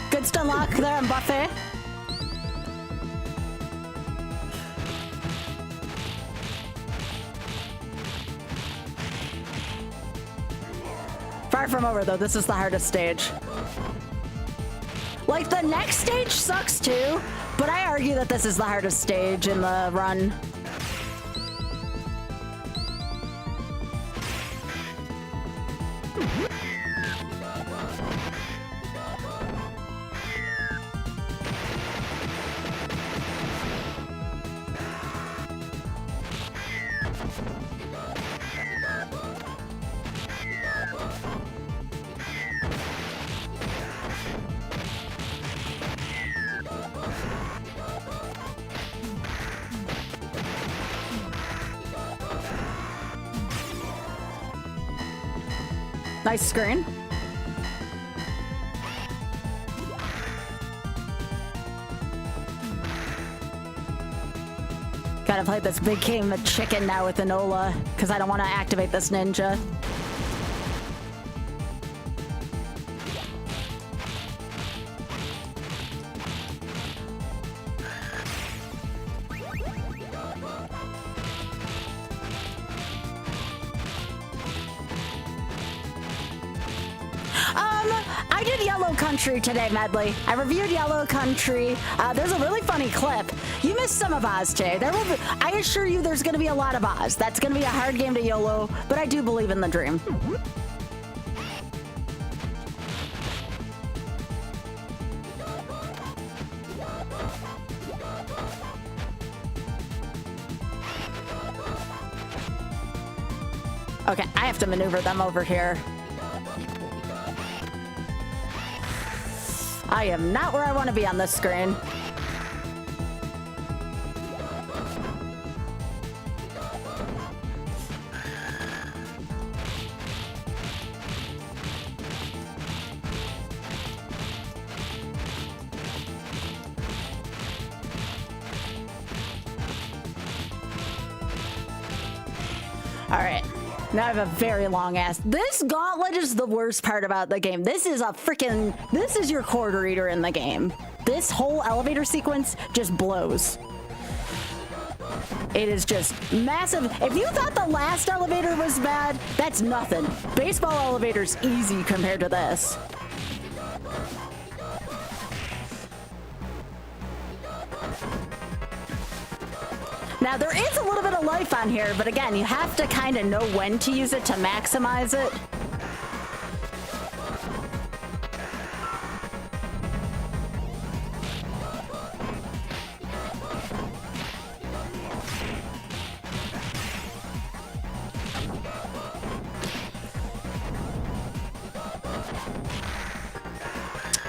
Good stun lock there on Buffet. Far from over, though. This is the hardest stage. Like, the next stage sucks, too, but I argue that this is the hardest stage in the run. Nice screen. Gotta play this big game of chicken now with Enola, because I don't want to activate this ninja. I did Yellow Country today, Medley. I reviewed Yellow Country. There's a really funny clip. You missed some of Oz today. I assure you there's going to be a lot of Oz. That's going to be a hard game to YOLO, but I do believe in the dream. Okay, I have to maneuver them over here. I am not where I want to be on this screen. All right. Now I have a very long ass. This gauntlet is the worst part about the game. This is your quarter eater in the game. This whole elevator sequence just blows. It is just massive. If you thought the last elevator was bad, that's nothing. Baseball elevator's easy compared to this. Now, there is a little bit of life on here, but again, you have to kind of know when to use it to maximize it.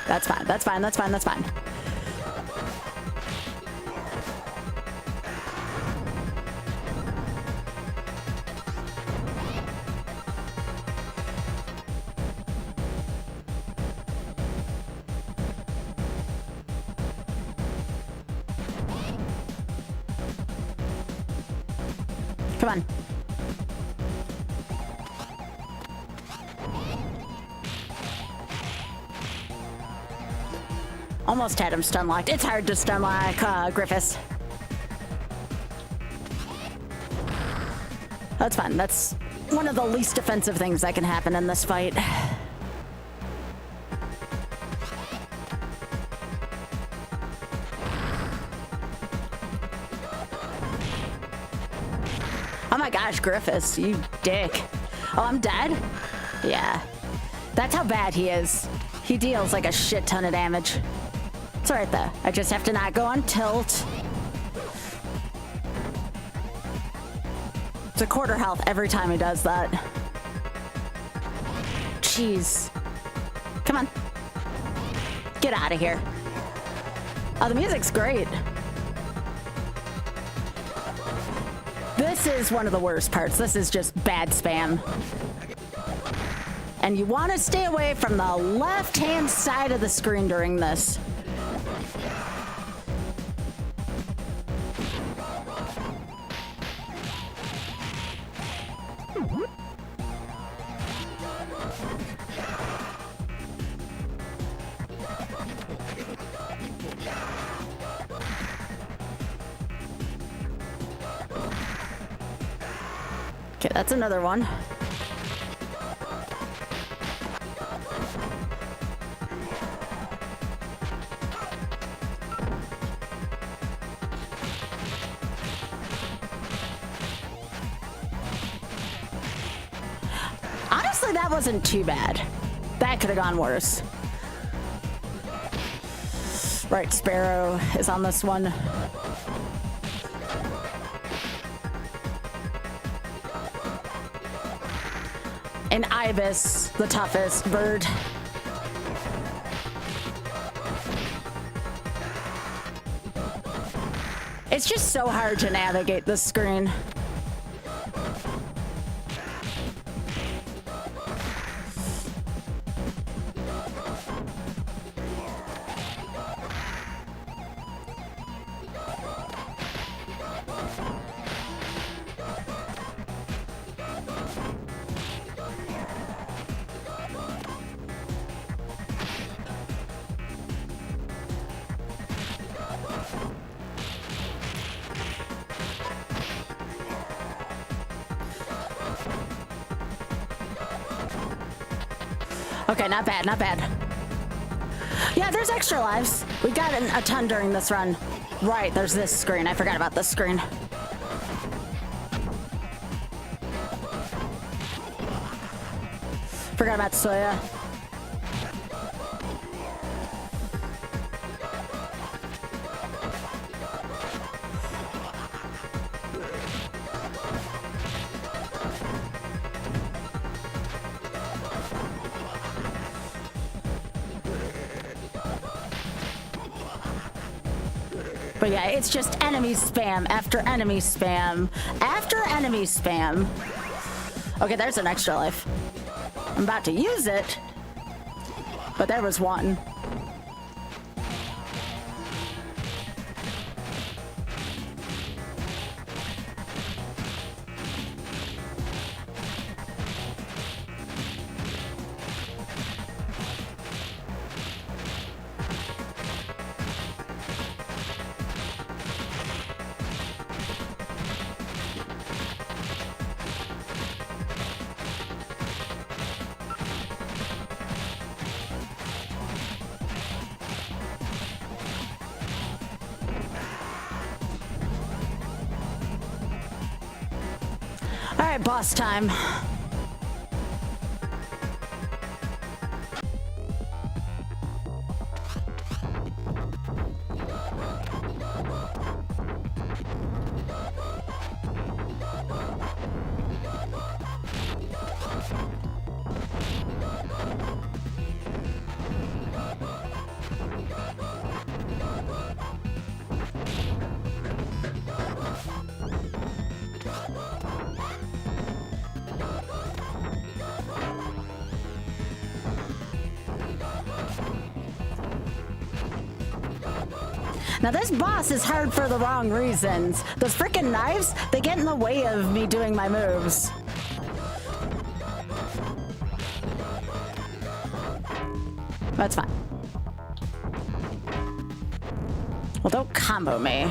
That's fine, that's fine, that's fine, that's fine. Come on. Almost had him stun locked. It's hard to stun lock Griffiths. That's fine. That's one of the least offensive things that can happen in this fight. Oh my gosh, Griffiths, you dick. Oh, I'm dead? Yeah. That's how bad he is. He deals like a shit ton of damage. It's alright though. I just have to not go on tilt. It's a quarter health every time he does that. Jeez. Come on. Get out of here. Oh, the music's great. This is one of the worst parts. This is just bad spam. And you want to stay away from the left-hand side of the screen during this. Okay, that's another one. Honestly, that wasn't too bad. That could have gone worse. Right, Sparrow is on this one. And Ibis, the toughest bird. It's just so hard to navigate this screen. Okay, not bad, not bad. Yeah, there's extra lives. We got a ton during this run. Right, there's this screen. I forgot about this screen. Forgot about Soya. But yeah, it's just enemy spam after enemy spam after enemy spam. Okay, there's an extra life. I'm about to use it, but there was one. All right, boss time. Now this boss is hard for the wrong reasons. Those freaking knives, they get in the way of me doing my moves. That's fine. Well, don't combo me.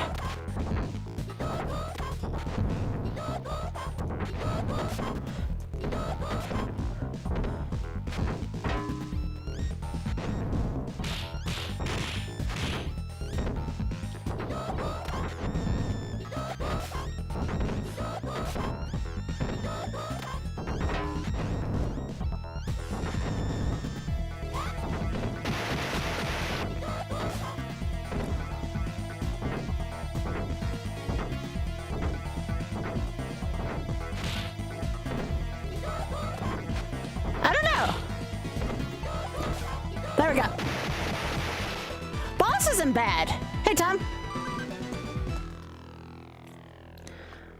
isn't bad. Hey, Tom.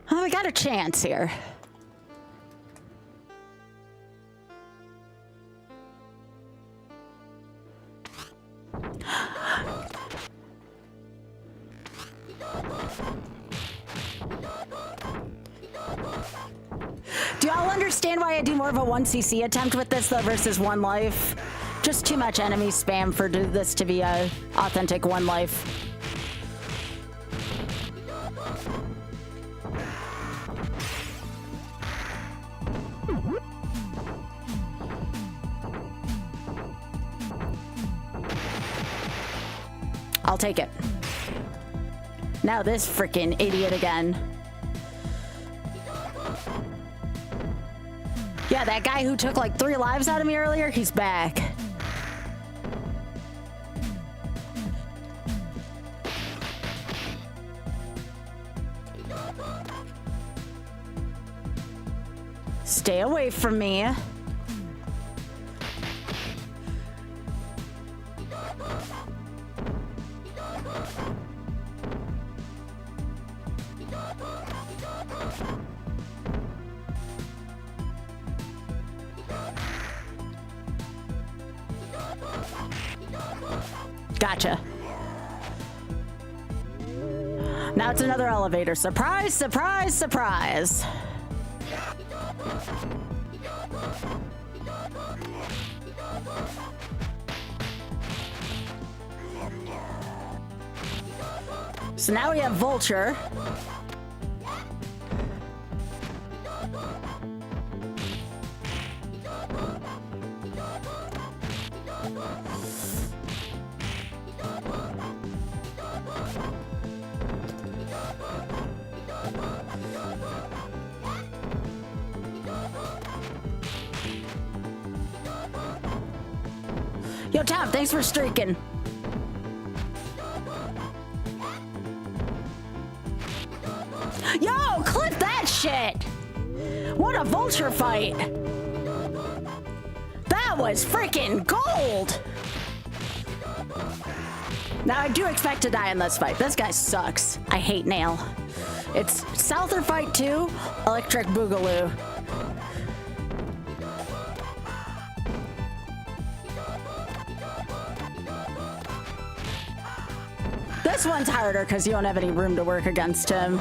Oh, we got a chance here. Do y'all understand why I do more of a 1cc attempt with this though versus 1 life? Just too much enemy spam for this to be a authentic 1 life. I'll take it. Now this freaking idiot again. Yeah, that guy who took like 3 lives out of me earlier, he's back. Stay away from me. Gotcha. Now it's another elevator. Surprise, surprise, surprise. So now we have Vulture. Yo, Tom, thanks for streaking. Yo, clip that shit! What a Vulture fight! That was freaking gold! Now, I do expect to die in this fight. This guy sucks. I hate Nail. It's Souther Fight 2, Electric Boogaloo. This one's harder because you don't have any room to work against him.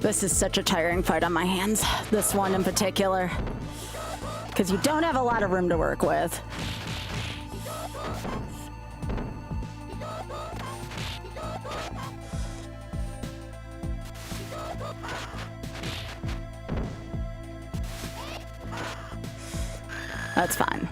This is such a tiring fight on my hands. This one in particular. Because you don't have a lot of room to work with. That's fine.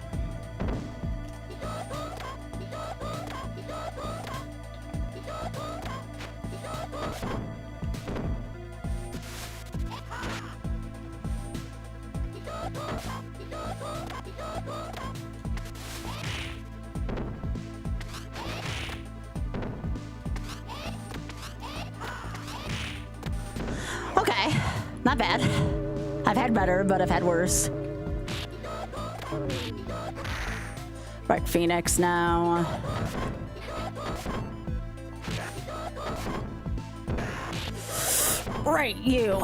Okay, not bad. I've had better, but I've had worse. Right, Phoenix now. Right, you.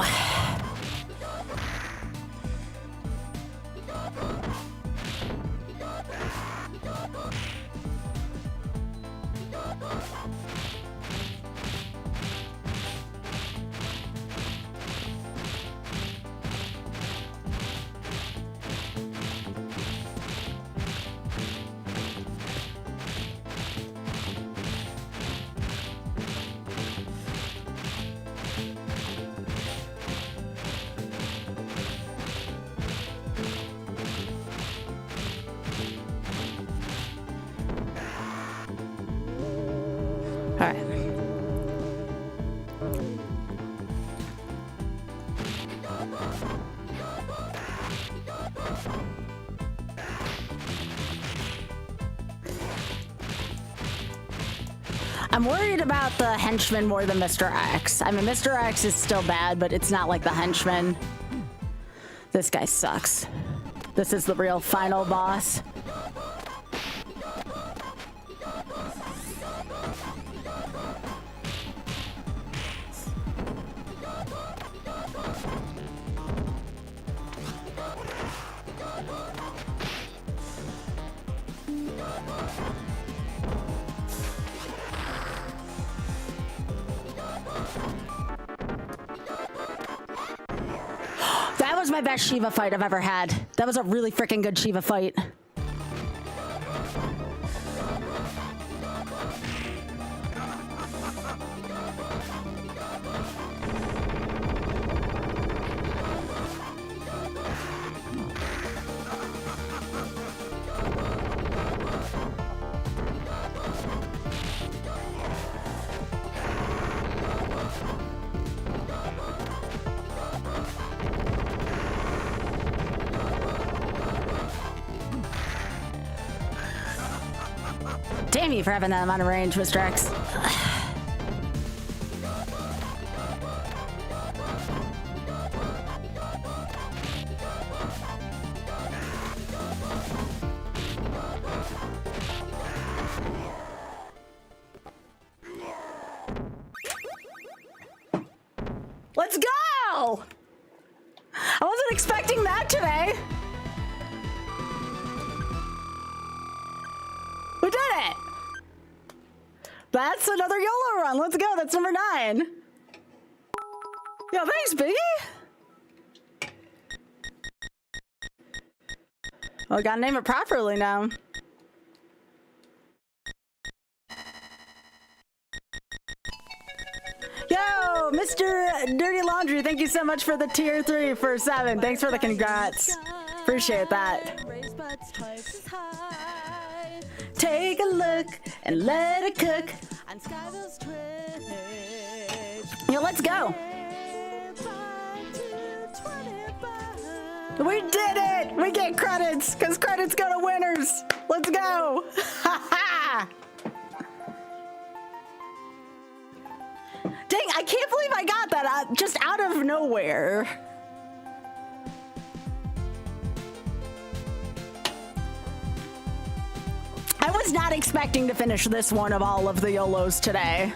I'm worried about the henchman more than Mr. X. I mean, Mr. X is still bad, but it's not like the henchman. This guy sucks. This is the real final boss. That was my best Shiva fight I've ever had. That was a really freaking good Shiva fight. Damn you for having that amount of range, Mr. X. Let's go! I wasn't expecting that today. We did it! That's another YOLO run. Let's go. That's number 9. Yo, thanks, Biggie. Well, I gotta name it properly now. Yo, Mr. Dirty Laundry, thank you so much for the tier 3 for 7. Thanks for the congrats. Appreciate that. Take a look and let it cook on Skybilz Twitch. Yo, let's go. We did it! We get credits, because credits go to winners. Let's go. Dang, I can't believe I got that just out of nowhere. I was not expecting to finish this one of all of the YOLOs today.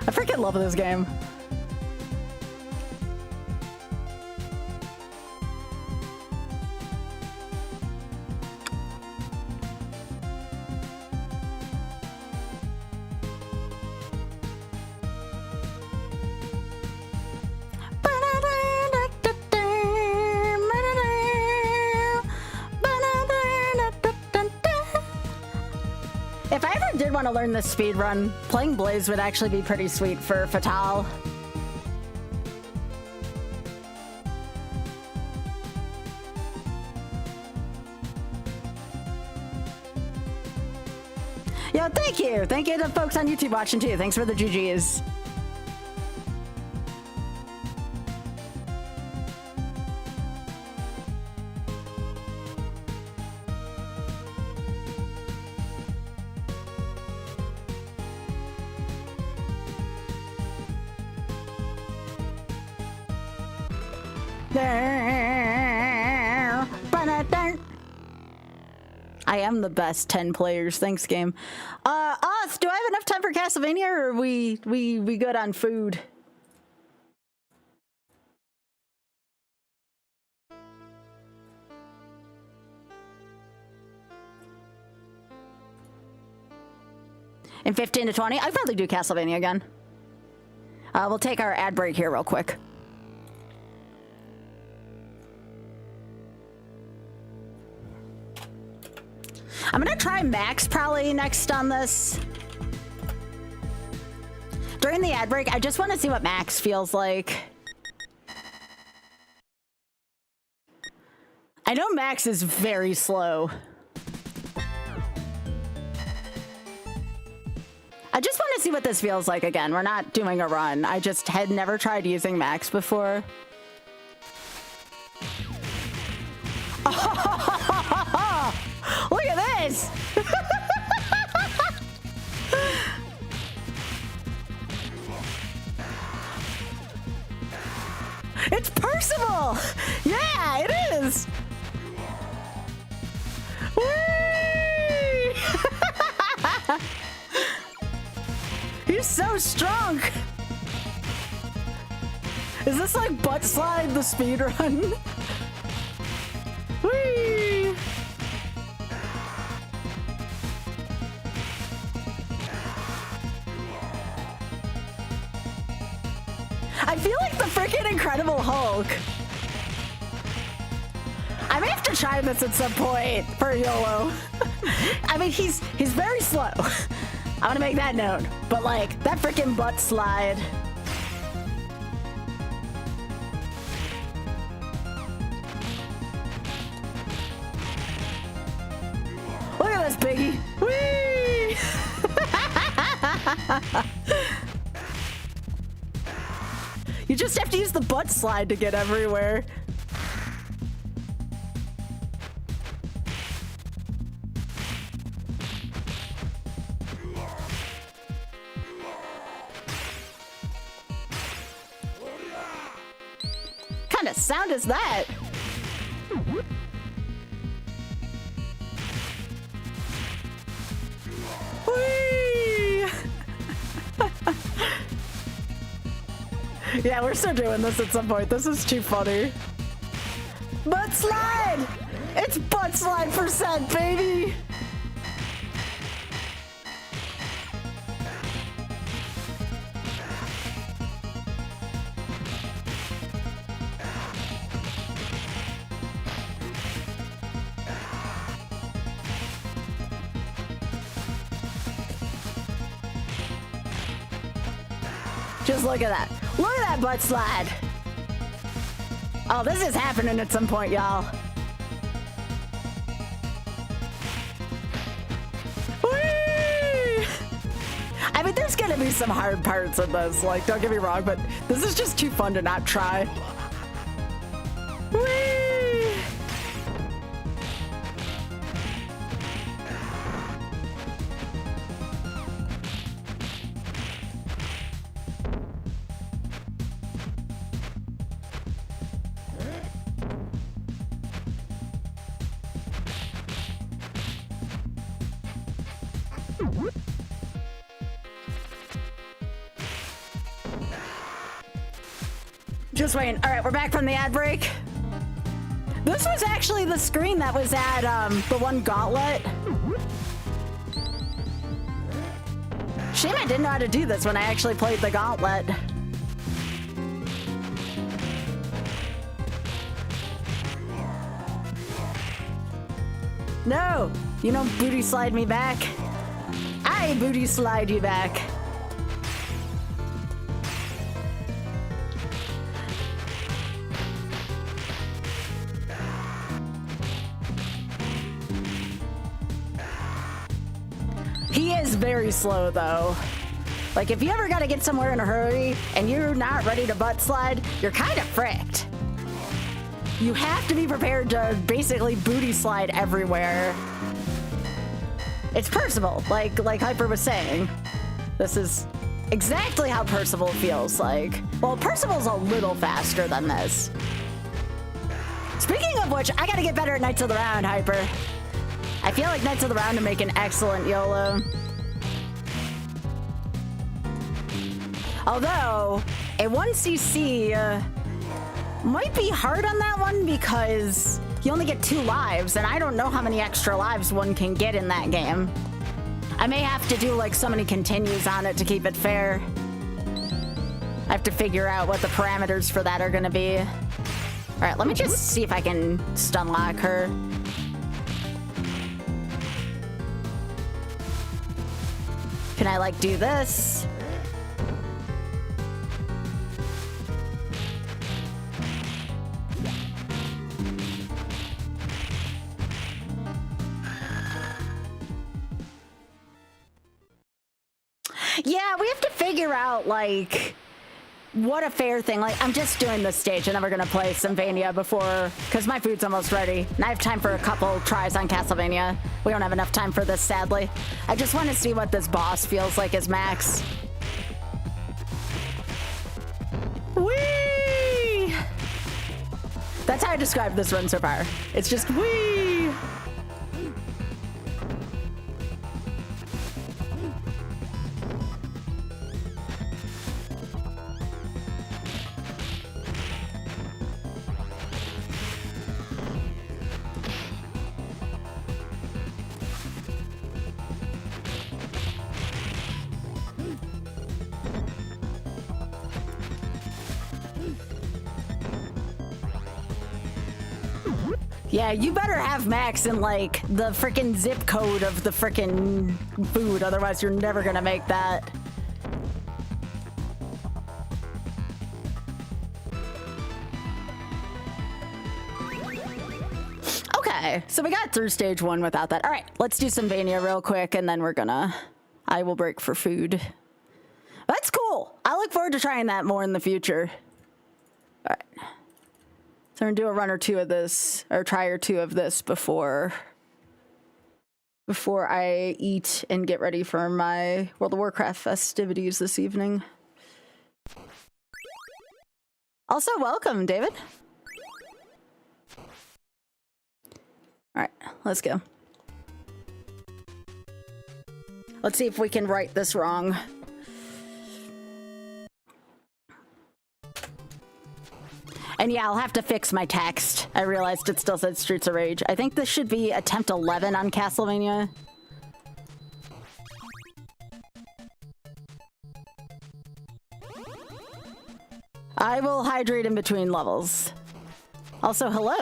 I freaking love this game. If I ever did want to learn this speed run, playing Blaze would actually be pretty sweet for Fatal. Yo, thank you. Thank you to folks on YouTube watching too. Thanks for the GGs. I am the best 10 players. Thanks, game. Oth, do I have enough time for Castlevania, or are we good on food? In 15 to 20? I'd probably do Castlevania again. We'll take our ad break here real quick. I'm gonna try Max probably next on this. During the ad break, I just want to see what Max feels like. I know Max is very slow. I just want to see what this feels like again. We're not doing a run. I just had never tried using Max before. Look at this! It's Percival! Yeah, it is! Whee! He's so strong! Is this like butt slide the speed run? Whee! I feel like the freaking Incredible Hulk. I may have to try this at some point for YOLO. I mean, he's very slow. I want to make that known. But like, that freaking butt slide. Look at this, Biggie. Whee! You just have to use the butt slide to get everywhere. What kind of sound is that? Whee! Yeah, we're still doing this at some point. This is too funny. Butt slide! It's butt slide %, baby! Just look at that. Look at that butt slide. Oh, this is happening at some point, y'all. Whee! I mean, there's gonna be some hard parts in this, like, don't get me wrong, but this is just too fun to not try. Whee! Just waiting. All right, we're back from the ad break. This was actually the screen that was at the one gauntlet. Shame I didn't know how to do this when I actually played the gauntlet. No, you don't booty slide me back. I booty slide you back. He is very slow though. Like if you ever gotta get somewhere in a hurry and you're not ready to butt slide, you're kind of fricked. You have to be prepared to basically booty slide everywhere. It's Percival, like Hyper was saying. This is exactly how Percival feels like. Well, Percival's a little faster than this. Speaking of which, I gotta get better at Knights of the Round, Hyper. I feel like Knights of the Round to make an excellent YOLO. Although, a 1cc might be hard on that one because you only get 2 lives, and I don't know how many extra lives one can get in that game. I may have to do like so many continues on it to keep it fair. I have to figure out what the parameters for that are gonna be. All right, let me just see if I can stun lock her. Can I, like, do this? Yeah, we have to figure out, like, what a fair thing. Like, I'm just doing this stage, and then we're gonna play some Vania before, because my food's almost ready. And I have time for a couple tries on Castlevania. We don't have enough time for this, sadly. I just want to see what this boss feels like as Max. Whee! That's how I describe this run so far. It's just whee! Yeah, you better have Max in, like, the frickin' zip code of the frickin' food, otherwise you're never gonna make that. Okay, so we got through stage 1 without that. All right, let's do some Vania real quick, and then I will break for food. That's cool. I look forward to trying that more in the future. All right. So we're gonna do a run or two of this, or try or two of this before I eat and get ready for my World of Warcraft festivities this evening. Also, welcome, David. All right, let's go. Let's see if we can right this wrong. And yeah, I'll have to fix my text. I realized it still said Streets of Rage. I think this should be attempt 11 on Castlevania. I will hydrate in between levels. Also, hello.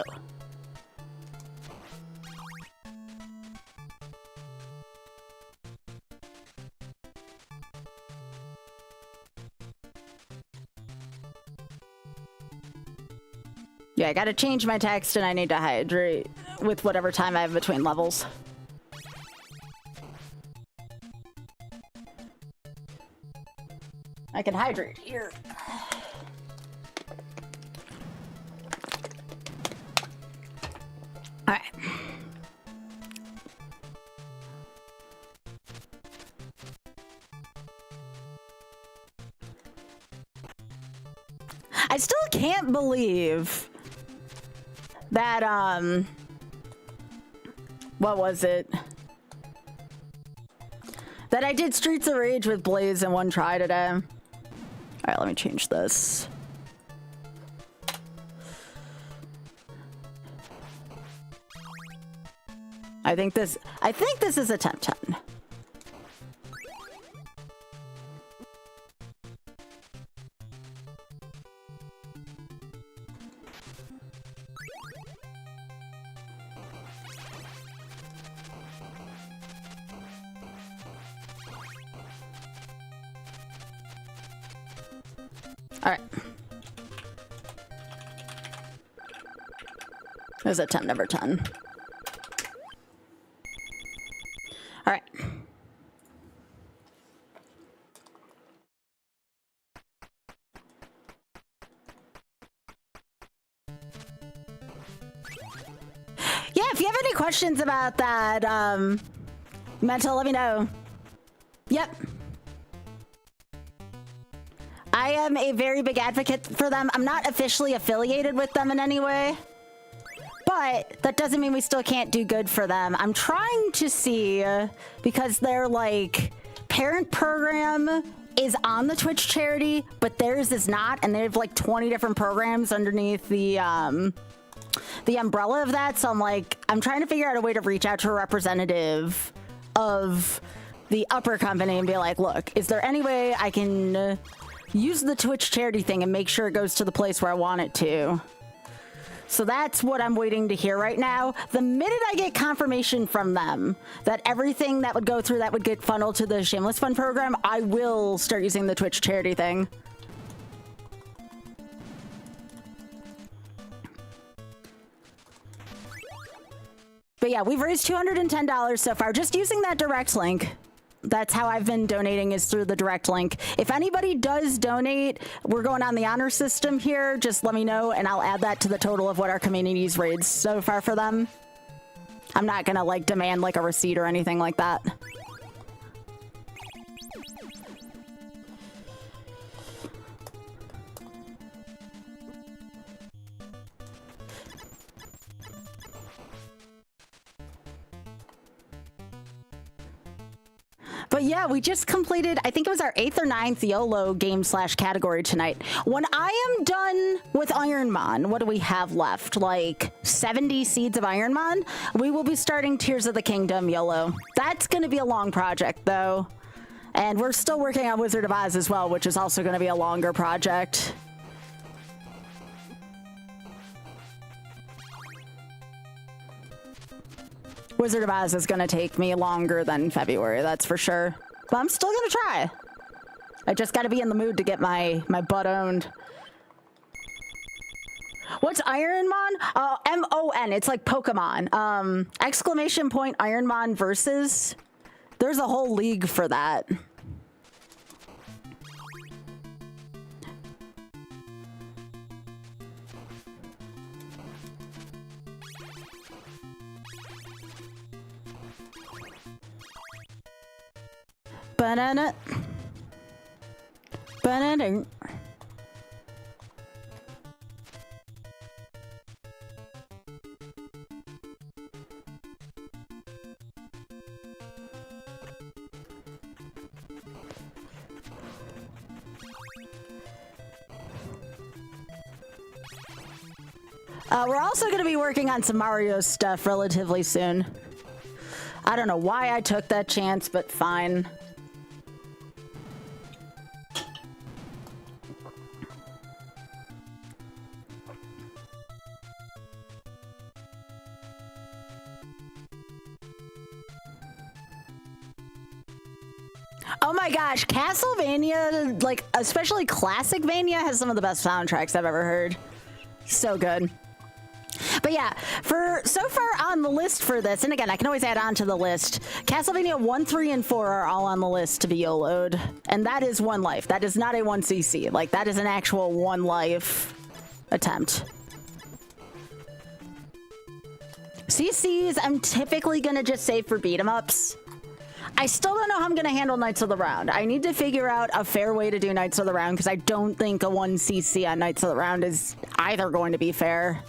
Yeah, I gotta change my text and I need to hydrate with whatever time I have between levels. I can hydrate here. All right. I still can't believe that, what was it? That I did Streets of Rage with Blaze in one try today. All right, let me change this. I think this is attempt 10. All right. There's attempt number 10. All right. Yeah, if you have any questions about that, Mental, let me know. Yep. I am a very big advocate for them. I'm not officially affiliated with them in any way, but that doesn't mean we still can't do good for them. I'm trying to see, because their like parent program is on the Twitch charity, but theirs is not, and they have like 20 different programs underneath the umbrella of that. So I'm trying to figure out a way to reach out to a representative of the upper company and be like, look, is there any way I can use the Twitch charity thing and make sure it goes to the place where I want it to? So that's what I'm waiting to hear right now. The minute I get confirmation from them that everything that would go through that would get funneled to the Shameless Fund program, I will start using the Twitch charity thing. But yeah, we've raised $210 so far, just using that direct link. That's how I've been donating, is through the direct link. If anybody does donate, we're going on the honor system here. Just let me know, and I'll add that to the total of what our community's raised so far for them. I'm not gonna like demand like a receipt or anything like that. But yeah, we just completed, I think it was our 8th or 9th YOLO game / category tonight. When I am done with Ironmon, what do we have left? Like 70 seeds of Ironmon? We will be starting Tears of the Kingdom YOLO. That's going to be a long project though. And we're still working on Wizard of Oz as well, which is also going to be a longer project. Wizard of Oz is going to take me longer than February, that's for sure. But I'm still going to try. I just got to be in the mood to get my butt owned. What's Ironmon? M-O-N. It's like Pokemon. Exclamation point Ironmon versus. There's a whole league for that. Banana. Banana. We're also going to be working on some Mario stuff relatively soon. I don't know why I took that chance, but fine. Oh my gosh, Castlevania, like especially Classic Vania, has some of the best soundtracks I've ever heard. So good. But yeah, for so far on the list for this, and again, I can always add on to the list, Castlevania 1, 3, and 4 are all on the list to be YOLO'd. And that is one life. That is not a 1cc. Like, that is an actual one life attempt. CCs, I'm typically going to just save for beat 'em ups. I still don't know how I'm going to handle Knights of the Round. I need to figure out a fair way to do Knights of the Round, because I don't think a 1cc on Knights of the Round is either going to be fair.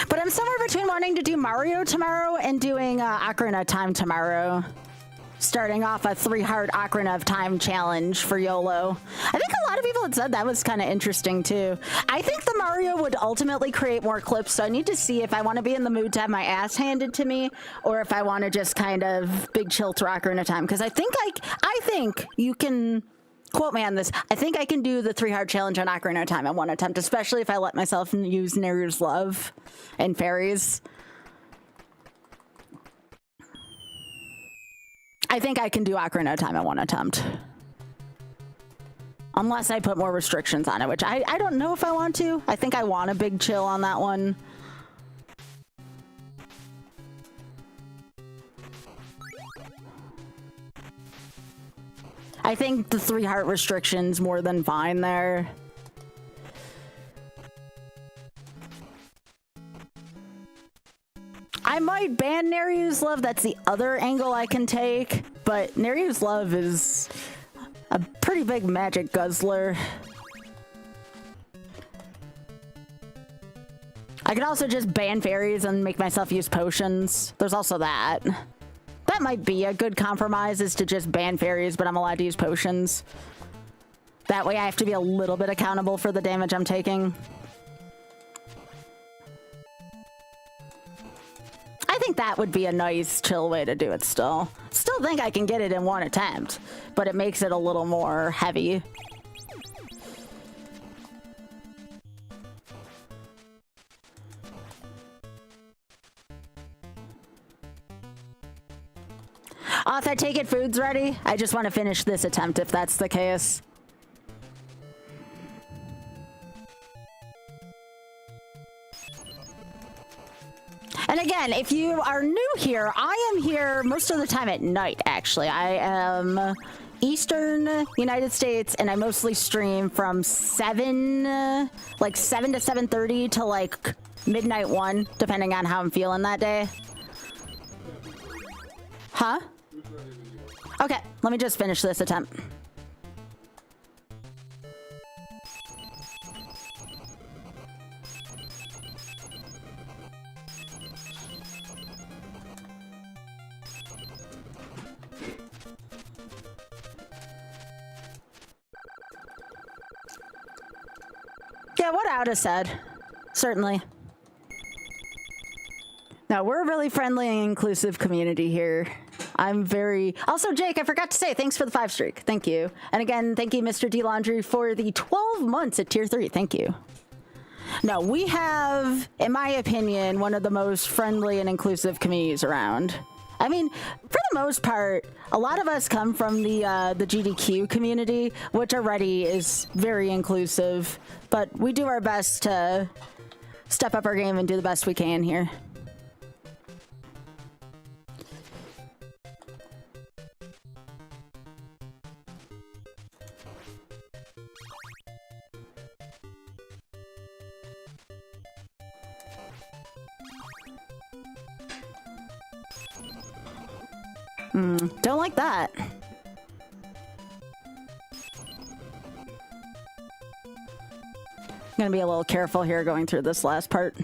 But I'm somewhere between wanting to do Mario tomorrow and doing Ocarina of Time tomorrow. Starting off a 3-heart Ocarina of Time challenge for YOLO. I think a lot of people had said that was kind of interesting too. I think the Mario would ultimately create more clips, so I need to see if I want to be in the mood to have my ass handed to me, or if I want to just kind of big chill through Ocarina of Time. Because I think you can... Quote me on this. I think I can do the 3-heart challenge on Ocarina of Time in one attempt, especially if I let myself use Neru's Love and Fairies. I think I can do Ocarina of Time in one attempt. Unless I put more restrictions on it, which I don't know if I want to. I think I want a big chill on that one. I think the 3-heart restriction's more than fine there. I might ban Neru's Love, that's the other angle I can take, but Neru's Love is a pretty big magic guzzler. I could also just ban fairies and make myself use potions. There's also that. That might be a good compromise, is to just ban fairies, but I'm allowed to use potions. That way I have to be a little bit accountable for the damage I'm taking. I think that would be a nice, chill way to do it still. Still think I can get it in one attempt, but it makes it a little more heavy. Auth, I take it food's ready? I just want to finish this attempt if that's the case. And again, if you are new here, I am here most of the time at night, actually. I am Eastern United States, and I mostly stream from 7 to 7:30 to like midnight 1, depending on how I'm feeling that day. Huh? Okay, let me just finish this attempt. Yeah, what Outa said. Certainly. No, we're a really friendly and inclusive community here. I'm very... Also, Jake, I forgot to say, thanks for the 5 streak. Thank you. And again, thank you, Mr. D. Laundry, for the 12 months at tier 3. Thank you. No, we have, in my opinion, one of the most friendly and inclusive communities around. I mean, for the most part, a lot of us come from the GDQ community, which already is very inclusive, but we do our best to step up our game and do the best we can here. Don't like that. I'm gonna be a little careful here going through this last part.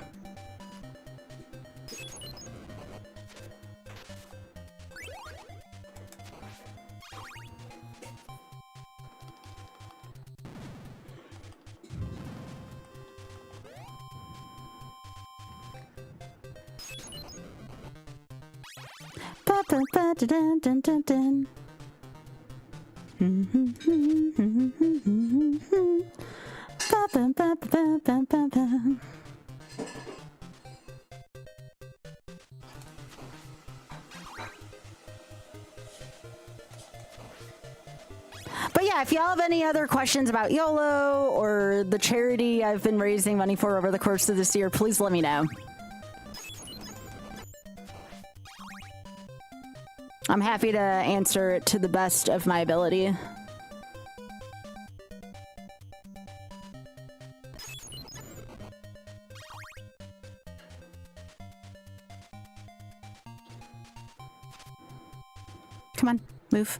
But yeah, if y'all have any other questions about YOLO or the charity I've been raising money for over the course of this year, please let me know. I'm happy to answer it to the best of my ability. Come on, move.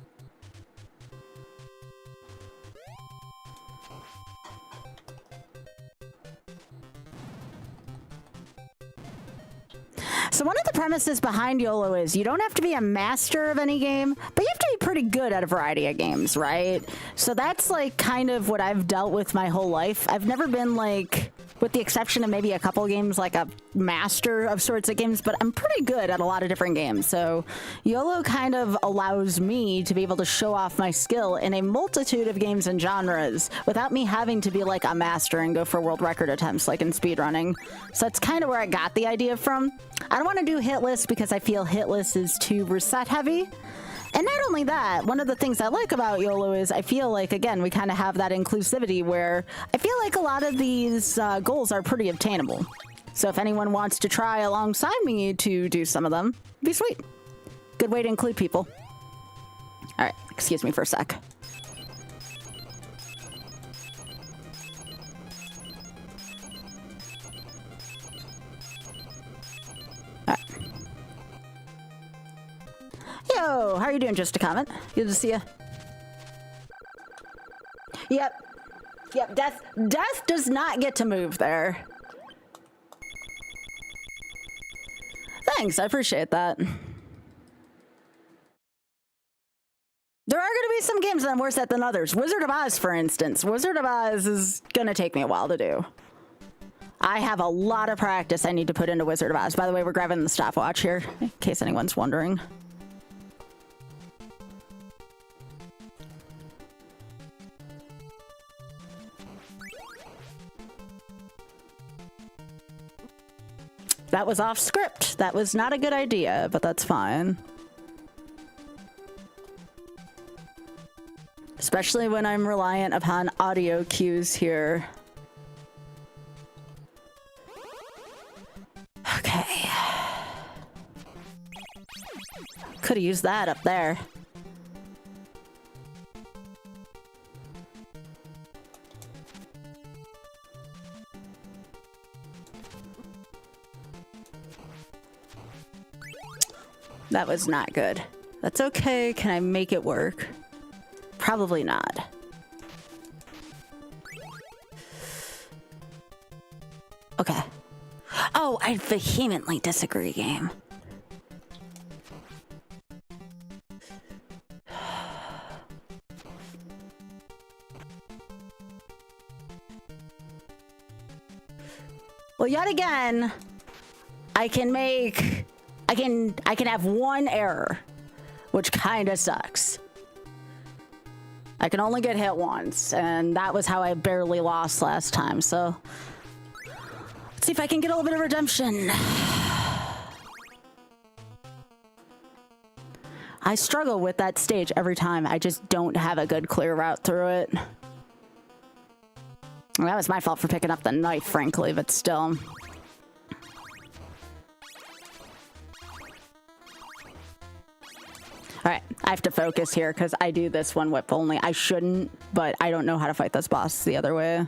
So one of the premises behind YOLO is you don't have to be a master of any game, but you have to be pretty good at a variety of games, right? So that's like kind of what I've dealt with my whole life. I've never been like, with the exception of maybe a couple games, like a master of sorts of games, but I'm pretty good at a lot of different games. So YOLO kind of allows me to be able to show off my skill in a multitude of games and genres without me having to be like a master and go for world record attempts like in speedrunning. So that's kind of where I got the idea from. I don't want to do hitless because I feel hitless is too reset heavy. And not only that, one of the things I like about YOLO is I feel like, again, we kind of have that inclusivity where I feel like a lot of these goals are pretty obtainable. So if anyone wants to try alongside me to do some of them, it'd be sweet. Good way to include people. All right, excuse me for a sec. Yo, how are you doing? Just a comment. Good to see you. Yep. Death does not get to move there. Thanks, I appreciate that. There are going to be some games that I'm worse at than others. Wizard of Oz, for instance. Wizard of Oz is going to take me a while to do. I have a lot of practice I need to put into Wizard of Oz. By the way, we're grabbing the stopwatch here, in case anyone's wondering. That was off script. That was not a good idea, but that's fine. Especially when I'm reliant upon audio cues here. Okay. Could have used that up there. That was not good. That's okay. Can I make it work? Probably not. Okay. Oh, I vehemently disagree, game. Well, yet again, I can have one error, which kind of sucks. I can only get hit once, and that was how I barely lost last time, so let's see if I can get a little bit of redemption. I struggle with that stage every time. I just don't have a good clear route through it. Well, that was my fault for picking up the knife, frankly, but still. All right, I have to focus here because I do this one whip only. I shouldn't, but I don't know how to fight this boss the other way.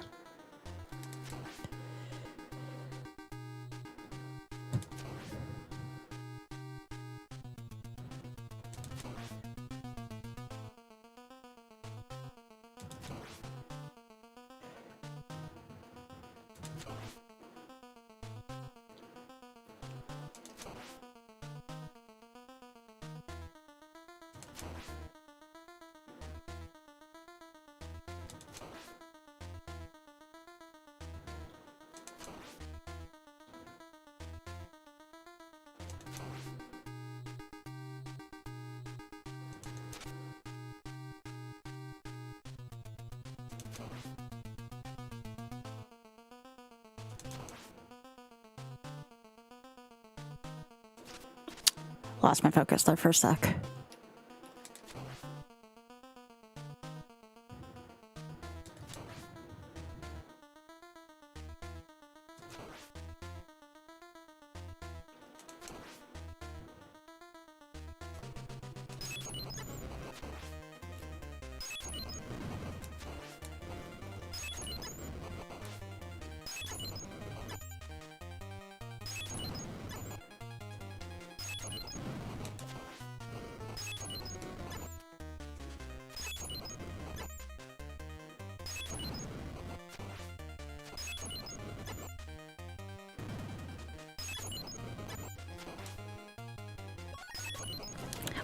Lost my focus there for a sec.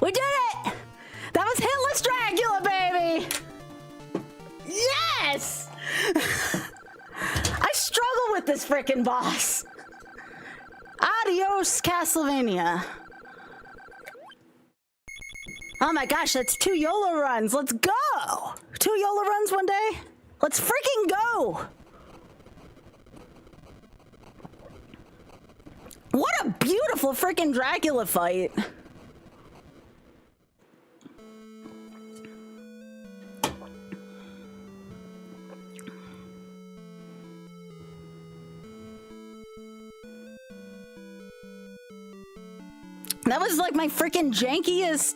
We did it! That was Hitless Dracula, baby! Yes! I struggle with this frickin' boss. Adios, Castlevania. Oh my gosh, that's 2 YOLO runs. Let's go! 2 YOLO runs one day? Let's freaking go! What a beautiful freaking Dracula fight. That was like my freaking jankiest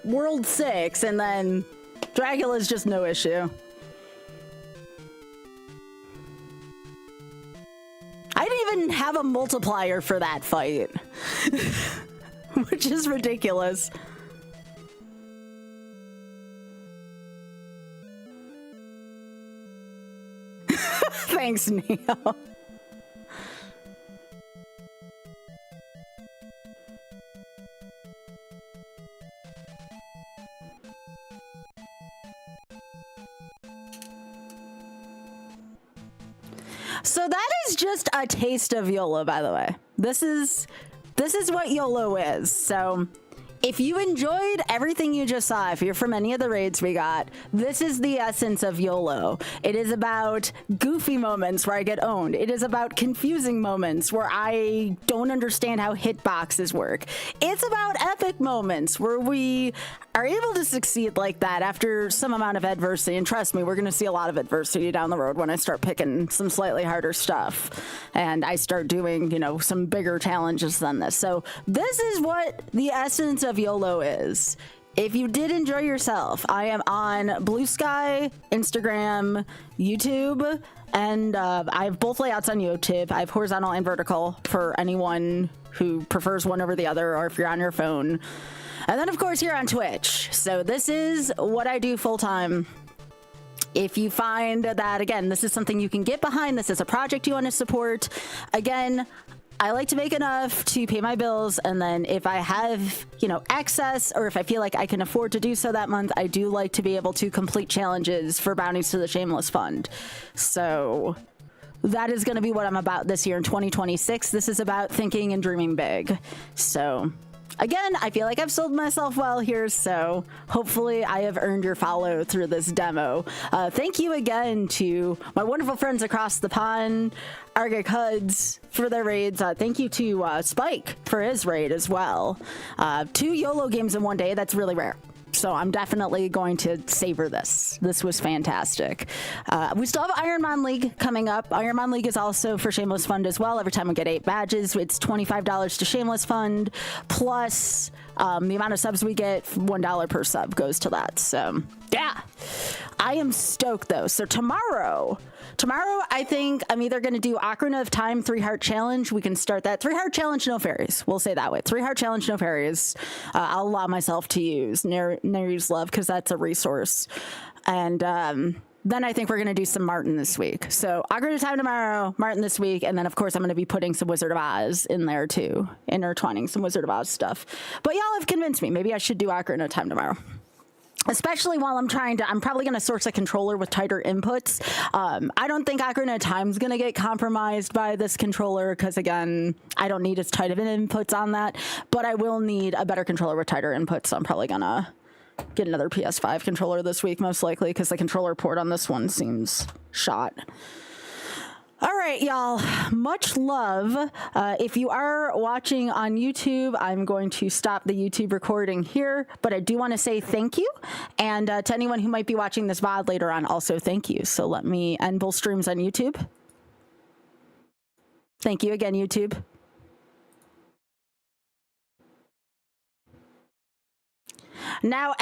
World 6, and then Dracula's just no issue. I didn't even have a multiplier for that fight, which is ridiculous. Thanks, Neo. So that is just a taste of YOLO, by the way. This is what YOLO is. So if you enjoyed everything you just saw, if you're from any of the raids we got, this is the essence of YOLO. It is about goofy moments where I get owned. It is about confusing moments where I don't understand how hitboxes work. It's about epic moments where we are able to succeed like that after some amount of adversity. And trust me, we're going to see a lot of adversity down the road when I start picking some slightly harder stuff and I start doing, you know, some bigger challenges than this. So this is what the essence of YOLO is. If you did enjoy yourself, I am on Blue Sky, Instagram, YouTube, and I have both layouts on YouTube. I have horizontal and vertical for anyone who prefers one over the other, or if you're on your phone. And then, of course, you're on Twitch. So this is what I do full time. If you find that, again, this is something you can get behind, this is a project you want to support, again, I like to make enough to pay my bills, and then if I have, you know, excess, or if I feel like I can afford to do so that month, I do like to be able to complete challenges for bounties to the Shameless Fund. So that is going to be what I'm about this year in 2026. This is about thinking and dreaming big. So again, I feel like I've sold myself well here, so hopefully I have earned your follow through this demo. Thank you again to my wonderful friends across the pond, Argic Huds for their raids. Thank you to Spike for his raid as well. 2 YOLO games in one day, that's really rare. So I'm definitely going to savor this. This was fantastic. We still have Ironman League coming up. Ironman League is also for Shameless Fund as well. Every time we get 8 badges, it's $25 to Shameless Fund, plus the amount of subs we get, $1 per sub goes to that. So yeah, I am stoked though. So tomorrow, I think I'm either going to do Ocarina of Time 3-heart challenge. We can start that. 3-heart challenge, no fairies. We'll say that way. 3-heart challenge, no fairies. I'll allow myself to use Nere's Love because that's a resource. And then I think we're going to do some Martin this week. So Ocarina of Time tomorrow, Martin this week. And then, of course, I'm going to be putting some Wizard of Oz in there, too. Intertwining some Wizard of Oz stuff. But y'all have convinced me. Maybe I should do Ocarina of Time tomorrow. Especially while I'm probably going to source a controller with tighter inputs. I don't think Ocarina of Time's going to get compromised by this controller because, again, I don't need as tight of an inputs on that. But I will need a better controller with tighter inputs, so I'm probably going to get another PS5 controller this week, most likely, because the controller port on this one seems shot. All right, y'all, much love. If you are watching on YouTube, I'm going to stop the YouTube recording here, but I do want to say thank you. And to anyone who might be watching this VOD later on, also thank you. So let me end both streams on YouTube. Thank you again, YouTube. Now,